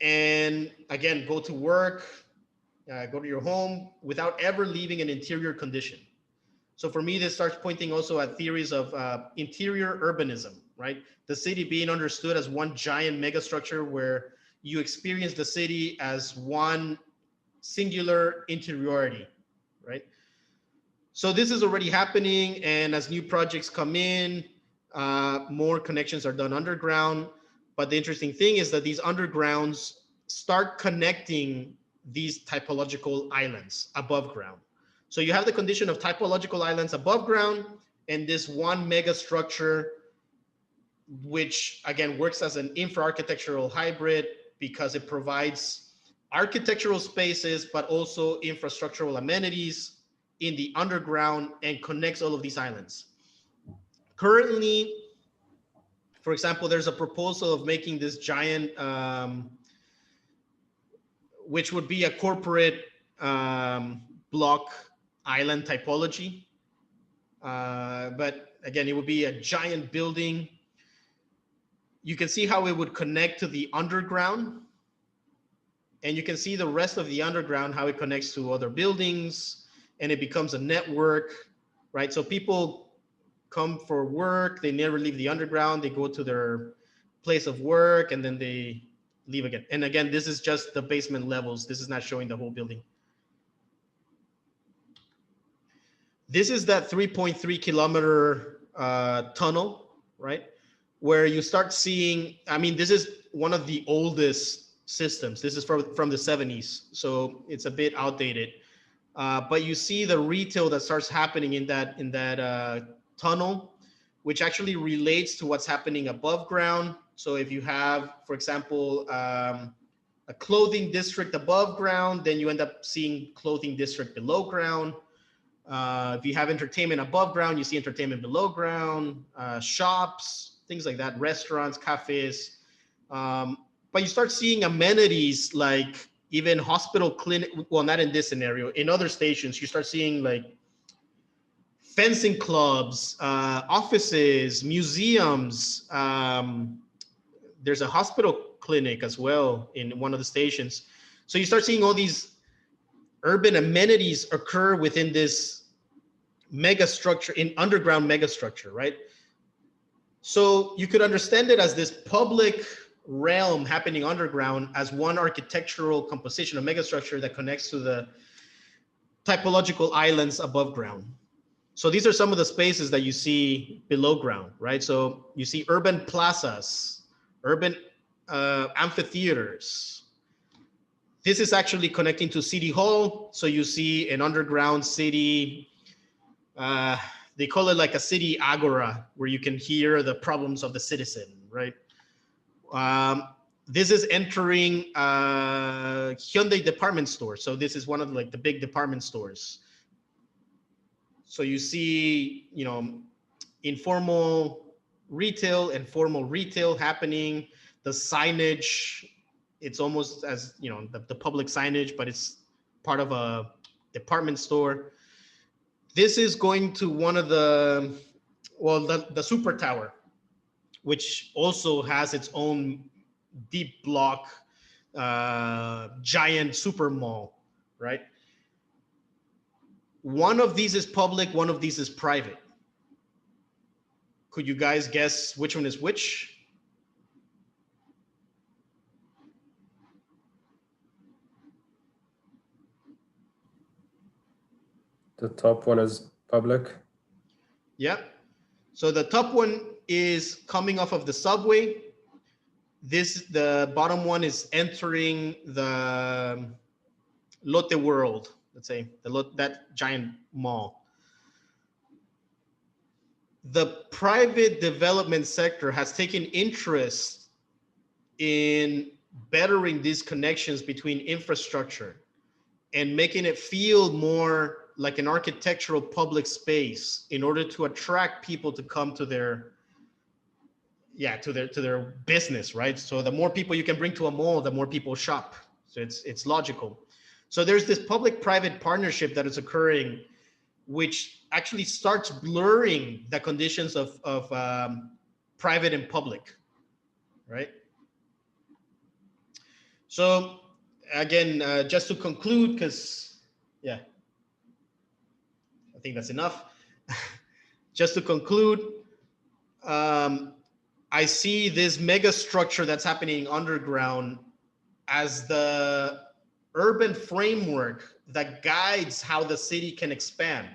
And again, go to work, go to your home without ever leaving an interior condition. So for me, this starts pointing also at theories of interior urbanism, right? The city being understood as one giant megastructure where you experience the city as one singular interiority, right? So this is already happening, and as new projects come in, more connections are done underground. But the interesting thing is that these undergrounds start connecting these typological islands above ground. So you have the condition of typological islands above ground and this one mega structure, which again works as an infra-architectural hybrid because it provides architectural spaces, but also infrastructural amenities in the underground and connects all of these islands. Currently, for example, there's a proposal of making this giant, which would be a corporate block island typology. But again, it would be a giant building. You can see how it would connect to the underground. And you can see the rest of the underground, how it connects to other buildings, and it becomes a network, right? So people come for work, they never leave the underground, they go to their place of work, and then they leave again. And again, this is just the basement levels. This is not showing the whole building. This is that 3.3 kilometer tunnel, right? Where you start seeing, I mean, this is one of the oldest systems. This is from the 70s, so it's a bit outdated. But you see the retail that starts happening in that tunnel, which actually relates to what's happening above ground. So if you have, for example, a clothing district above ground, then you end up seeing clothing district below ground. If you have entertainment above ground, you see entertainment below ground, shops, things like that, restaurants, cafes. But you start seeing amenities like even hospital clinic, well, not in this scenario, in other stations, you start seeing like fencing clubs, offices, museums. There's a hospital clinic as well in one of the stations. So you start seeing all these urban amenities occur within this mega structure, in underground mega structure, right? So you could understand it as this public realm happening underground as one architectural composition, a megastructure that connects to the typological islands above ground. So these are some of the spaces that you see below ground, right? So you see urban plazas, urban amphitheaters. This is actually connecting to City Hall. So you see an underground city, they call it like a city agora, where you can hear the problems of the citizen, right? This is entering Hyundai department store. So this is one of like the big department stores. So you see, you know, informal retail and formal retail happening. The signage, it's almost as, you know, the public signage, but it's part of a department store. This is going to one of the, well, the super tower, which also has its own deep block, giant super mall, right? One of these is public, one of these is private. Could you guys guess which one is which? The top one is public. Yeah. So the top one is coming off of the subway. The bottom one is entering the Lotte World, let's say, that giant mall. The private development sector has taken interest in bettering these connections between infrastructure and making it feel more like an architectural public space in order to attract people to come to their business, right? So the more people you can bring to a mall, the more people shop. So it's logical. So there's this public-private partnership that is occurring, which actually starts blurring the conditions of private and public, right? So again, just to conclude, because yeah, I think that's enough. Just to conclude, I see this mega structure that's happening underground as the urban framework that guides how the city can expand,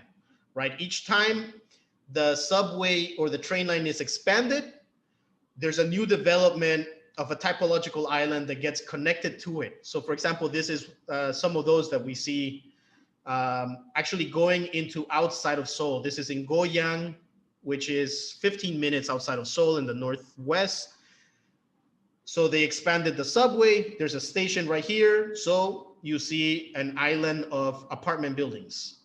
right? Each time the subway or the train line is expanded, there's a new development of a typological island that gets connected to it. So for example, this is some of those that we see actually going into outside of Seoul. This is in Goyang, which is 15 minutes outside of Seoul in the northwest. So they expanded the subway. There's a station right here. So you see an island of apartment buildings.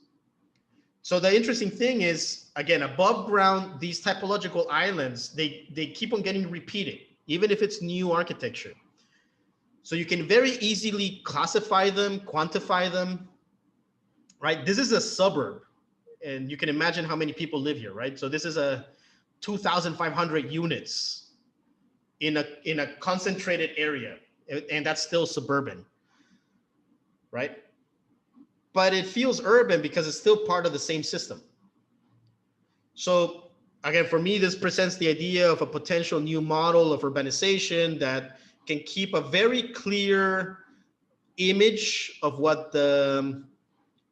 So the interesting thing is, again, above ground, these typological islands, they keep on getting repeated, even if it's new architecture. So you can very easily classify them, quantify them, right? This is a suburb, and you can imagine how many people live here, right? So this is a 2,500 units in a concentrated area, and that's still suburban. right? But it feels urban because it's still part of the same system. So again, for me, this presents the idea of a potential new model of urbanization that can keep a very clear image of what the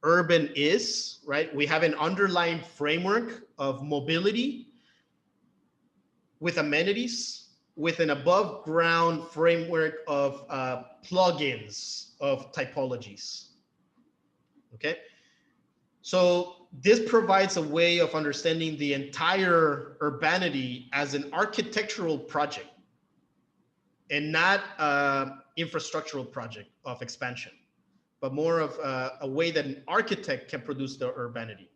urban is, right? We have an underlying framework of mobility with amenities, with an above ground framework of plugins of typologies. Okay, so this provides a way of understanding the entire urbanity as an architectural project and not an infrastructural project of expansion, but more of a way that an architect can produce the urbanity.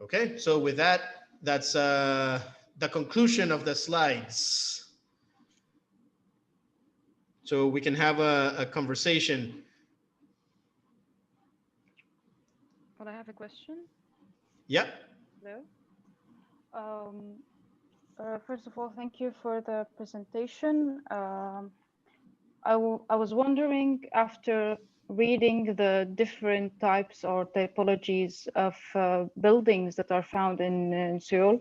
Okay, so with that, that's the conclusion of the slides. So we can have a conversation. But I have a question. Yeah. Hello. First of all, thank you for the presentation. I was wondering, after reading the different types or typologies of buildings that are found in Seoul,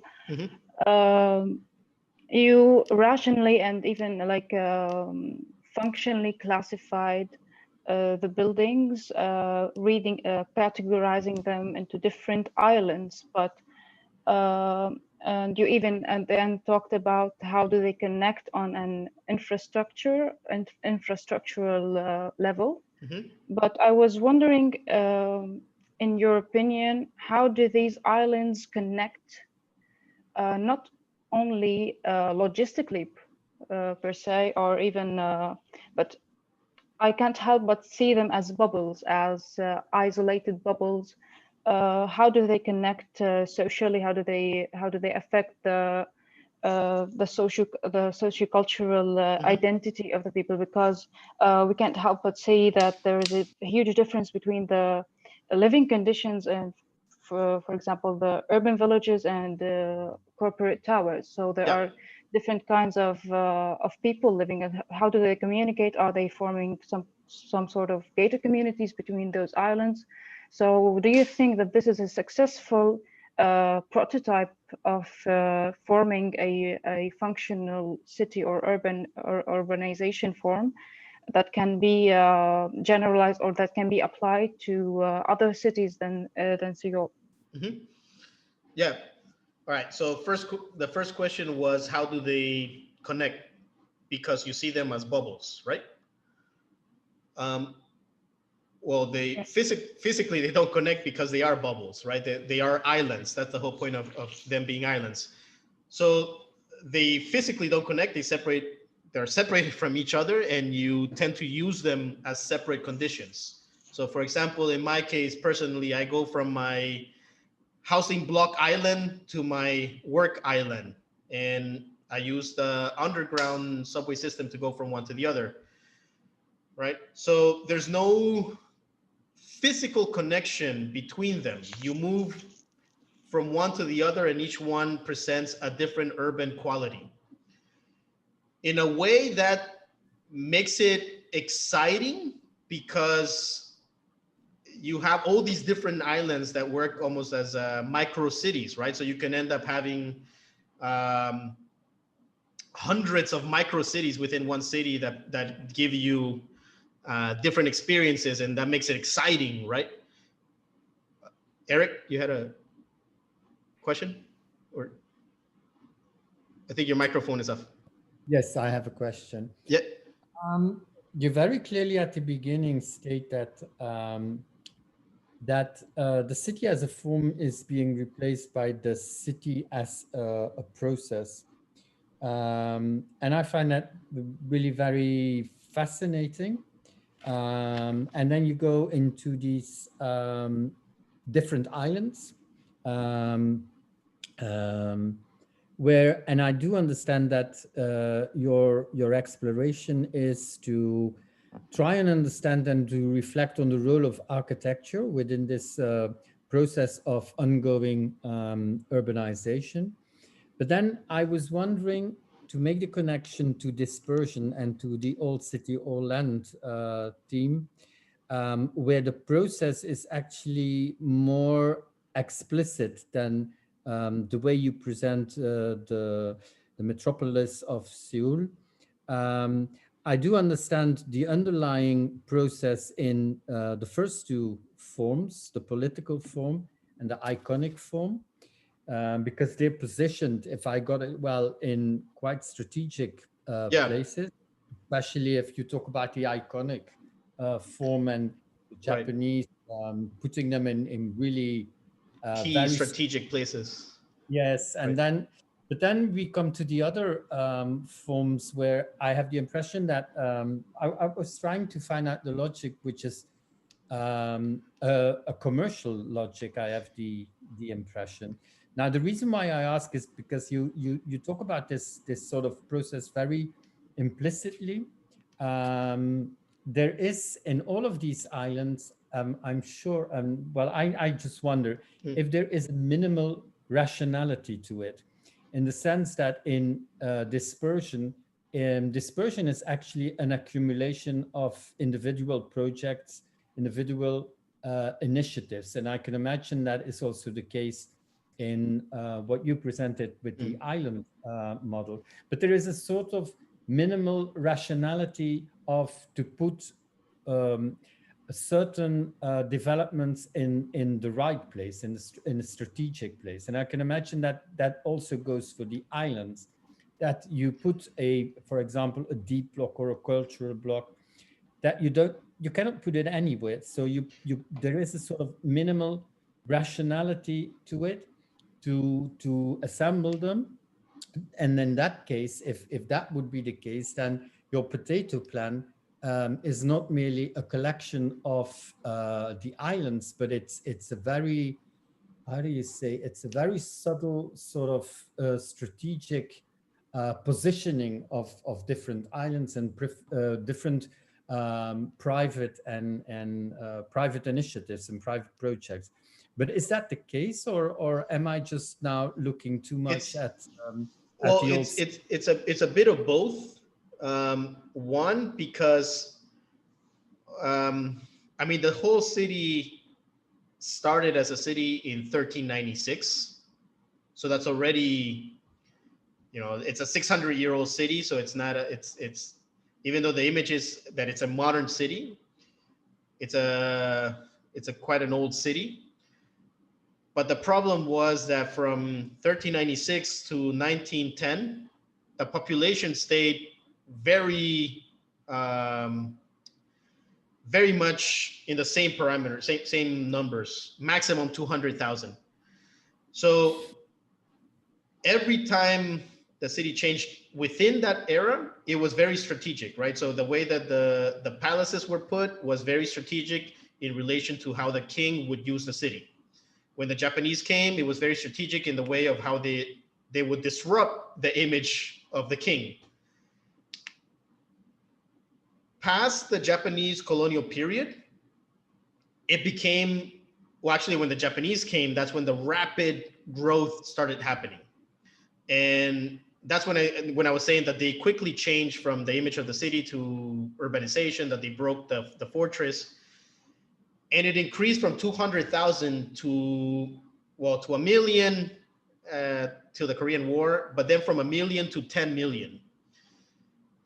you rationally and even like functionally classified the buildings, categorizing them into different islands, but and you even and then talked about how do they connect on an infrastructural level. But I was wondering, in your opinion, how do these islands connect, not only logistically per se, or even, but I can't help but see them as bubbles, as isolated bubbles. How do they connect socially? How do they affect the sociocultural identity of the people? Because we can't help but see that there is a huge difference between the living conditions and, for example, the urban villages and the corporate towers. So there are different kinds of people living. And how do they communicate? Are they forming some sort of gated communities between those islands? So do you think that this is a successful prototype of forming a functional city or urbanization form that can be generalized or that can be applied to other cities than Seoul? Yeah. All right. So the first question was, how do they connect? Because you see them as bubbles, right? Well, they physically they don't connect because they are bubbles, right? They are islands. That's the whole point of them being islands. So they physically don't connect. They're separated from each other, and you tend to use them as separate conditions. So for example, in my case, personally, I go from my housing block island to my work island, and I use the underground subway system to go from one to the other, right? So there's no physical connection between them. You move from one to the other, and each one presents a different urban quality. In a way that makes it exciting, because you have all these different islands that work almost as micro cities, right? So you can end up having hundreds of micro cities within one city that give you different experiences, and that makes it exciting, right? Eric, you had a question? Or I think your microphone is off. Yes, I have a question. Yeah. You very clearly at the beginning state that the city as a form is being replaced by the city as a process. And I find that really very fascinating. And then you go into these different islands where, and I do understand that your exploration is to try and understand and to reflect on the role of architecture within this process of ongoing urbanization. But then I was wondering, to make the connection to dispersion and to the all city, all land theme, where the process is actually more explicit than the way you present the metropolis of Seoul. I do understand the underlying process in the first two forms, the political form and the iconic form, because they're positioned, if I got it well, in quite strategic places, especially if you talk about the iconic form and the Japanese putting them in really key very strategic places. Yes, and then, but then we come to the other forms where I have the impression that I was trying to find out the logic, which is a commercial logic. I have the impression. Now, the reason why I ask is because you talk about this sort of process very implicitly. There is in all of these islands, I'm sure, well, I just wonder if there is a minimal rationality to it, in the sense that in dispersion is actually an accumulation of individual projects, individual initiatives. And I can imagine that is also the case in what you presented with the island model. But there is a sort of minimal rationality of to put certain developments in the right place, in a strategic place. And I can imagine that that also goes for the islands, that you put for example, a deep block or a cultural block that you cannot put it anywhere. So there is a sort of minimal rationality to it to assemble them. And in that case, if that would be the case, then your potato plan is not merely a collection of the islands, but it's a very, how do you say, it's a very subtle sort of strategic positioning of different islands and different private and private initiatives and private projects. But is that the case, or am I just now looking too much at well, it's a bit of both. One, because I mean, the whole city started as a city in 1396, so that's already, you know, it's a 600-year-old city. So it's not it's even though the image is that it's a modern city, it's a quite an old city. But the problem was that from 1396 to 1910, the population stayed very much in the same parameter, same numbers, maximum 200,000. So every time the city changed within that era, it was very strategic, right? So the way that the palaces were put was very strategic in relation to how the king would use the city. When the Japanese came, it was very strategic in the way of how they would disrupt the image of the king. Past the Japanese colonial period, it became, well, actually when the Japanese came, that's when the rapid growth started happening. And that's when I was saying that they quickly changed from the image of the city to urbanization, that they broke the fortress. And it increased from 200,000 to 1 million till the Korean War, but then from 1 million to 10 million.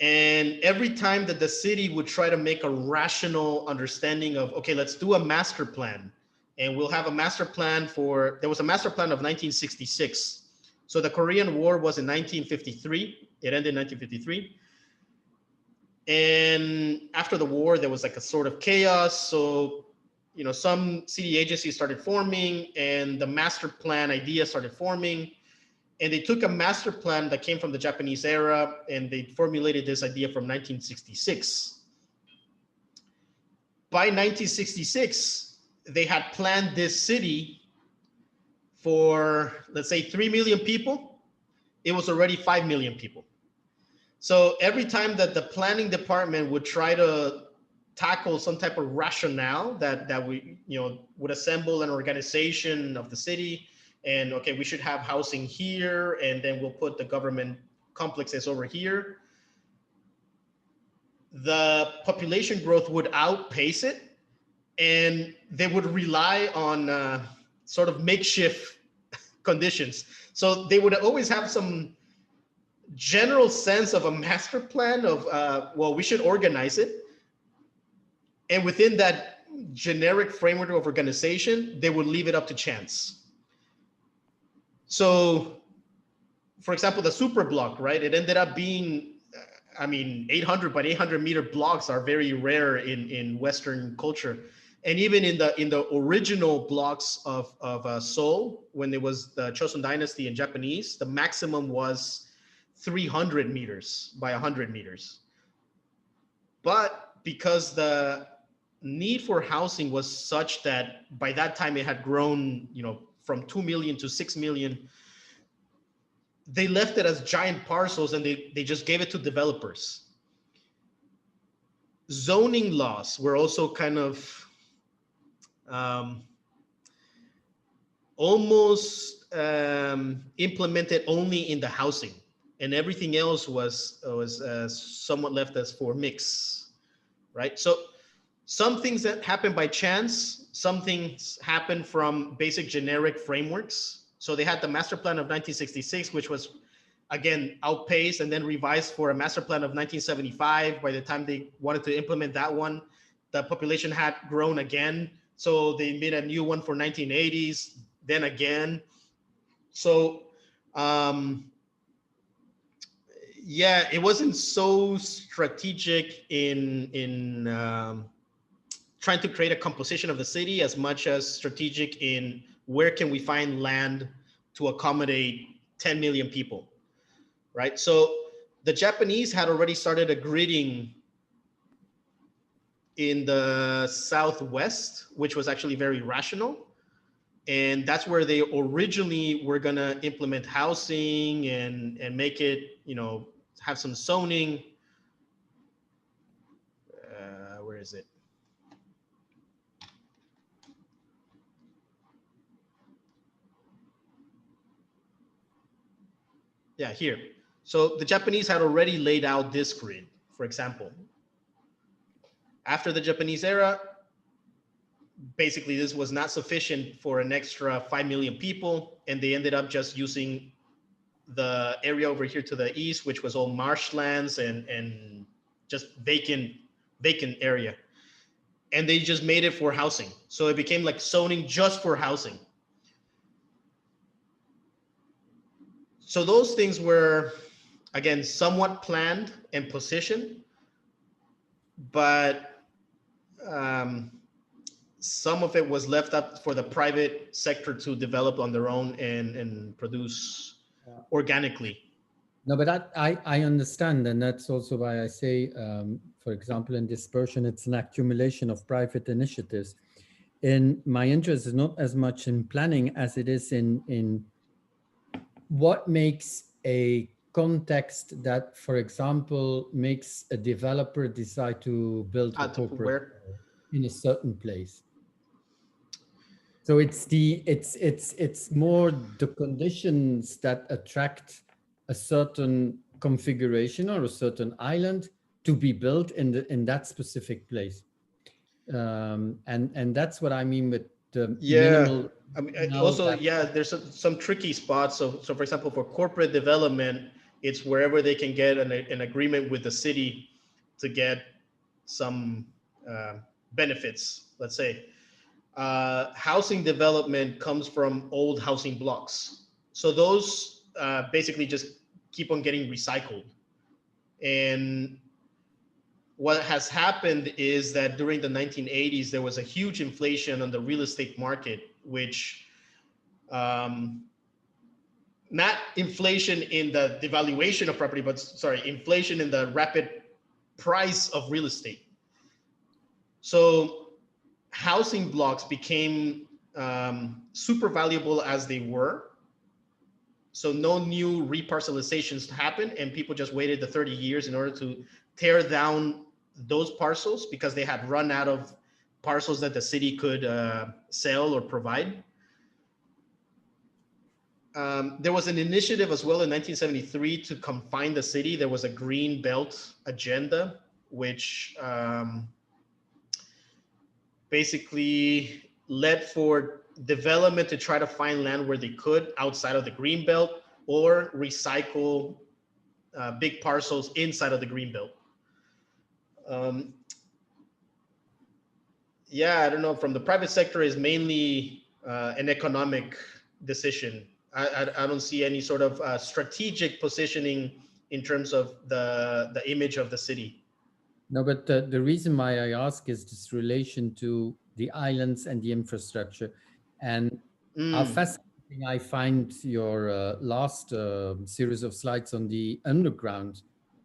And every time that the city would try to make a rational understanding of, okay, let's do a master plan. And we'll have a master plan there was a master plan of 1966. So the Korean War was in 1953. It ended in 1953. And after the war, there was like a sort of chaos. So, you know, some city agencies started forming and the master plan idea started forming. And they took a master plan that came from the Japanese era and they formulated this idea from 1966. By 1966, they had planned this city for, let's say, 3 million people. It was already 5 million people. So every time that the planning department would try to tackle some type of rationale that we, you know, would assemble an organization of the city, and okay, we should have housing here, and then we'll put the government complexes over here, the population growth would outpace it, and they would rely on sort of makeshift conditions. So they would always have some general sense of a master plan of, well, we should organize it. And within that generic framework of organization, they would leave it up to chance. So, for example, the super block, right? It ended up being, I mean, 800 by 800 meter blocks are very rare in Western culture. And even in the original blocks of Seoul, when it was the Chosun Dynasty in Japanese, the maximum was 300 meters by 100 meters. But because the need for housing was such that by that time it had grown, you know, from 2 million to 6 million, they left it as giant parcels and they just gave it to developers. Zoning laws were also kind of almost implemented only in the housing, and everything else was somewhat left as for mix, right? So some things that happen by chance, some things happen from basic generic frameworks. So they had the master plan of 1966, which was, again, outpaced and then revised for a master plan of 1975. By the time they wanted to implement that one, the population had grown again. So they made a new one for 1980s, then again. So yeah, it wasn't so strategic in trying to create a composition of the city as much as strategic in where can we find land to accommodate 10 million people, right? So the Japanese had already started a gridding in the Southwest, which was actually very rational. And that's where they originally were gonna implement housing and make it, you know, have some zoning. Where is it? Yeah, here. So the Japanese had already laid out this grid, for example. After the Japanese era, basically this was not sufficient for an extra 5 million people, and they ended up just using the area over here to the east, which was all marshlands and just vacant area. And they just made it for housing. So it became like zoning just for housing. So those things were, again, somewhat planned and positioned, but some of it was left up for the private sector to develop on their own and produce organically. No, but I understand, and that's also why I say, for example, in dispersion, it's an accumulation of private initiatives. And my interest is not as much in planning as it is in what makes a context that, for example, makes a developer decide to build a corporate in a certain place. So it's more the conditions that attract a certain configuration or a certain island to be built in that specific place. And that's what I mean with the minimal. I mean, also, yeah, there's some tricky spots. So for example, for corporate development, it's wherever they can get an agreement with the city to get some benefits, let's say. Housing development comes from old housing blocks. So those basically just keep on getting recycled. And what has happened is that during the 1980s, there was a huge inflation on the real estate market, which not inflation in the devaluation of property, but sorry, inflation in the rapid price of real estate. So housing blocks became super valuable as they were. So no new reparcelizations happened, and people just waited the 30 years in order to tear down those parcels because they had run out of parcels that the city could sell or provide. there was an initiative as well in 1973 to confine the city. There was a green belt agenda, which basically led for development to try to find land where they could outside of the green belt or recycle big parcels inside of the green belt. Yeah, I don't know. From the private sector is mainly an economic decision. I don't see any sort of strategic positioning in terms of the image of the city. No, but the reason why I ask is this relation to the islands and the infrastructure, and how fascinating I find your last series of slides on the underground.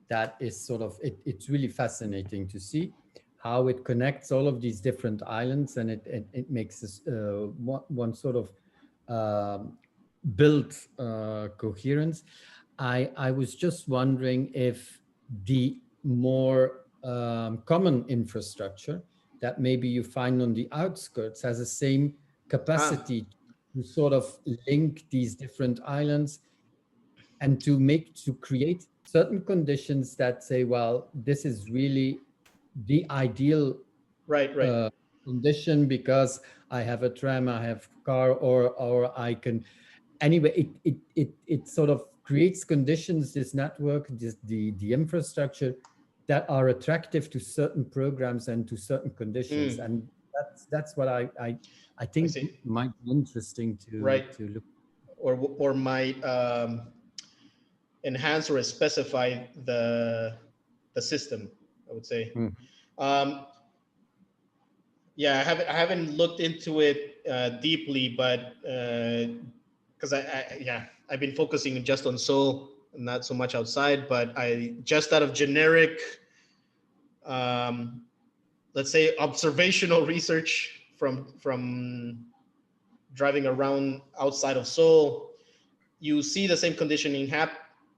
That is sort of, it's really fascinating to see how it connects all of these different islands, and it makes this one sort of built coherence. I was just wondering if the more common infrastructure that maybe you find on the outskirts has the same capacity to sort of link these different islands and to create certain conditions that say, well, this is really the ideal condition because I have a tram, I have a car, or I can, anyway, it sort of creates conditions, this network, the infrastructure, that are attractive to certain programs and to certain conditions. And that's what I think might be interesting to look. Or might enhance or specify the system, I would say. Yeah, I haven't looked into it deeply, but because I've been focusing just on Seoul, not so much outside, but I just out of generic, let's say, observational research from driving around outside of Seoul, you see the same conditioning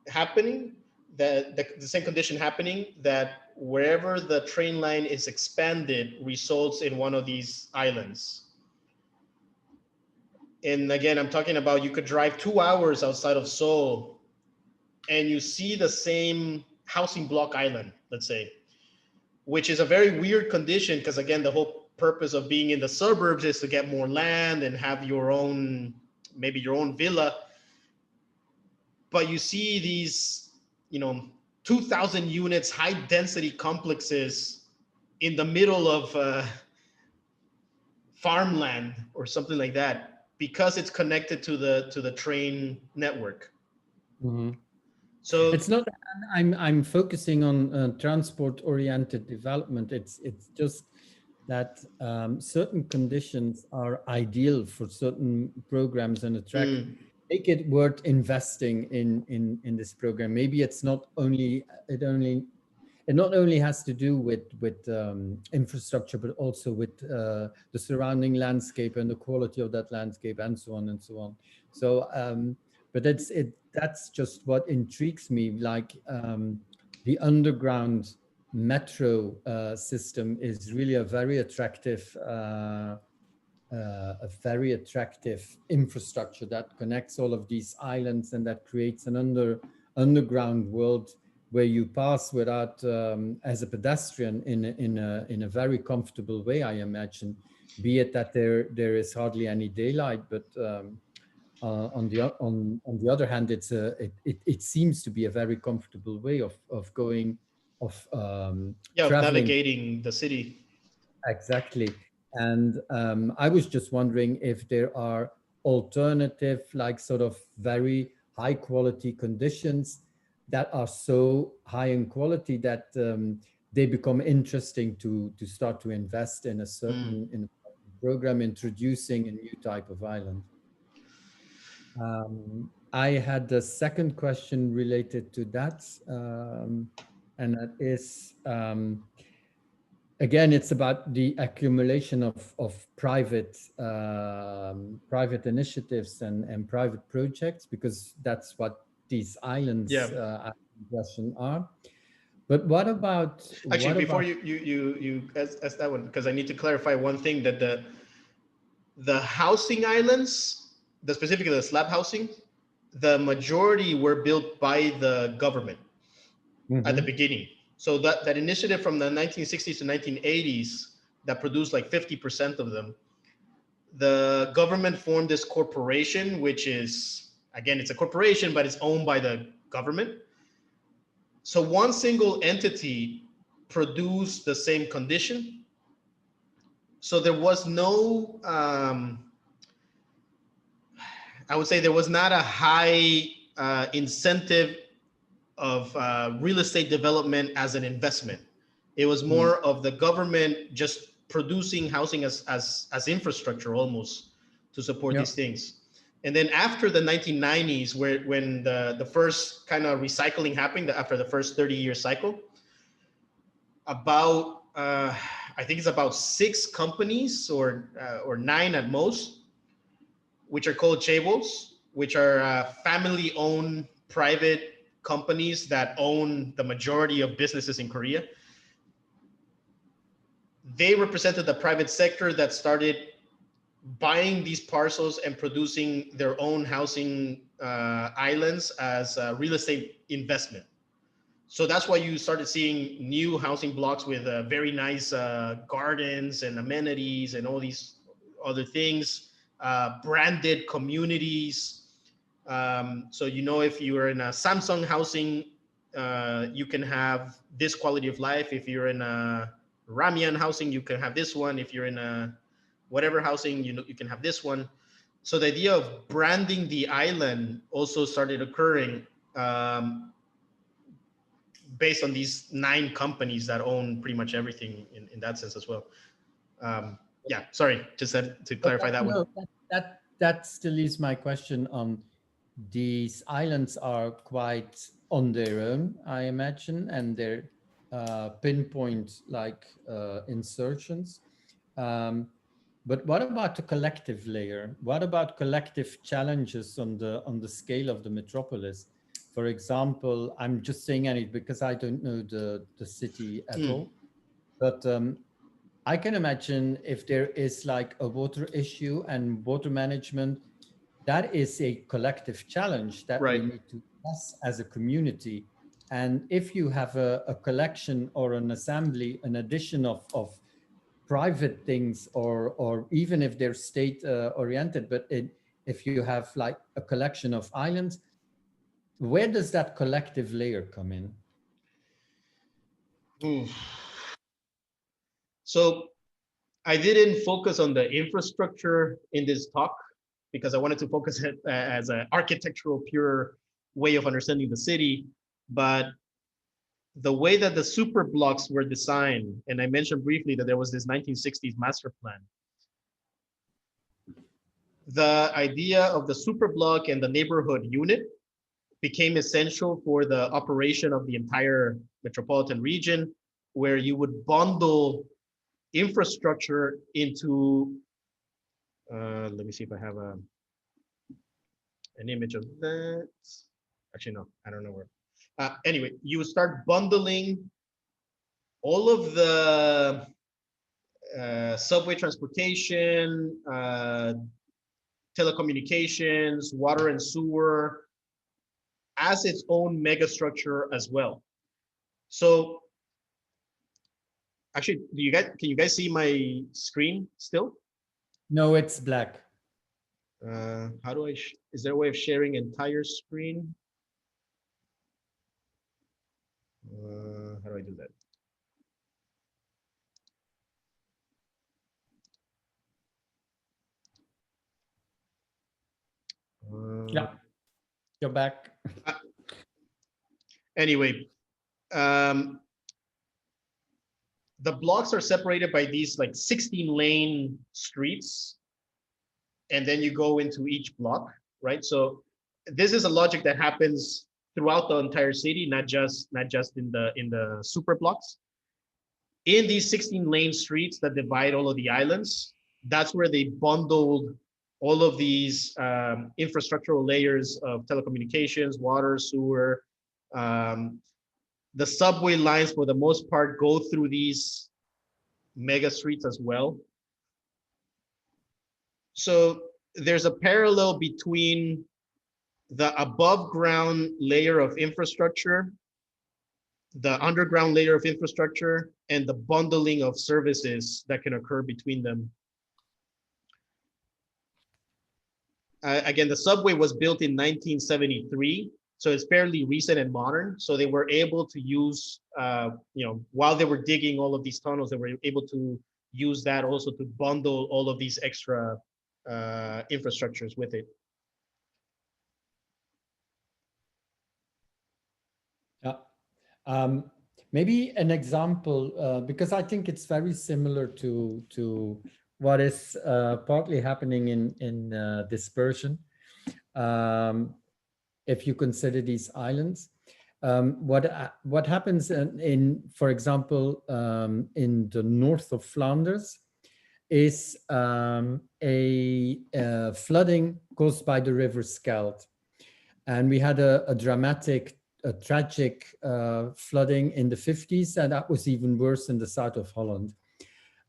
happening, the same condition happening, that wherever the train line is expanded results in one of these islands. And again, I'm talking about, you could drive 2 hours outside of Seoul and you see the same housing block island, let's say, which is a very weird condition because, again, the whole purpose of being in the suburbs is to get more land and have your own, maybe your own villa. But you see these, 2,000 units, high density complexes in the middle of farmland or something like that, because it's connected to the train network. So it's not, I'm focusing on transport-oriented development. It's just that certain conditions are ideal for certain programs and make it worth investing in this program. Maybe it's not only, it not only has to do with infrastructure, but also with the surrounding landscape and the quality of that landscape, and so on and so on. So, but that's just what intrigues me. Like the underground metro system is really a very attractive infrastructure that connects all of these islands, and that creates an underground world where you pass without, as a pedestrian, in a very comfortable way, I imagine. Be it that there is hardly any daylight, but on the other hand, it seems to be a very comfortable way of going, of navigating the city. Exactly. And I was just wondering if there are alternative, like sort of very high quality conditions that are so high in quality that they become interesting to start to invest in a certain in a program introducing a new type of island. I had the second question related to that, and that is, again, it's about the accumulation of private initiatives and private projects, because that's what these islands are. But what about, actually, before you ask that one, because I need to clarify one thing, that the housing islands, specifically the slab housing, the majority were built by the government at the beginning. So that initiative from the 1960s to 1980s that produced like 50% of them, the government formed this corporation, which is, again, it's a corporation, but it's owned by the government. So one single entity produced the same condition. So there was no, I would say there was not a high incentive of real estate development as an investment. It was more of the government just producing housing as infrastructure almost to support these things. And then after the 1990s, when the first kind of recycling happened, after the first 30-year cycle, about, I think it's about 6 companies or 9 at most, which are called chaebols, which are family-owned private companies that own the majority of businesses in Korea. They represented the private sector that started buying these parcels and producing their own housing islands as a real estate investment. So that's why you started seeing new housing blocks with very nice gardens and amenities and all these other things, branded communities. So, you know, if you are in a Samsung housing, you can have this quality of life. If you're in a Ramyeon housing, you can have this one. If you're in a whatever housing, you can have this one. So the idea of branding the island also started occurring based on these 9 companies that own pretty much everything in that sense as well. Yeah, sorry, just to clarify that one. That still is my question on these islands are quite on their own, I imagine, and they're pinpoint like insertions. But what about the collective layer? What about collective challenges on the scale of the metropolis? For example, I'm just saying it because I don't know the city at all, but I can imagine if there is like a water issue and water management, that is a collective challenge that we need to address as a community. And if you have a collection or an assembly, an addition of private things, or even if they're state oriented, but if you have like a collection of islands, where does that collective layer come in? So I didn't focus on the infrastructure in this talk because I wanted to focus it as an architectural pure way of understanding the city. But the way that the super blocks were designed, and I mentioned briefly that there was this 1960s master plan. The idea of the super block and the neighborhood unit became essential for the operation of the entire metropolitan region, where you would bundle infrastructure into, let me see if I have an image of that. Actually, no, I don't know where. Anyway, you would start bundling all of the subway transportation, telecommunications, water and sewer as its own megastructure as well. So actually, can you guys see my screen still? No, it's black. How do is there a way of sharing entire screen? How do I do that? Yeah, you're back. Anyway, the blocks are separated by these like 16-lane streets, and then you go into each block, right? So this is a logic that happens throughout the entire city, not just in the super blocks. In these 16-lane streets that divide all of the islands, that's where they bundled all of these infrastructural layers of telecommunications, water, sewer. The subway lines, for the most part, go through these mega streets as well. So there's a parallel between the above ground layer of infrastructure, the underground layer of infrastructure, and the bundling of services that can occur between them. Again, the subway was built in 1973, so it's fairly recent and modern. So they were able to use, while they were digging all of these tunnels, they were able to use that also to bundle all of these extra infrastructures with it. Yeah. Maybe an example, because I think it's very similar to what is partly happening in dispersion. If you consider these islands, what happens for example, in the north of Flanders is a flooding caused by the river Scheldt, and we had a tragic flooding in the 50s, and that was even worse in the south of Holland.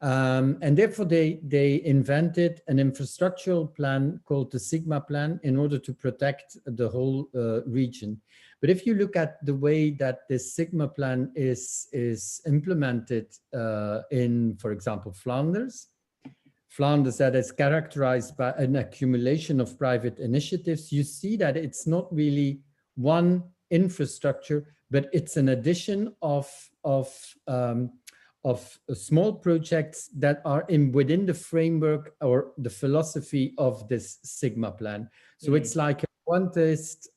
And therefore, they invented an infrastructural plan called the Sigma Plan in order to protect the whole region. But if you look at the way that this Sigma Plan is implemented in, for example, Flanders that is characterized by an accumulation of private initiatives, you see that it's not really one infrastructure, but it's an addition of small projects that are within the framework or the philosophy of this Sigma Plan. So it's like a quantist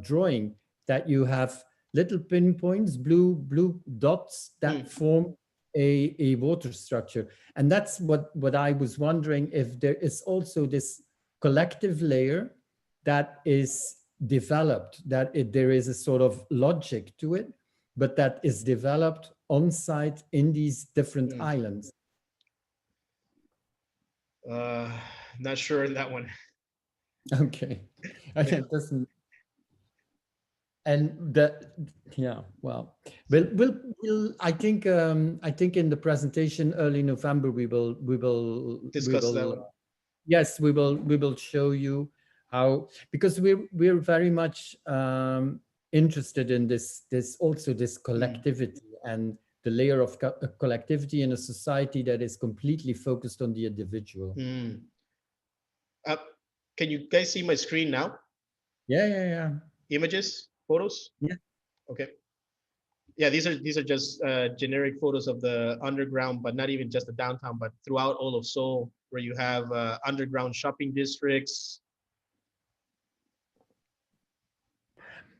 drawing that you have little pinpoints, blue dots that form a water structure. And that's what I was wondering, if there is also this collective layer that is developed, that there is a sort of logic to it, but that is developed on site in these different islands. Not sure in that one. Okay. It doesn't. And well, I think in the presentation early November we will discuss that one. Yes, we will show you how, because we're very much interested in this collectivity and the layer of collectivity in a society that is completely focused on the individual. Can you guys see my screen now? Yeah. Images, photos? Yeah. Okay. Yeah, these are just generic photos of the underground, but not even just the downtown, but throughout all of Seoul, where you have underground shopping districts.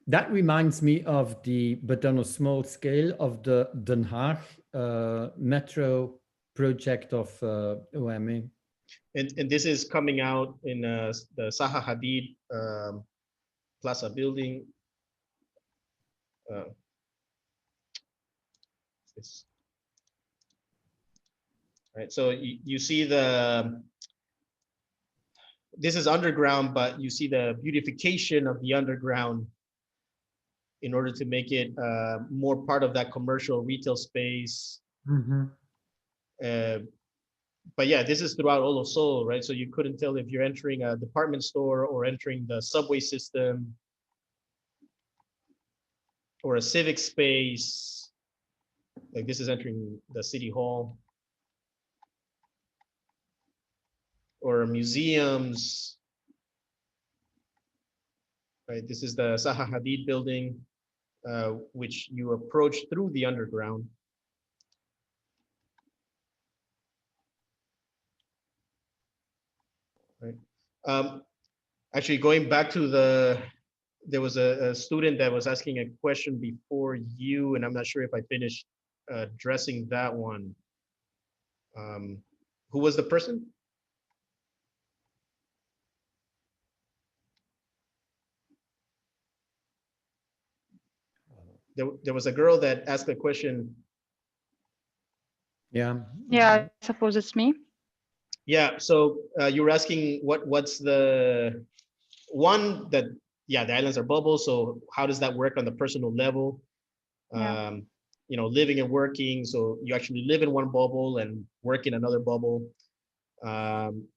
That reminds me of but on a small scale, of the Den Haag metro project of OMA. And this is coming out in the Zaha Hadid Plaza building. Right, so you see this is underground, but you see the beautification of the underground in order to make it more part of that commercial retail space. But yeah, this is throughout all of Seoul, right? So you couldn't tell if you're entering a department store or entering the subway system or a civic space. Like this is entering the city hall or museums. Right, this is the Zaha Hadid building, which you approach through the underground. Right. Actually, going back to there was a student that was asking a question before you, and I'm not sure if I finished addressing that one. Who was the person? There was a girl that asked a question. Yeah, I suppose it's me. Yeah, so you were asking what's the one that, yeah, the islands are bubbles, so how does that work on the personal level? Living and working, so you actually live in one bubble and work in another bubble. And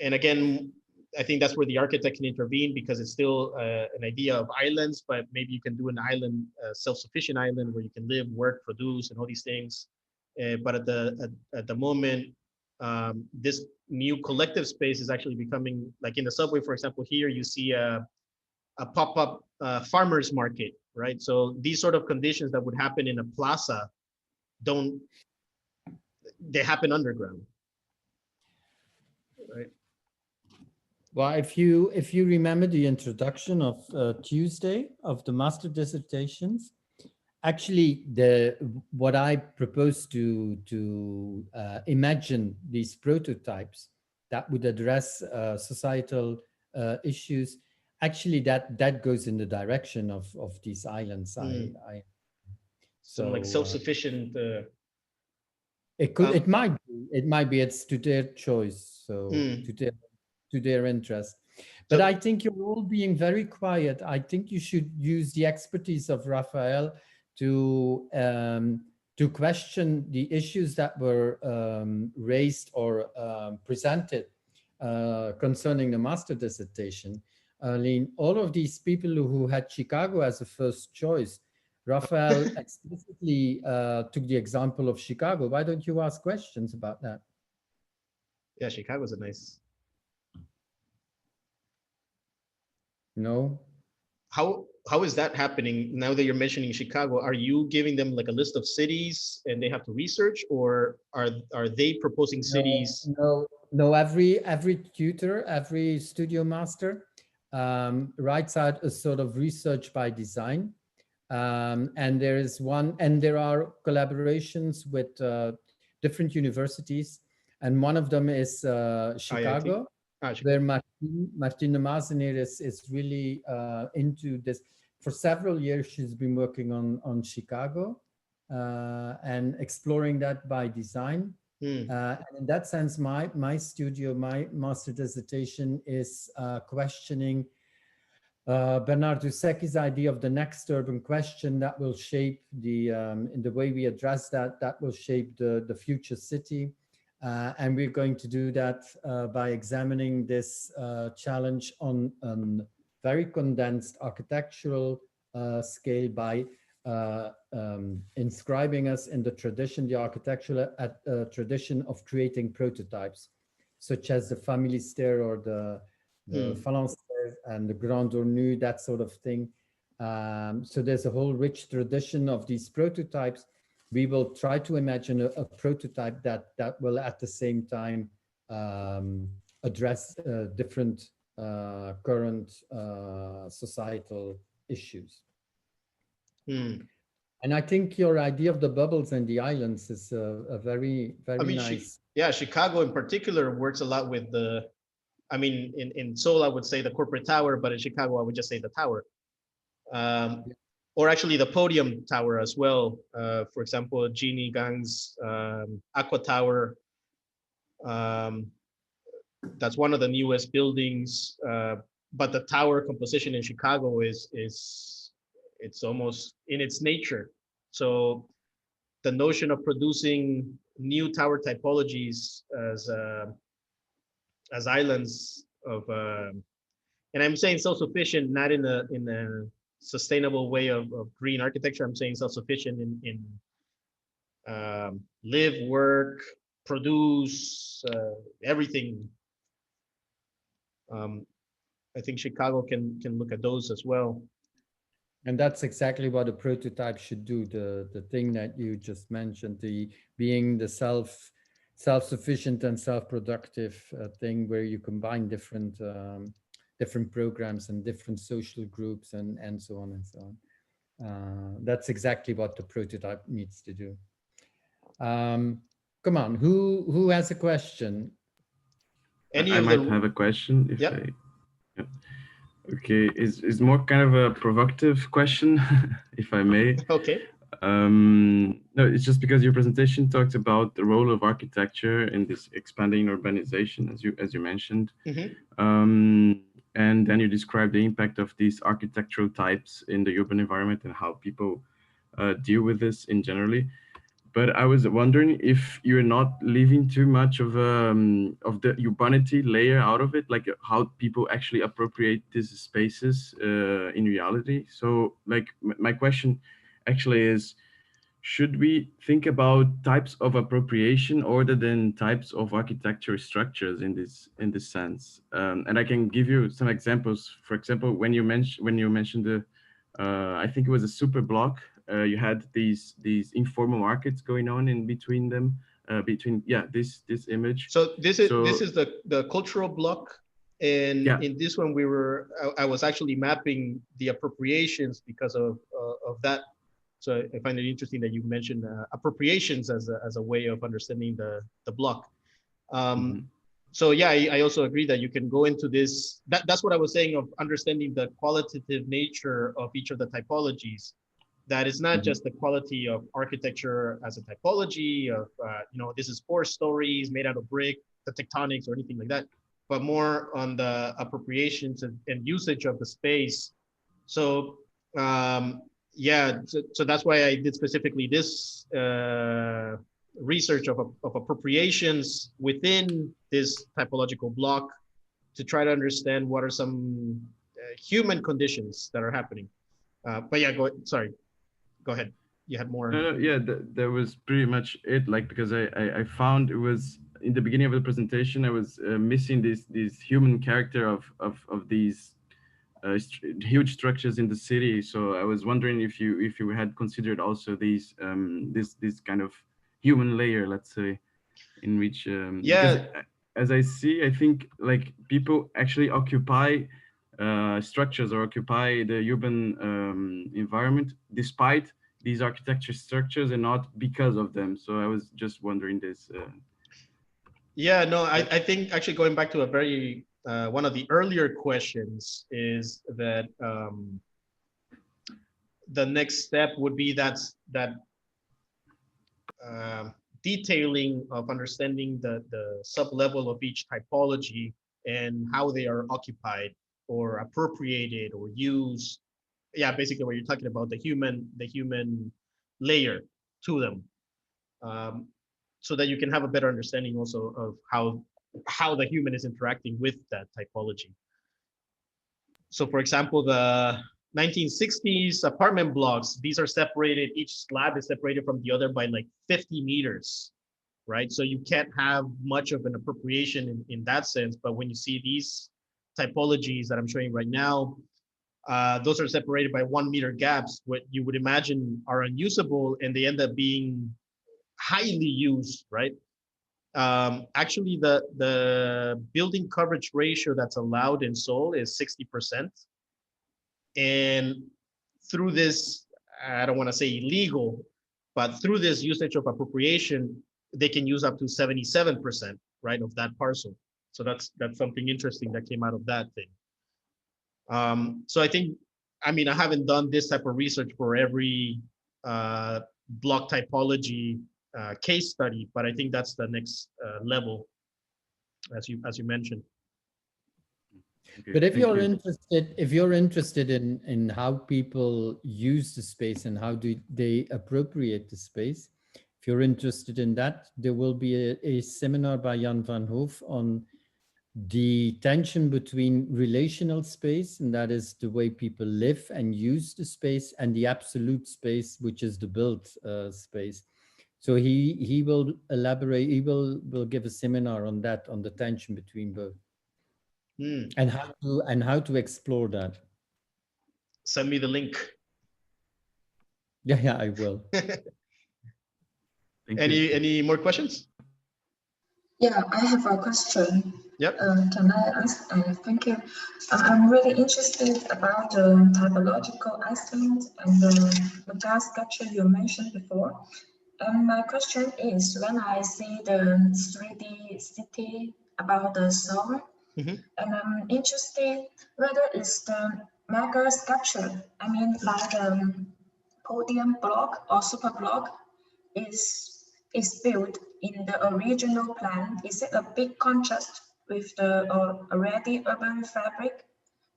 again, I think that's where the architect can intervene, because it's still an idea of islands, but maybe you can do an island, self-sufficient island where you can live, work, produce, and all these things. But at the moment, this new collective space is actually becoming, like in the subway, for example, here you see a pop-up farmers market, right? So these sort of conditions that would happen in a plaza they happen underground, right? Well, if you remember the introduction of Tuesday of the master dissertations, actually what I propose to imagine these prototypes that would address societal issues, actually that goes in the direction of these islands. So like self-sufficient. It might be. It's to their choice, so to their interest. But I think you're all being very quiet. I think you should use the expertise of Raphael to question the issues that were raised or presented concerning the master dissertation. All of these people who had Chicago as a first choice, Raphael explicitly took the example of Chicago. Why don't you ask questions about that? Yeah, Chicago's a nice. No. How is that happening now that you're mentioning Chicago? Are you giving them like a list of cities and they have to research, or are they proposing cities? No. Every tutor, every studio master writes out a sort of research by design, and there are collaborations with different universities, and one of them is Chicago. Where Martine Mazener is really into this. For several years, she's been working on Chicago and exploring that by design. And in that sense, my studio, my master dissertation is questioning Bernard Dusecki's idea of the next urban question that will shape in the way we address that will shape the future city. And we're going to do that by examining this challenge on a very condensed architectural scale, by inscribing us in the architectural tradition of creating prototypes, such as the Family Stair or the Phalanx Stair and the Grand Ornu, that sort of thing. So there's a whole rich tradition of these prototypes. We will try to imagine a prototype that will at the same time address different current societal issues. And I think your idea of the bubbles and the islands is a very nice. Chicago in particular works a lot with in Seoul, I would say the corporate tower, but in Chicago, I would just say the tower. Or actually the podium tower as well. For example, Jeannie Gang's Aqua Tower. That's one of the newest buildings. But the tower composition in Chicago it's almost in its nature. So the notion of producing new tower typologies as islands of, and I'm saying self-sufficient, not in a sustainable way of green architecture. I'm saying self-sufficient in live, work, produce, everything. I think Chicago can look at those as well. And that's exactly what a prototype should do. The thing that you just mentioned, being the self-sufficient and self-productive thing, where you combine different programs and different social groups and so on and so on. That's exactly what the prototype needs to do. Come on, who has a question? I might have a question. Okay, is more kind of a provocative question, if I may. Okay. No, it's just because your presentation talked about the role of architecture in this expanding urbanization, as you mentioned. And then you described the impact of these architectural types in the urban environment and how people deal with this in generally. But I was wondering if you're not leaving too much of the urbanity layer out of it, like how people actually appropriate these spaces in reality. So like my question actually is, should we think about types of appropriation other than types of architecture structures in this sense? And I can give you some examples. For example, when you mentioned the I think it was a super block. You had these informal markets going on in between them. This image. So this is the cultural block, and Yeah. in this one I was actually mapping the appropriations because of that. So I find it interesting that you mentioned appropriations as a way of understanding the block. So yeah, I also agree that you can go into this. That's what I was saying of understanding the qualitative nature of each of the typologies. That is not just the quality of architecture as a typology of, this is 4 stories made out of brick, the tectonics or anything like that, but more on the appropriations and usage of the space. So so that's why I did specifically this research of appropriations within this typological block to try to understand what are some human conditions that are happening. But yeah, go ahead. You had more. No, yeah, that was pretty much it. Like, because I found it was in the beginning of the presentation, I was missing this human character of these huge structures in the city. So I was wondering if you had considered also these this kind of human layer, let's say, in which because as I see, I think like people actually occupy structures or occupy the urban environment despite these architecture structures and not because of them. So I was just wondering this. Yeah, no, I think actually going back to a very one of the earlier questions is that the next step would be that detailing of understanding the sub-level of each typology and how they are occupied or appropriated or used. Yeah, basically what you're talking about, the human layer to them. So that you can have a better understanding also of how the human is interacting with that typology. So for example, the 1960s apartment blocks, these are separated, each slab is separated from the other by like 50 meters, right? So you can't have much of an appropriation in that sense, but when you see these typologies that I'm showing right now, those are separated by 1 meter gaps, what you would imagine are unusable, and they end up being highly used, right? Actually, the building coverage ratio that's allowed in Seoul is 60%. And through this, I don't want to say illegal, but through this usage of appropriation, they can use up to 77%, right, of that parcel. So that's something interesting that came out of that thing. So I think, I haven't done this type of research for every block typology case study, but I think that's the next level, as you mentioned. Okay, but if you're interested in how people use the space and how do they appropriate the space, if you're interested in that, there will be a seminar by Jan van Hoof on the tension between relational space, and that is the way people live and use the space, and the absolute space, which is the built space. So he will elaborate, he will give a seminar on that, on the tension between both. And how to explore that. Send me the link. Yeah, I will. Any more questions? Yeah, I have a question. Yep. Can I ask? Thank you. I'm really interested about the typological aspect and the megasculpture you mentioned before. And my question is, when I see the 3D city about the Seoul, and I'm interested whether it's the mega sculpture. Like podium block or super block is built in the original plan. Is it a big contrast with the already urban fabric?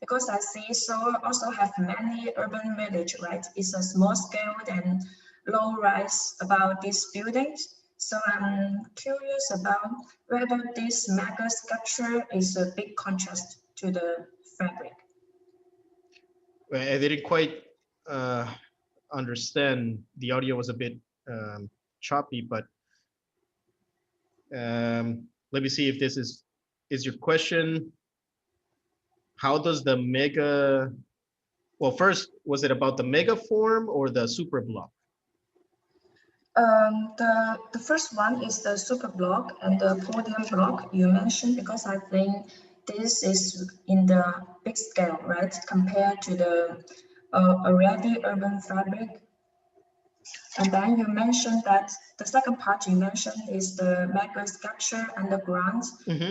Because I see Seoul also have many urban village, right? It's a small scale and low rise about these buildings. So I'm curious about whether this mega structure is a big contrast to the fabric. I didn't quite understand. The audio was a bit choppy, but let me see if this is your question. How does the mega, well, first, was it about the megaform or the super block? The first one is the super block and the podium block you mentioned, because I think this is in the big scale, right? Compared to the already urban fabric. And then you mentioned that the second part you mentioned is the mega structure underground,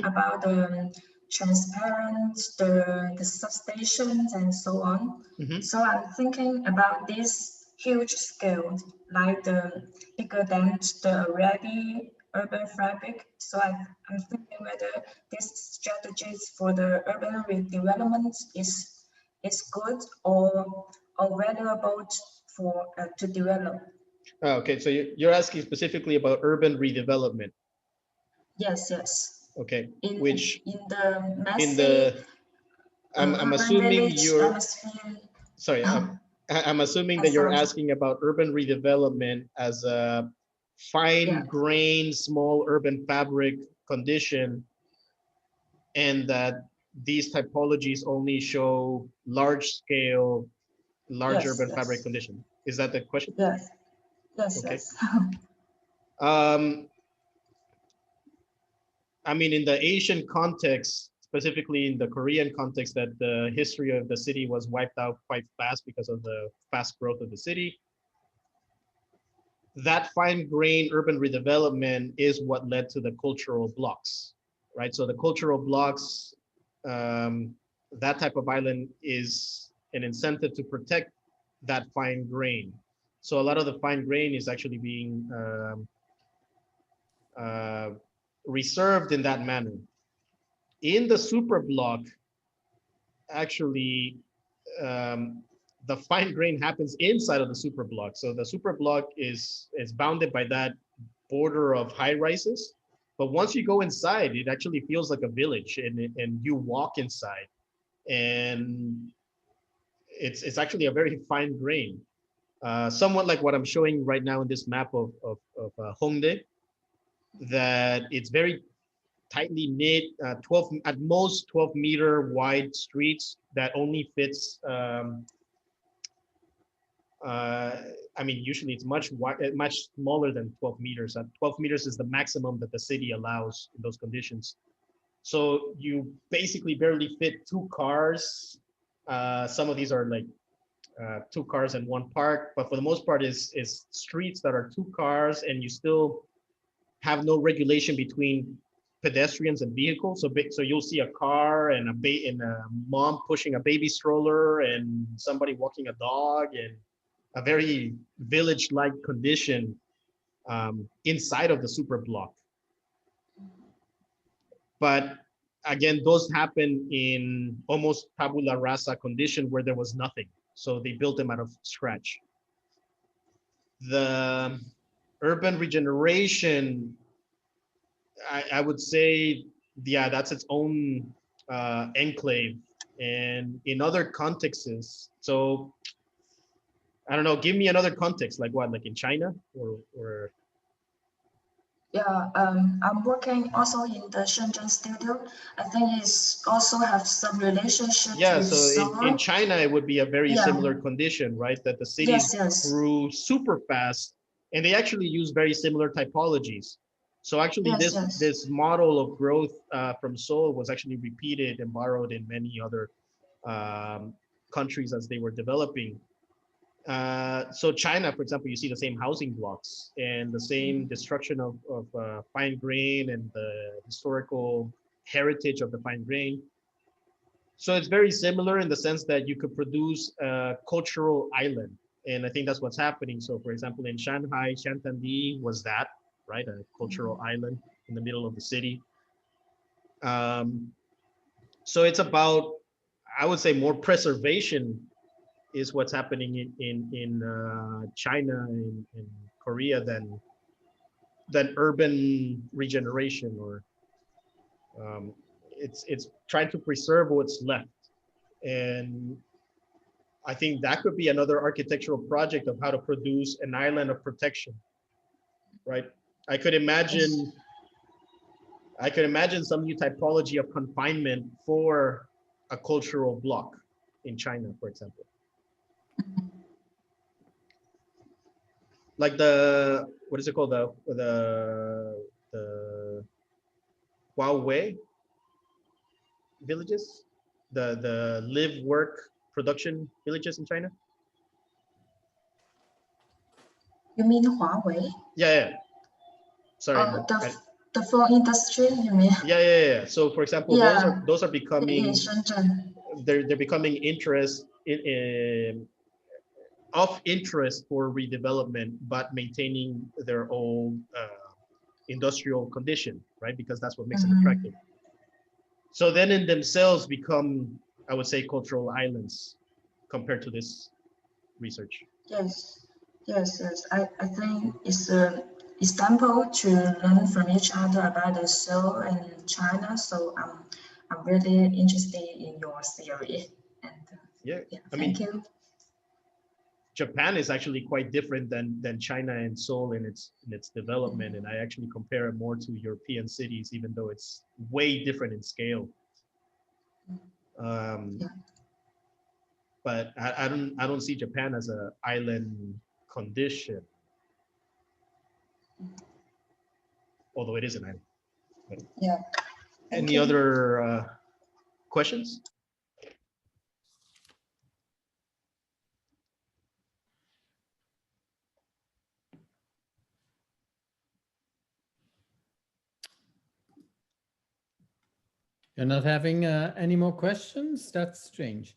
about the transparent, the substations and so on. So I'm thinking about this huge scale, like the bigger than the already urban fabric. So I'm thinking whether these strategies for the urban redevelopment is good or valuable for to develop. Oh, okay, so you're asking specifically about urban redevelopment. Yes, yes. Okay, in the messy, in the I'm assuming you're sorry. I'm assuming that you're asking about urban redevelopment as a fine-grained, small urban fabric condition, and that these typologies only show large-scale, large urban fabric condition. Is that the question? Yes. Yes. Okay. Yes. I mean, in the Asian context, specifically in the Korean context, that the history of the city was wiped out quite fast because of the fast growth of the city. That fine-grained urban redevelopment is what led to the cultural blocks, right? So the cultural blocks, that type of island is an incentive to protect that fine grain. So a lot of the fine grain is actually being reserved in that manner. In the super block, actually, the fine grain happens inside of the super block. So the super block is bounded by that border of high rises. But once you go inside, it actually feels like a village, and you walk inside, and it's actually a very fine grain, somewhat like what I'm showing right now in this map of Hongdae, that it's very tightly knit, 12 at most 12-meter wide streets that only fits. I mean, usually it's much smaller than 12 meters. 12 meters is the maximum that the city allows in those conditions. So you basically barely fit 2 cars. Some of these are like 2 cars and 1 park, but for the most part is streets that are 2 cars, and you still have no regulation between pedestrians and vehicles. So you'll see a car and a mom pushing a baby stroller and somebody walking a dog, and a very village-like condition inside of the super block. But again, those happen in almost tabula rasa condition where there was nothing. So they built them out of scratch. The urban regeneration, I would say, yeah, that's its own enclave. And in other contexts, so I don't know, give me another context, like what, like in China or? Yeah, I'm working also in the Shenzhen studio. I think it's also have some relationship with so in China, it would be a very similar condition, right? That the cities grew super fast, and they actually use very similar typologies. So actually this model of growth from Seoul was actually repeated and borrowed in many other countries as they were developing. So China, for example, you see the same housing blocks and the same destruction of fine grain and the historical heritage of the fine grain. So it's very similar in the sense that you could produce a cultural island. And I think that's what's happening. So for example, in Shanghai, Shantandi was that, right? A cultural island in the middle of the city. So it's about, I would say, more preservation is what's happening in China and Korea than urban regeneration, or it's trying to preserve what's left. And I think that could be another architectural project of how to produce an island of protection, right? I could imagine some new typology of confinement for a cultural block in China, for example. Like the, what is it called? The Huawei villages, the live, work, production villages in China. You mean Huawei? Yeah. Sorry. Oh, the phone industry, you mean? Yeah. So, for example, Yeah. those are becoming, In Shenzhen. they're becoming of interest for redevelopment, but maintaining their own industrial condition, right? Because that's what makes them attractive. So then in themselves become, I would say, cultural islands compared to this research. Yes. I think it's an example to learn from each other about the Seoul and China. So I'm really interested in your theory. And yeah, thank you. Japan is actually quite different than China and Seoul in its development, and I actually compare it more to European cities, even though it's way different in scale. But I don't see Japan as an island condition, although it is an island. But yeah. Any other questions? You're not having any more questions? That's strange.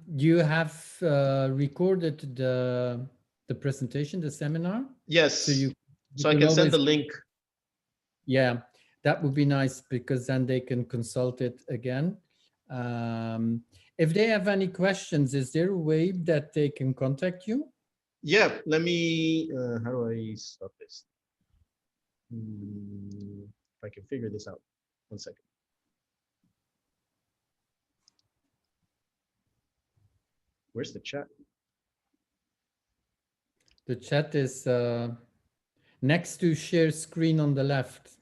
You have recorded the presentation, the seminar? Yes. So I can send the link. Yeah, that would be nice, because then they can consult it again. If they have any questions, is there a way that they can contact you? Yeah, let me, how do I stop this? If I can figure this out. 1 second. Where's the chat? The chat is next to share screen on the left.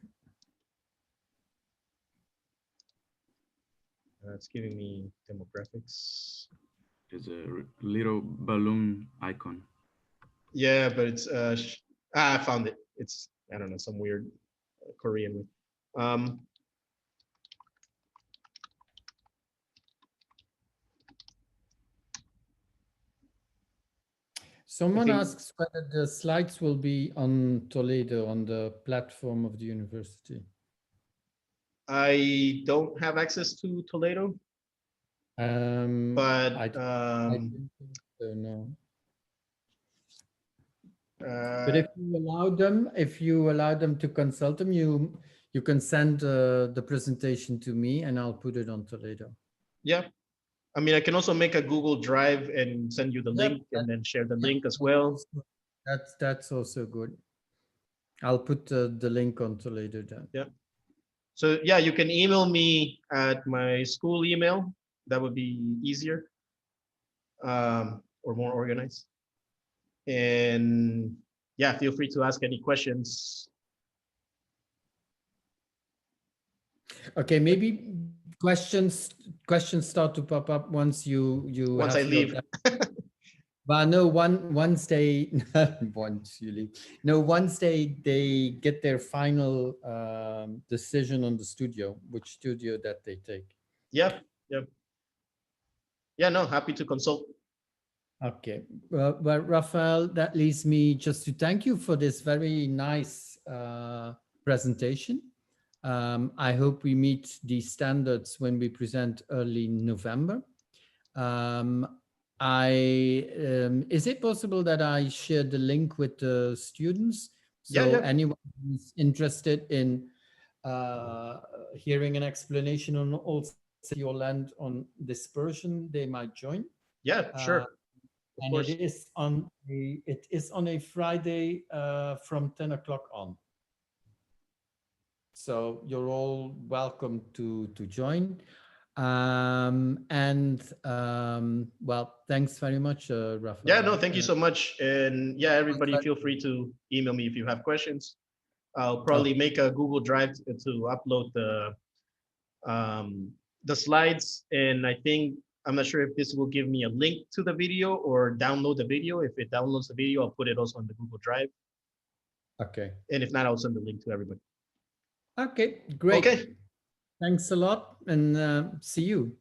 It's giving me demographics. There's a little balloon icon. Yeah, but it's I found it. It's, I don't know, some weird Korean. Someone asks whether the slides will be on Toledo, on the platform of the university. I don't have access to Toledo. But I don't think so, no. But if you allow them to consult them, you can send the presentation to me and I'll put it on Toledo. Yeah, I mean, I can also make a Google Drive and send you the link and then share the link as well. That's also good. I'll put the link on Toledo then. Yeah. So yeah, you can email me at my school email. That would be easier or more organized. And yeah, feel free to ask any questions. Okay, maybe questions start to pop up once once I leave. But no, once they once you leave. No, once they get their final decision on the studio, which studio that they take. Yeah. No, happy to consult. Okay, well, Rafael, that leaves me just to thank you for this very nice presentation. I hope we meet these standards when we present early November. Is it possible that I share the link with the students? So anyone who's interested in hearing an explanation on also your land on dispersion, they might join. Yeah, sure. And it is on a Friday from 10 o'clock on. So you're all welcome to join. Well, thanks very much, Rafael. Yeah, no, thank you so much. And yeah, everybody feel free to email me if you have questions. I'll probably make a Google Drive to upload the slides. And I think, I'm not sure if this will give me a link to the video or download the video. If it downloads the video, I'll put it also on the Google Drive. Okay. And if not, I'll send the link to everybody. Okay, great. Okay. Thanks a lot, and see you.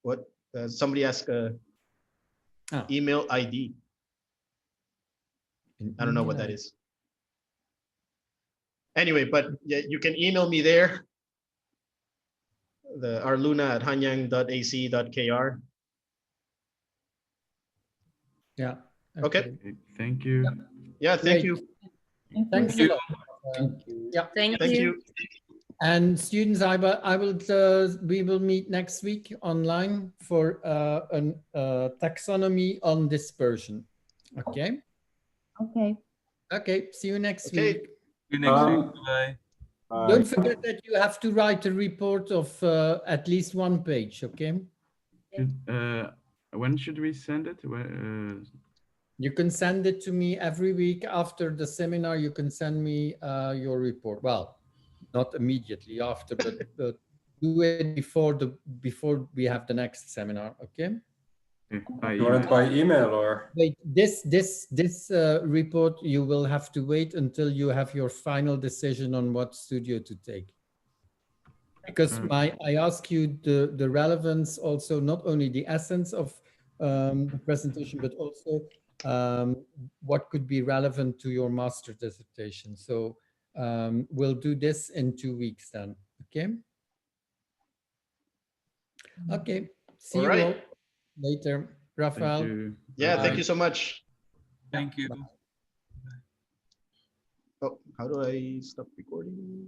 What? Somebody asked email ID. I don't know what that is. Anyway, but yeah, you can email me there. The arluna@hanyang.ac.kr. Yeah. Okay. Thank you. Yeah, thank you. Thanks a lot. Yeah. Thank you. And students, we will meet next week online for a taxonomy on dispersion. Okay. Okay. Okay. See you next week. See you next week. Bye. Don't forget that you have to write a report of at least 1 page. Okay. When should we send it? You can send it to me every week after the seminar. You can send me your report. Well, not immediately after, but do it before we have the next seminar. Okay. You want it by email or? Wait, this report, you will have to wait until you have your final decision on what studio to take. Because I ask you the relevance, also not only the essence of the presentation, but also what could be relevant to your master dissertation. So we'll do this in 2 weeks then. Okay. Okay. See you all later. Rafael. Yeah, thank you so much. Thank you. Oh, how do I stop recording?